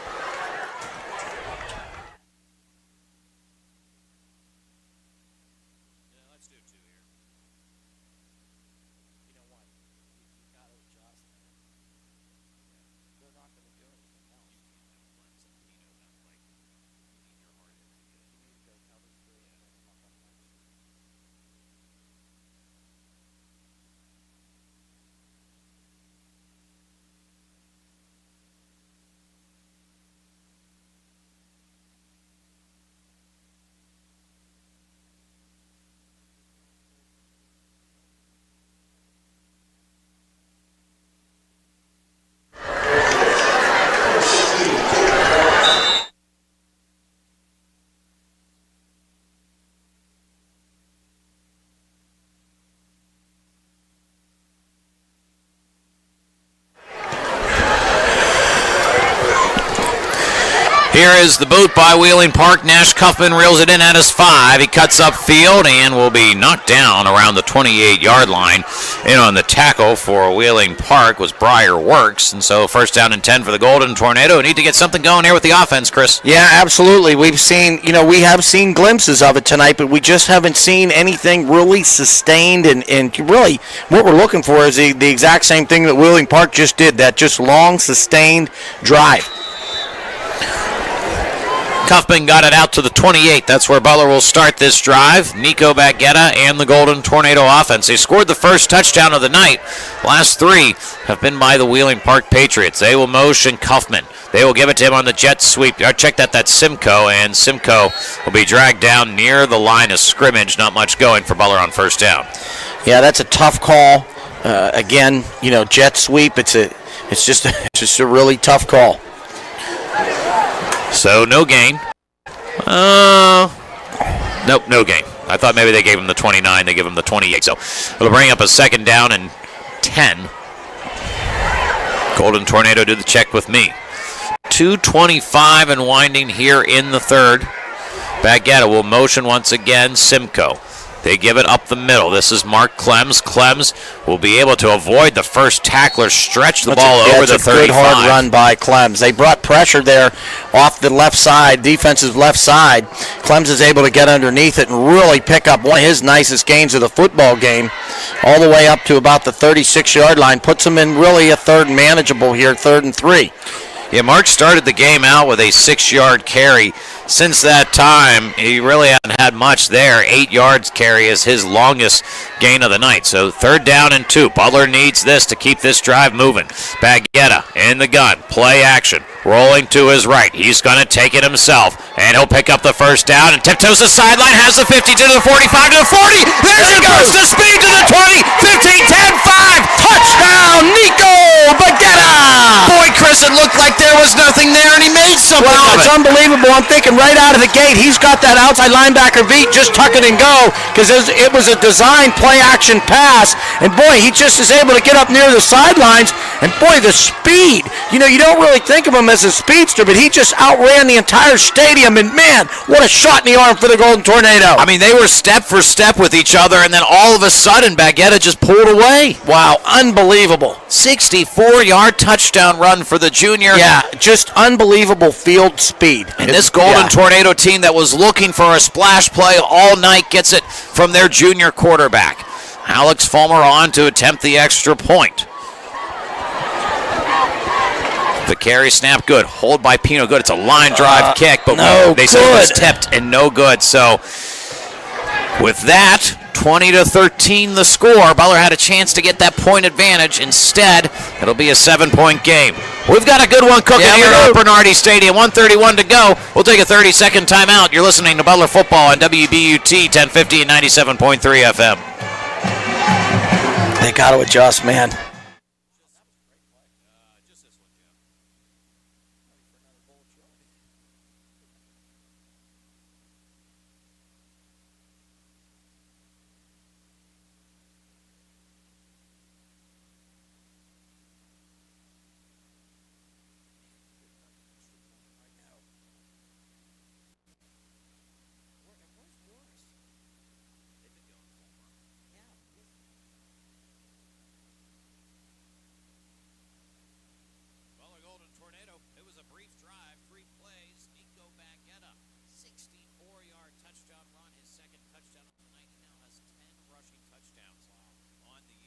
Here is the boot by Wheeling Park. Nash Cuffman reels it in at his 5. He cuts upfield and will be knocked down around the 28-yard line. In on the tackle for Wheeling Park was Briar Works, and so first down and 10 for the Golden Tornado. Need to get something going here with the offense, Chris. Yeah, absolutely. We have seen glimpses of it tonight, but we just haven't seen anything really sustained, and really what we're looking for is the exact same thing that Wheeling Park just did, that just long, sustained drive. Cuffman got it out to the 28. That's where Butler will start this drive. Nico Baguetta and the Golden Tornado offense. They scored the first touchdown of the night. Last 3 have been by the Wheeling Park Patriots. They will motion Cuffman. They will give it to him on the jet sweep. Check that's Simcoe, and Simcoe will be dragged down near the line of scrimmage. Not much going for Butler on first down. Yeah, that's a tough call. Again, jet sweep. It's just a really tough call. So no gain. Nope, no gain. I thought maybe they gave him the 29. They give him the 28. So it'll bring up a second down and 10. Golden Tornado did the check with me. 2:25 and winding here in the third. Baguetta will motion once again. Simcoe. They give it up the middle. This is Mark Clems. Clems will be able to avoid the first tackler, stretch the ball over the 35. That's a good hard run by Clems. They brought pressure there off the left side, defensive left side. Clems is able to get underneath it and really pick up one of his nicest gains of the football game, all the way up to about the 36-yard line. Puts them in really a third and manageable here, 3rd and 3. Yeah, Mark started the game out with a 6-yard carry. Since that time, he really hasn't had much there. 8 yards carry is his longest gain of the night. So 3rd down and 2. Butler needs this to keep this drive moving. Baguetta in the gun. Play action. Rolling to his right. He's going to take it himself. And he'll pick up the first down and tiptoes the sideline. Has the 50 to the 45 to the 40. There's a burst of speed to the 20. 15, 10, 5. Touchdown, Nico Baguetta. Boy, Chris, it looked like there was nothing there, and he made something Well, of it's it. unbelievable. I'm thinking right out of the gate, he's got that outside linebacker beat, just tuck it and go, because it was a designed play-action pass, and boy, he just is able to get up near the sidelines, and boy, the speed. You don't really think of him as a speedster, but he just outran the entire stadium, and man, what a shot in the arm for the Golden Tornado. I mean, they were step for step with each other, and then all of a sudden, Baguetta just pulled away. Wow, unbelievable. 64-yard touchdown run for the junior. Yeah, just unbelievable field speed. And this Golden Tornado team that was looking for a splash play all night gets it from their junior quarterback. Alex Fulmer on to attempt the extra point. The carry snap good. Hold by Pino good. It's a line drive kick, but they said it was tipped and no good. So with that, 20-13 the score. Butler had a chance to get that point advantage. Instead, it'll be a 7-point game. We've got a good one cooking here at Bernardi Stadium. 1:31 to go. We'll take a 30-second timeout. You're listening to Butler Football on WBUT 1050 and 97.3 FM. They got to adjust, man.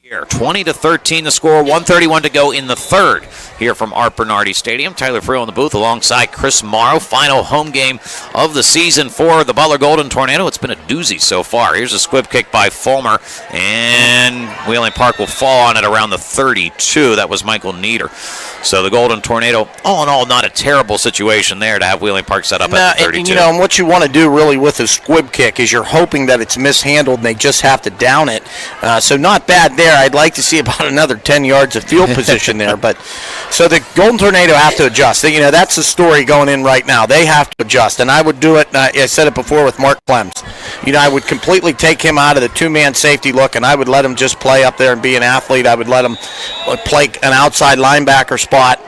Here, 20-13 the score, 1:31 to go in the third here from Art Bernardi Stadium. Tyler Friel in the booth alongside Chris Morrow. Final home game of the season for the Butler Golden Tornado. It's been a doozy so far. Here's a squib kick by Fulmer, and Wheeling Park will fall on it around the 32. That was Michael Nieder. So the Golden Tornado, all in all, not a terrible situation there to have Wheeling Park set up at the 32. And what you want to do really with a squib kick is you're hoping that it's mishandled and they just have to down it. So not bad there. I'd like to see about another 10 yards of field position there. But so the Golden Tornado have to adjust. That's the story going in right now. They have to adjust. And I would do it, I said it before with Mark Clems. I would completely take him out of the two-man safety look, and I would let him just play up there and be an athlete. I would let him play an outside linebacker spot.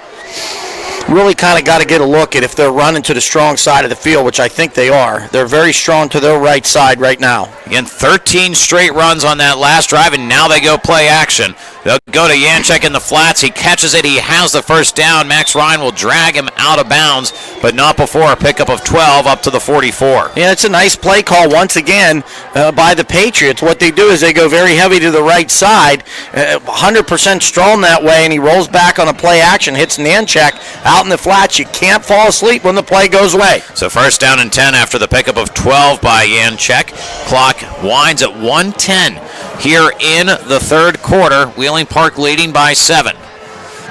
really kind of got to get a look at if they're running to the strong side of the field, which I think they are. They're very strong to their right side right now. Again, 13 straight runs on that last drive, and now they go play action. They'll go to Janczek in the flats. He catches it. He has the first down. Max Ryan will drag him out of bounds, but not before a pickup of 12 up to the 44. Yeah, it's a nice play call once again by the Patriots. What they do is they go very heavy to the right side, 100% strong that way, and he rolls back on a play action, hits Janczek out in the flats. You can't fall asleep when the play goes away. So first down and 10 after the pickup of 12 by Janczek. Clock winds at 1:10 here in the third quarter. Wheeling Park leading by 7.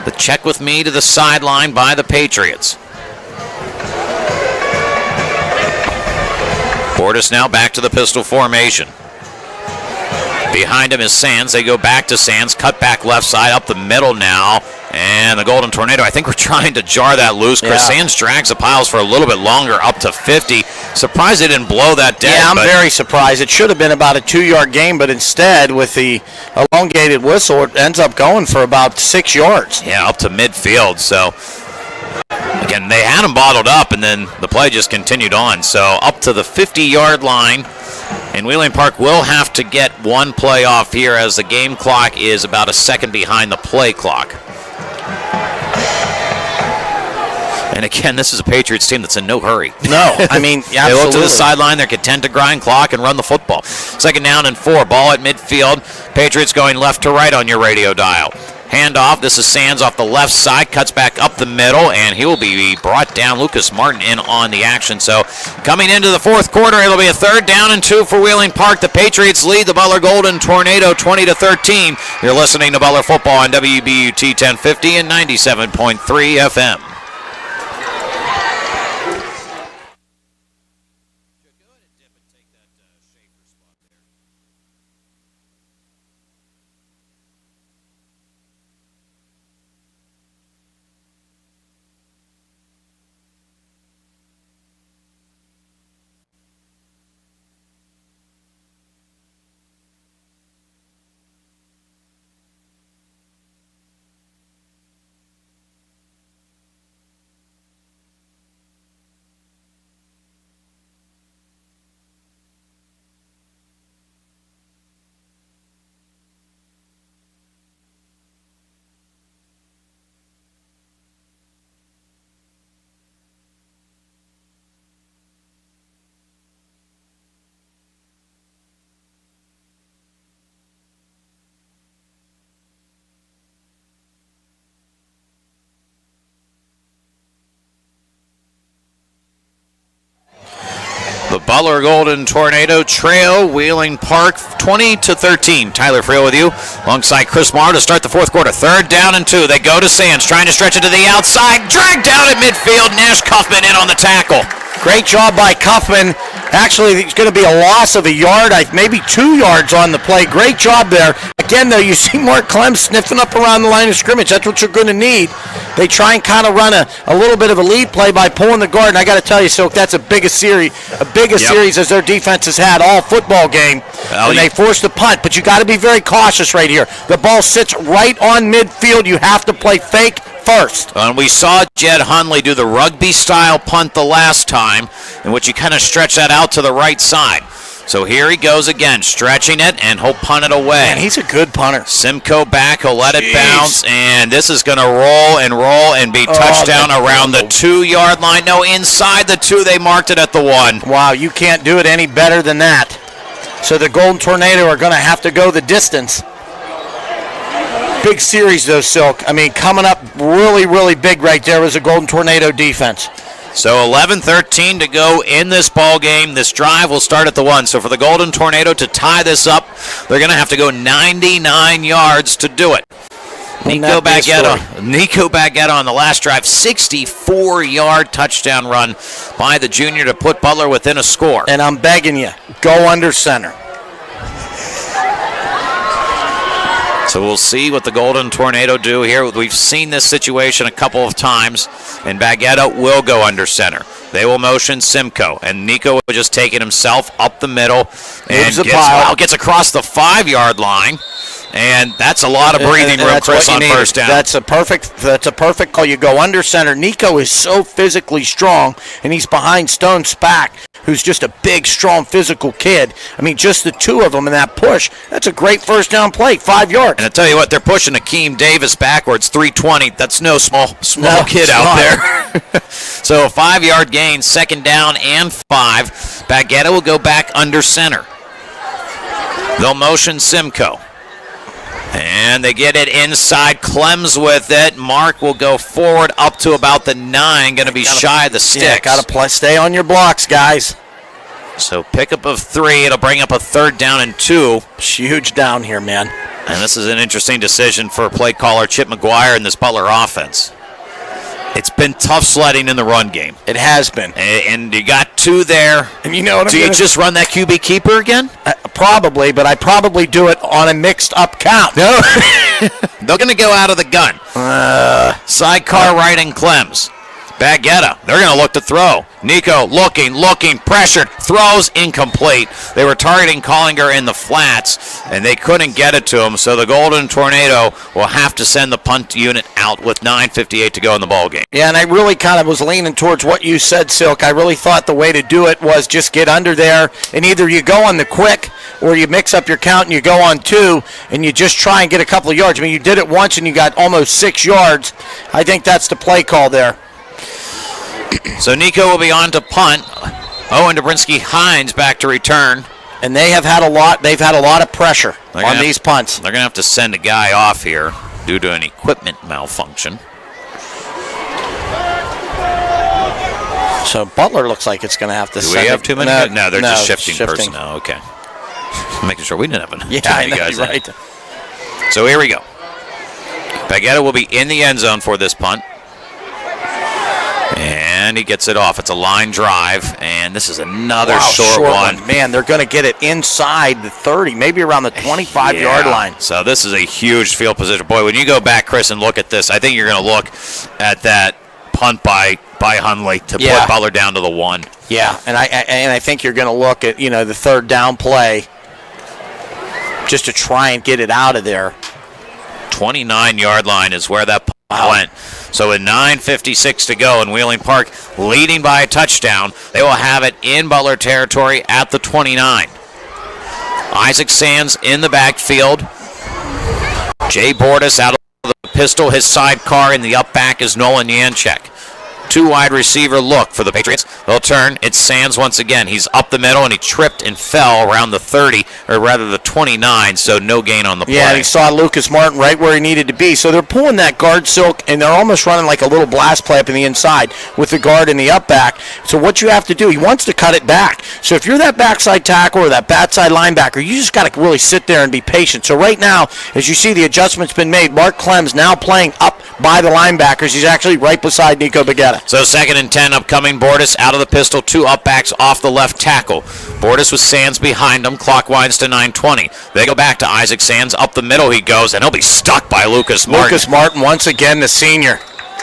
The check with me to the sideline by the Patriots. Bordas now back to the pistol formation. Behind him is Sands. They go back to Sands. Cut back left side up the middle now. And the Golden Tornado, I think we're trying to jar that loose. Chris Sands drags the piles for a little bit longer, up to 50. Surprised they didn't blow that dead. Yeah, I'm very surprised. It should have been about a 2-yard game, but instead, with the elongated whistle, it ends up going for about 6 yards. Yeah, up to midfield. So, again, they had him bottled up, and then the play just continued on. So, up to the 50-yard line. And Wheeling Park will have to get one play off here as the game clock is about a second behind the play clock. And again, this is a Patriots team that's in no hurry. No, I mean, they look to the sideline. They're content to grind clock and run the football. Second down and 4. Ball at midfield. Patriots going left to right on your radio dial. Handoff. This is Sands off the left side. Cuts back up the middle, and he will be brought down. Lucas Martin in on the action. So coming into the fourth quarter, it'll be a third down and 2 for Wheeling Park. The Patriots lead the Butler Golden Tornado 20-13. You're listening to Butler Football on WBUT 1050 and 97.3 FM. The Butler Golden Tornado trail Wheeling Park 20-13. Tyler Friel with you alongside Chris Marr to start the fourth quarter. Third down and 2. They go to Sands, trying to stretch it to the outside. Dragged down at midfield. Nash Cuffman in on the tackle. Great job by Cuffman. Actually, it's going to be a loss of a yard, maybe 2 yards on the play. Great job there. Again, though, you see Mark Clem sniffing up around the line of scrimmage. That's what you're going to need. They try and kind of run a little bit of a lead play by pulling the guard. And I got to tell you, Silk, that's a biggest series as their defense has had all football game. And they forced the punt. But you got to be very cautious right here. The ball sits right on midfield. You have to play fake first. And we saw Jed Hunley do the rugby-style punt the last time, in which he kind of stretched that out to the right side. So here he goes again, stretching it, and he'll punt it away. Man, he's a good punter. Simcoe back, he'll let it bounce, and this is going to roll and be touchdown around the 2-yard line. No, inside the 2, they marked it at the 1. Wow, you can't do it any better than that. So the Golden Tornado are going to have to go the distance. Big series, though, Silk. I mean, coming up really, really big right there was the Golden Tornado defense. So 11-13 to go in this ball game. This drive will start at the 1. So for the Golden Tornado to tie this up, they're going to have to go 99 yards to do it. Nico Baguetta on the last drive, 64-yard touchdown run by the junior to put Butler within a score. And I'm begging you, go under center. So we'll see what the Golden Tornado do here. We've seen this situation a couple of times, and Baguetta will go under center. They will motion Simcoe, and Nico will just take it himself up the middle and gets across the 5-yard line. And that's a lot of breathing room, Chris, on first down. That's a perfect call. You go under center. Nico is so physically strong, and he's behind Stone Spack, who's just a big, strong, physical kid. I mean, just the two of them in that push. That's a great first down play, 5 yards. And I tell you what, they're pushing Akeem Davis backwards, 320. That's no small kid out there. So a 5-yard gain, second down and 5. Baguetta will go back under center. They'll motion Simcoe. And they get it inside. Clems with it. Mark will go forward up to about the 9. Going to be shy of the sticks. Yeah, got to stay on your blocks, guys. So pickup of 3. It'll bring up a 3rd down and 2. Huge down here, man. And this is an interesting decision for play caller Chip McGuire in this Butler offense. It's been tough sledding in the run game. It has been. And you got 2 there. And you know what? Do you just run that QB keeper again? Probably, but I probably do it on a mixed-up count. No. They're going to go out of the gun. Sidecar right in Clems. Baguetta, they're going to look to throw. Nico looking, pressured, throws incomplete. They were targeting Collinger in the flats, and they couldn't get it to him, so the Golden Tornado will have to send the punt unit out with 9:58 to go in the ballgame. Yeah, and I really kind of was leaning towards what you said, Silk. I really thought the way to do it was just get under there, and either you go on the quick or you mix up your count and you go on 2, and you just try and get a couple of yards. I mean, you did it once and you got almost 6 yards. I think that's the play call there. So Nico will be on to punt. Owen Dobrinsky-Hines back to return. And they have had a lot. They've had a lot of pressure on these punts. They're going to have to send a guy off here due to an equipment malfunction. So Butler looks like it's going to have to send. Do we have too many? No, they're just shifting shifting personnel. Okay. Making sure we didn't have too many guys. You're right. So here we go. Baguetta will be in the end zone for this punt. And he gets it off. It's a line drive, and this is another short one. Man, they're going to get it inside the 30, maybe around the 25-yard line. So this is a huge field position. Boy, when you go back, Chris, and look at this, I think you're going to look at that punt by Hundley to put Butler down to the 1. Yeah, and I think you're going to look at, the 3rd down play just to try and get it out of there. 29-yard line is where that punt went. So with 9:56 to go in Wheeling Park, leading by a touchdown, they will have it in Butler territory at the 29. Isaac Sands in the backfield. Jay Bordas out of the pistol. His sidecar in the up back is Nolan Yanchek. 2 wide receiver look for the Patriots. They'll turn. It's Sands once again. He's up the middle, and he tripped and fell around the 30, or rather the 29, so no gain on the play. Yeah, and he saw Lucas Martin right where he needed to be. So they're pulling that guard Silk, and they're almost running like a little blast play up in the inside with the guard in the up back. So what you have to do, he wants to cut it back. So if you're that backside tackle or that backside linebacker, you just got to really sit there and be patient. So right now, as you see, the adjustment's been made. Mark Clems now playing up by the linebackers. He's actually right beside Nico Baguetta. So 2nd and 10 upcoming. Bordas out of the pistol, 2 up backs off the left tackle. Bordas with Sands behind him, clock winds to 9:20. They go back to Isaac Sands. Up the middle he goes, and he'll be stuck by Lucas Martin. Lucas Martin once again, the senior.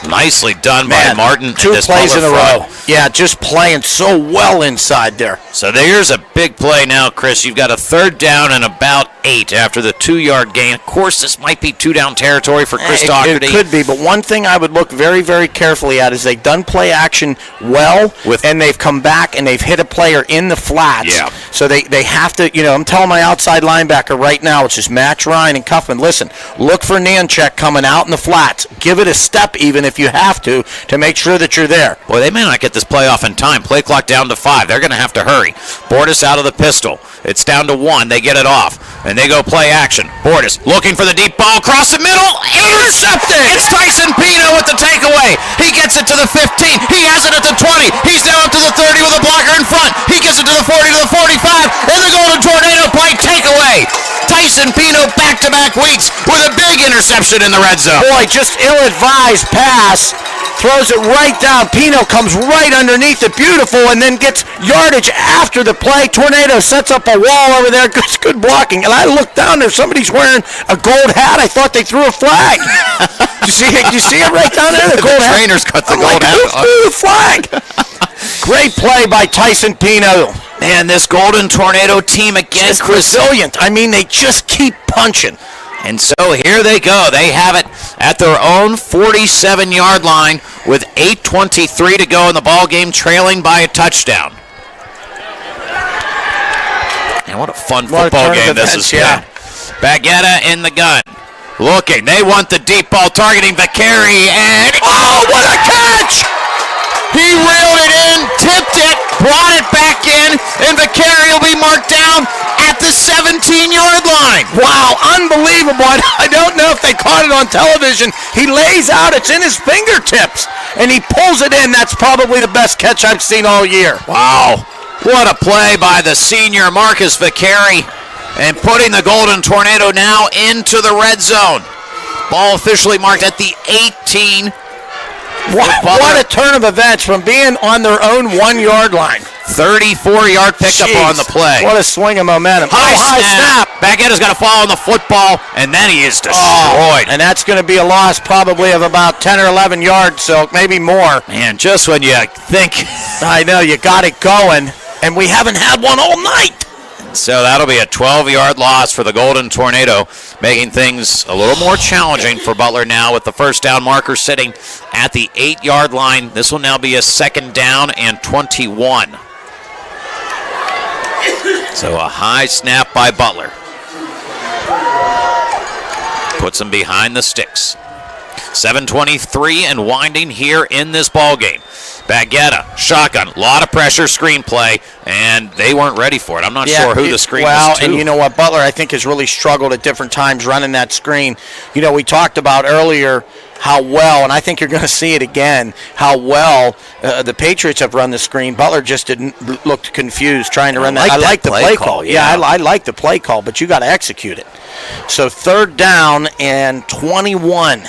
Nicely done by Martin. 2 plays in a row. Yeah, just playing so well inside there. So there's a big play now, Chris. You've got a 3rd down and about 8 after the 2-yard gain. Of course, this might be 2-down territory for Chris Doherty. It could be, but one thing I would look very, very carefully at is they've done play action well, and they've come back and they've hit a player in the flats. Yeah. So they have to, I'm telling my outside linebacker right now, which is Matt Ryan and Cuffman, listen, look for Nanchek coming out in the flats. Give it a step even if you have to make sure that you're there. Boy, they may not get this play off in time. Play clock down to 5. They're going to have to hurry. Bordas out of the pistol. It's down to 1. They get it off, and they go play action. Bordas looking for the deep ball across the middle. Intercepted! It's Tyson Pino with the takeaway. He gets it to the 15. He has it at the 20. He's now up to the 30 with a blocker in front. He gets it to the 40, to the 45, and the Golden Tornado play takeaway. Tyson Pino back-to-back weeks with a big interception in the red zone. Boy, just ill-advised pass. Throws it right down. Pino comes right underneath it. Beautiful, and then gets yardage after the play. Tornado sets up a wall over there. Good blocking. And I looked down there. Somebody's wearing a gold hat. I thought they threw a flag. Did you see it right down there? The gold hat. Trainer's got the gold hat. Who threw the flag? Great play by Tyson Pino. Man, this Golden Tornado team again is resilient. I mean, they just keep punching. And so here they go. They have it at their own 47-yard line with 8:23 to go in the ball game, trailing by a touchdown. And what a fun football game this has been. Baguetta in the gun. Looking. They want the deep ball, targeting Vicari, and oh, what a catch! He reeled it in, tipped it, brought it back in, and Vicari will be marked down at the 17-yard line. Wow, unbelievable. I don't know if they caught it on television. He lays out, it's in his fingertips, and he pulls it in. That's probably the best catch I've seen all year. Wow, what a play by the senior Marcus Vicari, and putting the Golden Tornado now into the red zone. Ball officially marked at the 18. What a turn of events from being on their own 1-yard line. 34-yard pickup on the play. What a swing of momentum. High snap. Baguetta's going to fall on the football, and then he is destroyed. And that's going to be a loss probably of about 10 or 11 yards, so maybe more. Man, just when you think. I know, you got it going, and we haven't had one all night. So that'll be a 12-yard loss for the Golden Tornado, making things a little more challenging for Butler now with the first down marker sitting at the 8-yard line. This will now be a 2nd down and 21. So a high snap by Butler. Puts him behind the sticks. 7:23 and winding here in this ball game. Baguetta, shotgun, a lot of pressure, screenplay, and they weren't ready for it. I'm not sure who the screen was to. And you know what, Butler, I think, has really struggled at different times running that screen. You know, we talked about earlier how well, and I think you're going to see it again, how well the Patriots have run the screen. Butler just looked confused trying to run that. I like the play call. Yeah, I like the play call, but you got to execute it. So 3rd down and 21.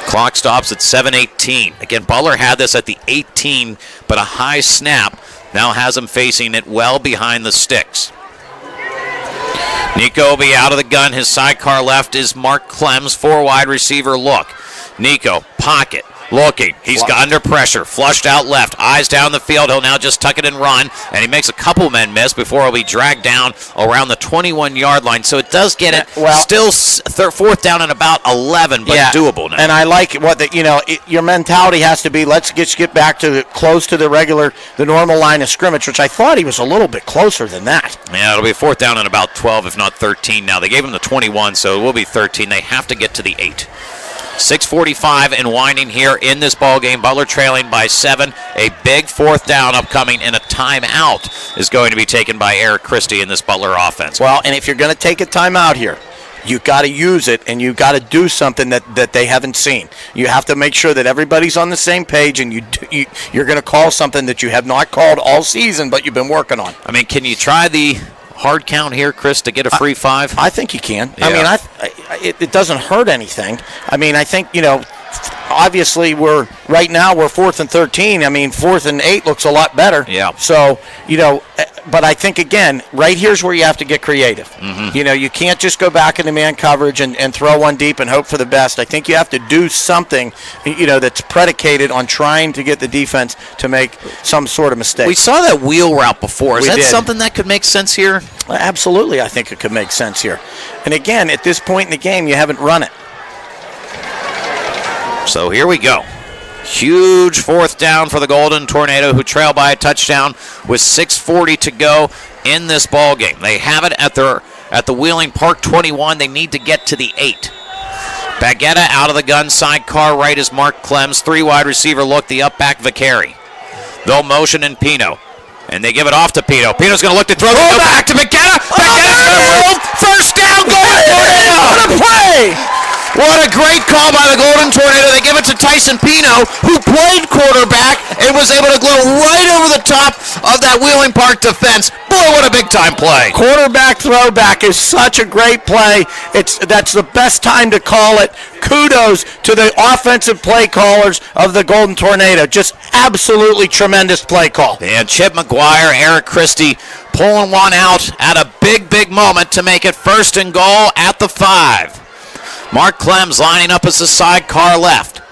Clock stops at 7:18. Again, Butler had this at the 18, but a high snap now has him facing it well behind the sticks. Nico will be out of the gun. His sidecar left is Mark Clems, 4 wide receiver look. Nico, pocket, looking. He's got under pressure, flushed out left, eyes down the field. He'll now just tuck it and run, and he makes a couple men miss before he'll be dragged down around the 21-yard line. So it does get it still 4th down and about 11, but doable now. And I like what your mentality has to be. Let's get back to close to the normal line of scrimmage, which I thought he was a little bit closer than that. Yeah, it'll be 4th down and about 12, if not 13 now. They gave him the 21, so it will be 13. They have to get to the 8. 6:45 and winding here in this ball game. Butler trailing by 7. A big 4th down upcoming, and a timeout is going to be taken by Eric Christie in this Butler offense. Well, and if you're going to take a timeout here, you got to use it, and you got to do something that they haven't seen. You have to make sure that everybody's on the same page, and you're going to call something that you have not called all season, but you've been working on. I mean, can you try the hard count here, Chris, to get a free 5? I think you can. Yeah. I mean, it doesn't hurt anything. I mean, I think, obviously we're 4th and 13. I mean, 4th and 8 looks a lot better. Yeah. So, but I think, again, right here's where you have to get creative. Mm-hmm. You can't just go back into man coverage and throw one deep and hope for the best. I think you have to do something, that's predicated on trying to get the defense to make some sort of mistake. We saw that wheel route before. Is that something that could make sense here? Absolutely, I think it could make sense here. And again, at this point in the game, you haven't run it. So here we go. Huge 4th down for the Golden Tornado, who trail by a touchdown with 6:40 to go in this ball game. They have it at the Wheeling Park 21. They need to get to the 8. Baguetta out of the gun. Sidecar right is Mark Clems. 3 wide receiver look. The up back Vicari. They'll motion in Pino. And they give it off to Pino. Pino's going to look to throw. Go back to Baguetta. Baguetta's going to move. First down, Golden Tornado. What a play! What a great call by the Golden Tornado. They give it to Tyson Pino, who played quarterback and was able to go right over the top of that Wheeling Park defense. Boy, what a big-time play. Quarterback throwback is such a great play. That's the best time to call it. Kudos to the offensive play callers of the Golden Tornado. Just absolutely tremendous play call. And Chip McGuire, Eric Christie pulling one out at a big moment to make it 1st and goal at the 5. Mark Clems lining up as the sidecar left.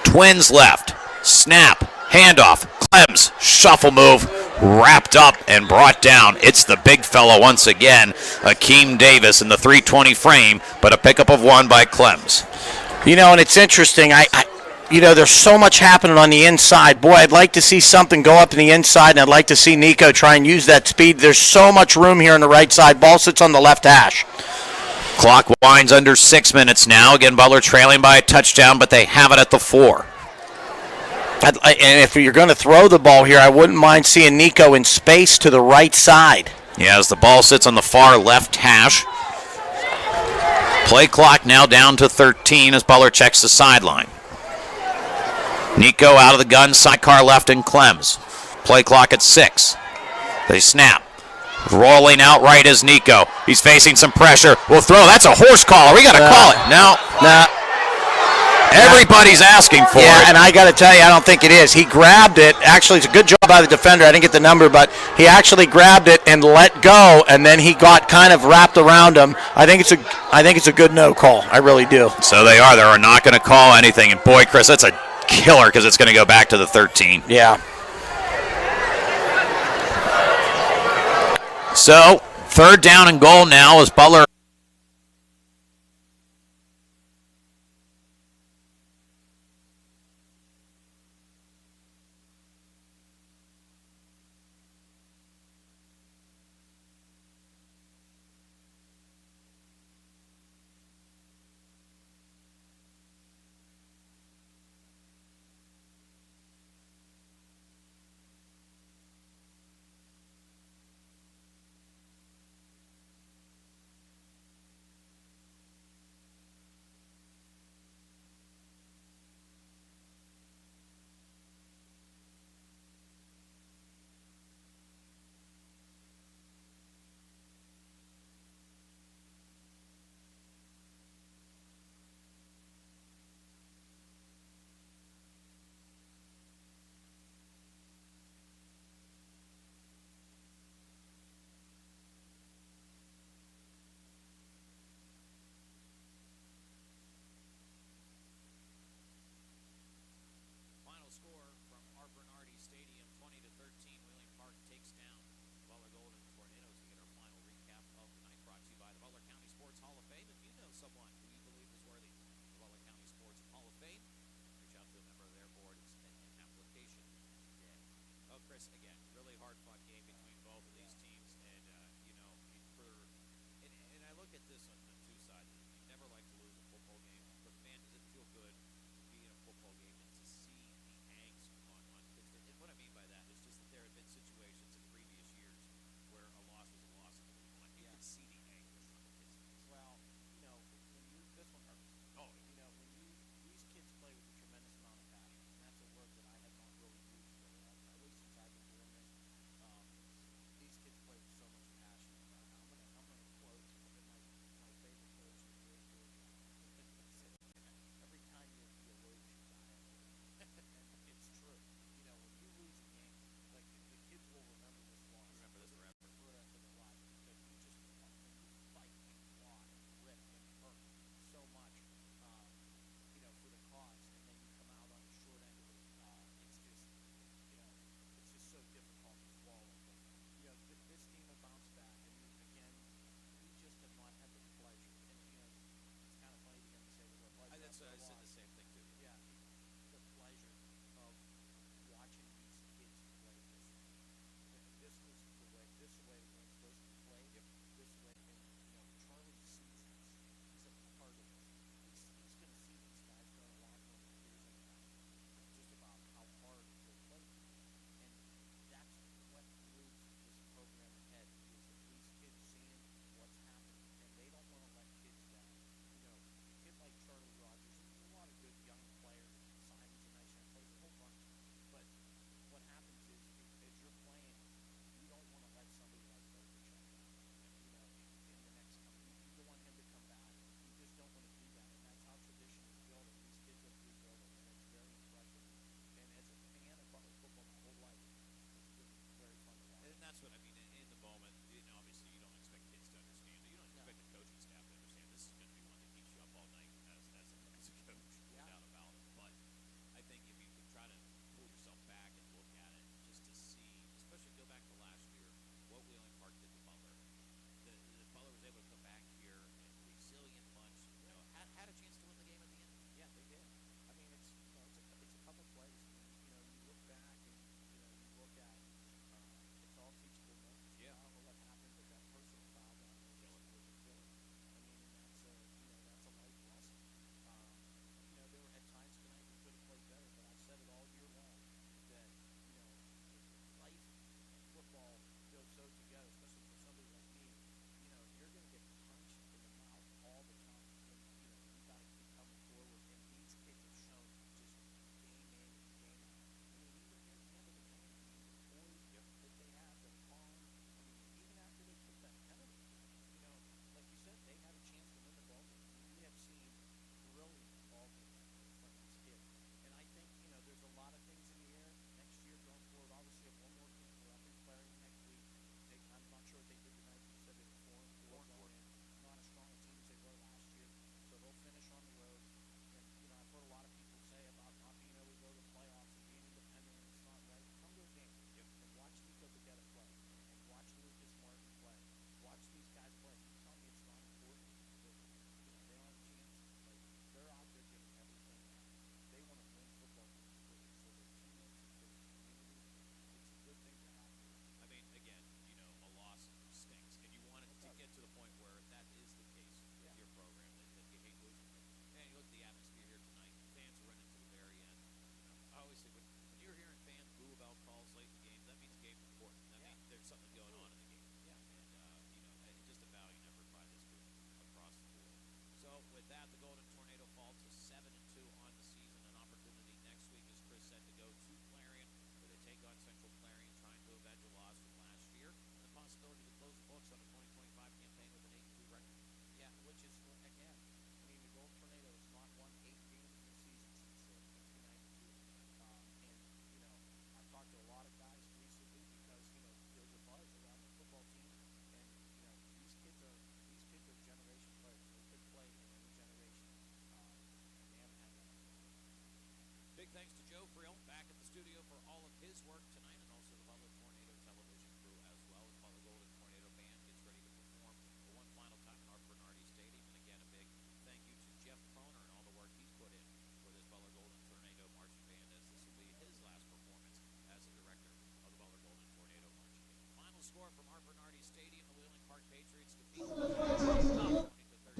Twins left. Snap. Handoff. Clems. Shuffle move. wrapped up and brought down. It's the big fella once again, Akeem Davis in the 320 frame, but a pickup of 1 by Clems. You know, and it's interesting. There's so much happening on the inside. Boy, I'd like to see something go up in the inside, and I'd like to see Nico try and use that speed. There's so much room here on the right side. Ball sits on the left hash. Clock winds under 6 minutes now. Again, Butler trailing by a touchdown, but they have it at the 4. And if you're going to throw the ball here, I wouldn't mind seeing Nico in space to the right side. Yeah, as the ball sits on the far left hash. Play clock now down to 13 as Butler checks the sideline. Nico out of the gun, sidecar left and Clems. Play clock at 6. They snap. Rolling out right is Nico. He's facing some pressure. We'll throw. That's a horse collar. We got to call it. No. Everybody's asking for it. Yeah, and I got to tell you, I don't think it is. He grabbed it. Actually, it's a good job by the defender. I didn't get the number, but he actually grabbed it and let go, and then he got kind of wrapped around him. I think it's a good no call. I really do. So they are. They're not going to call anything. And boy, Chris, that's a killer because it's going to go back to the 13. Yeah. So 3rd down and goal now as Butler.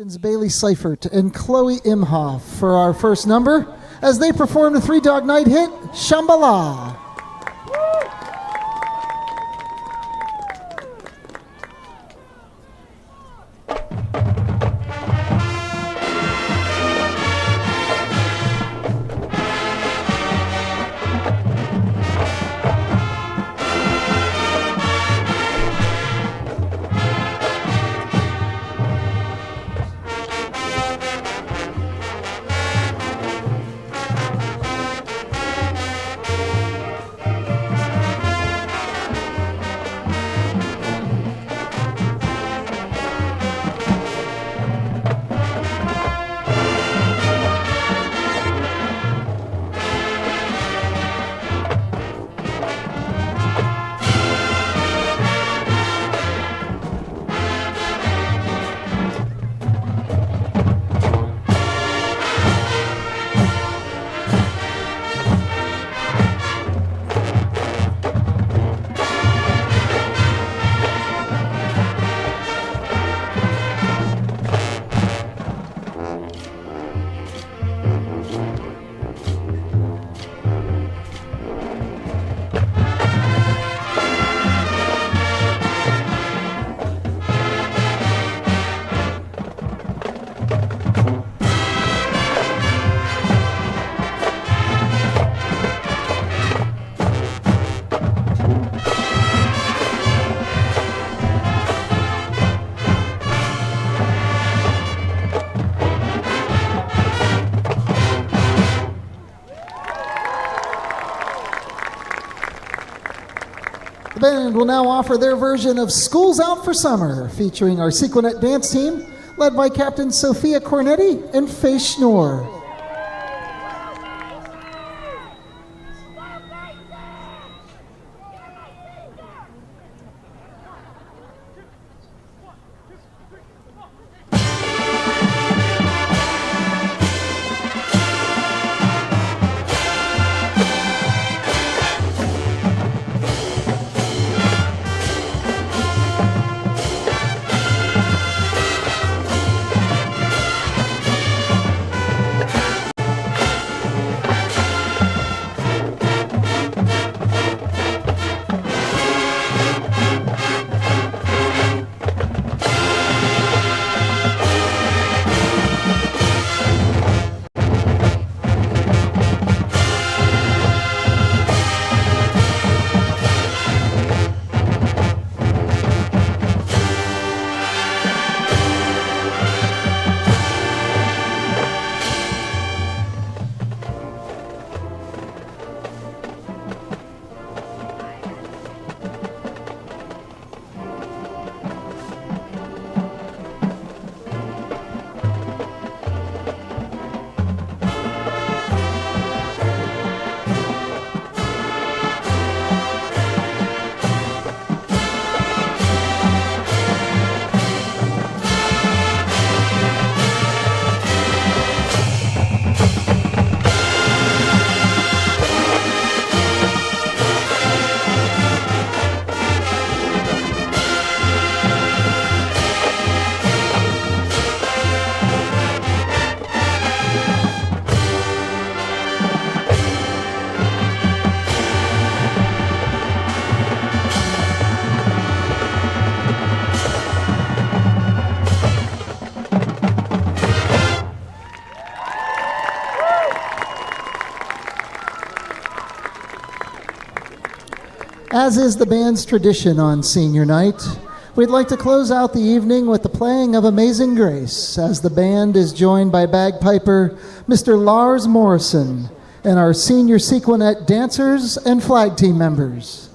Captains Bailey Seifert and Chloe Imhoff for our first number as they perform the Three Dog Night hit, Shambhala. The band will now offer their version of School's Out for Summer, featuring our Sequinet dance team, led by Captain Sophia Cornetti and Faye Schnorr. As is the band's tradition on senior night, we'd like to close out the evening with the playing of Amazing Grace, as the band is joined by bagpiper Mr. Lars Morrison and our senior Sequinet dancers and flag team members.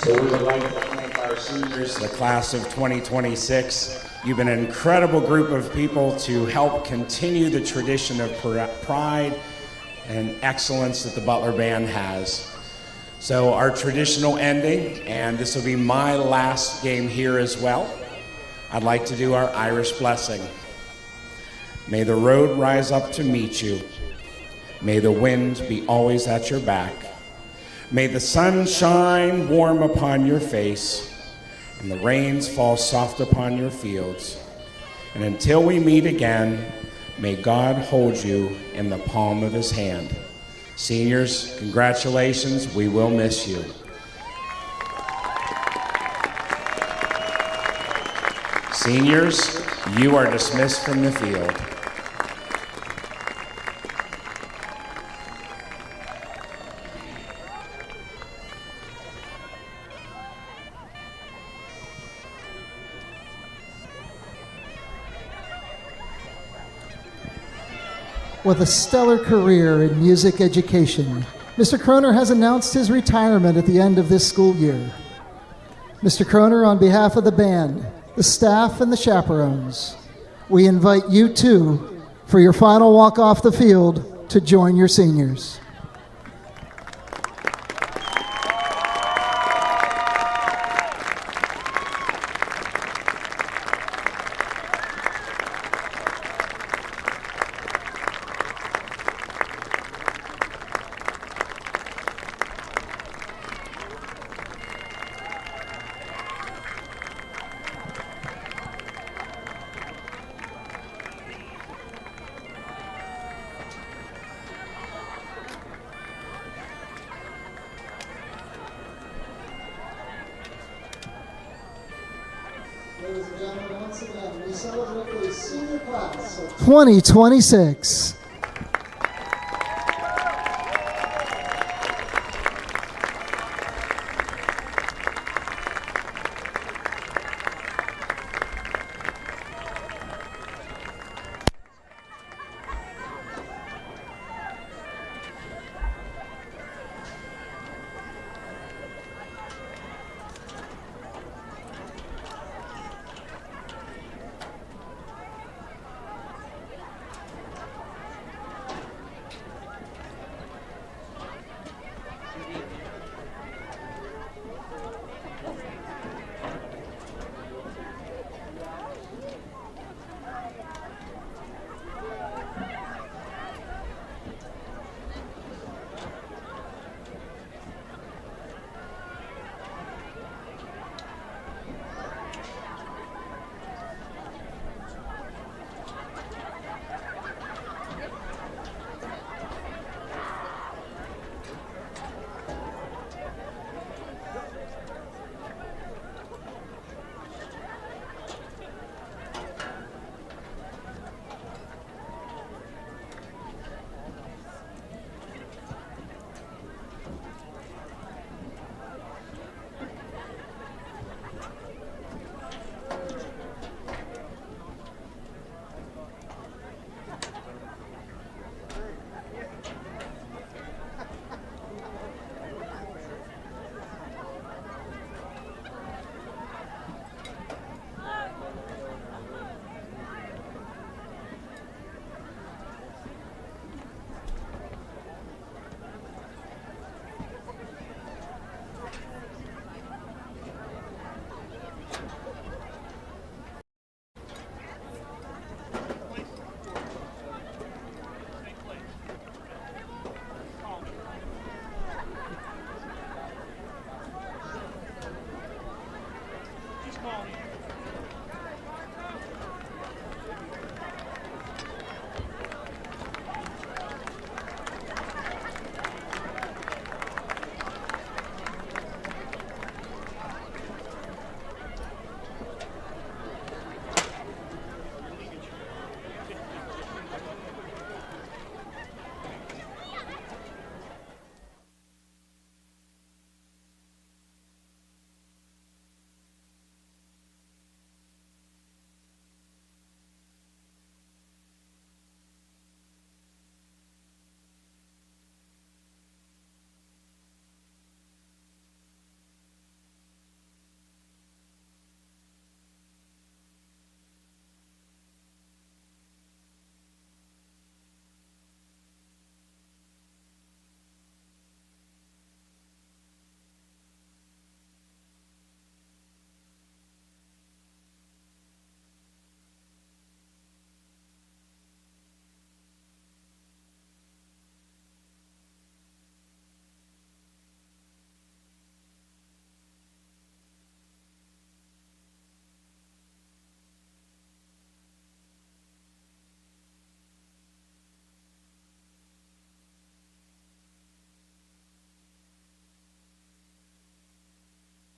So we would like to thank our seniors, the class of 2026. You've been an incredible group of people to help continue the tradition of pride and excellence that the Butler Band has. So our traditional ending, and this will be my last game here as well, I'd like to do our Irish blessing. May the road rise up to meet you. May the wind be always at your back. May the sun shine warm upon your face, and the rains fall soft upon your fields. And until we meet again, may God hold you in the palm of his hand. Seniors, congratulations. We will miss you. Seniors, you are dismissed from the field. With a stellar career in music education, Mr. Kroner has announced his retirement at the end of this school year. Mr. Kroner, on behalf of the band, the staff, and the chaperones, we invite you too, for your final walk off the field, to join your seniors. Ladies and gentlemen, once again, we celebrate the senior class of 2026.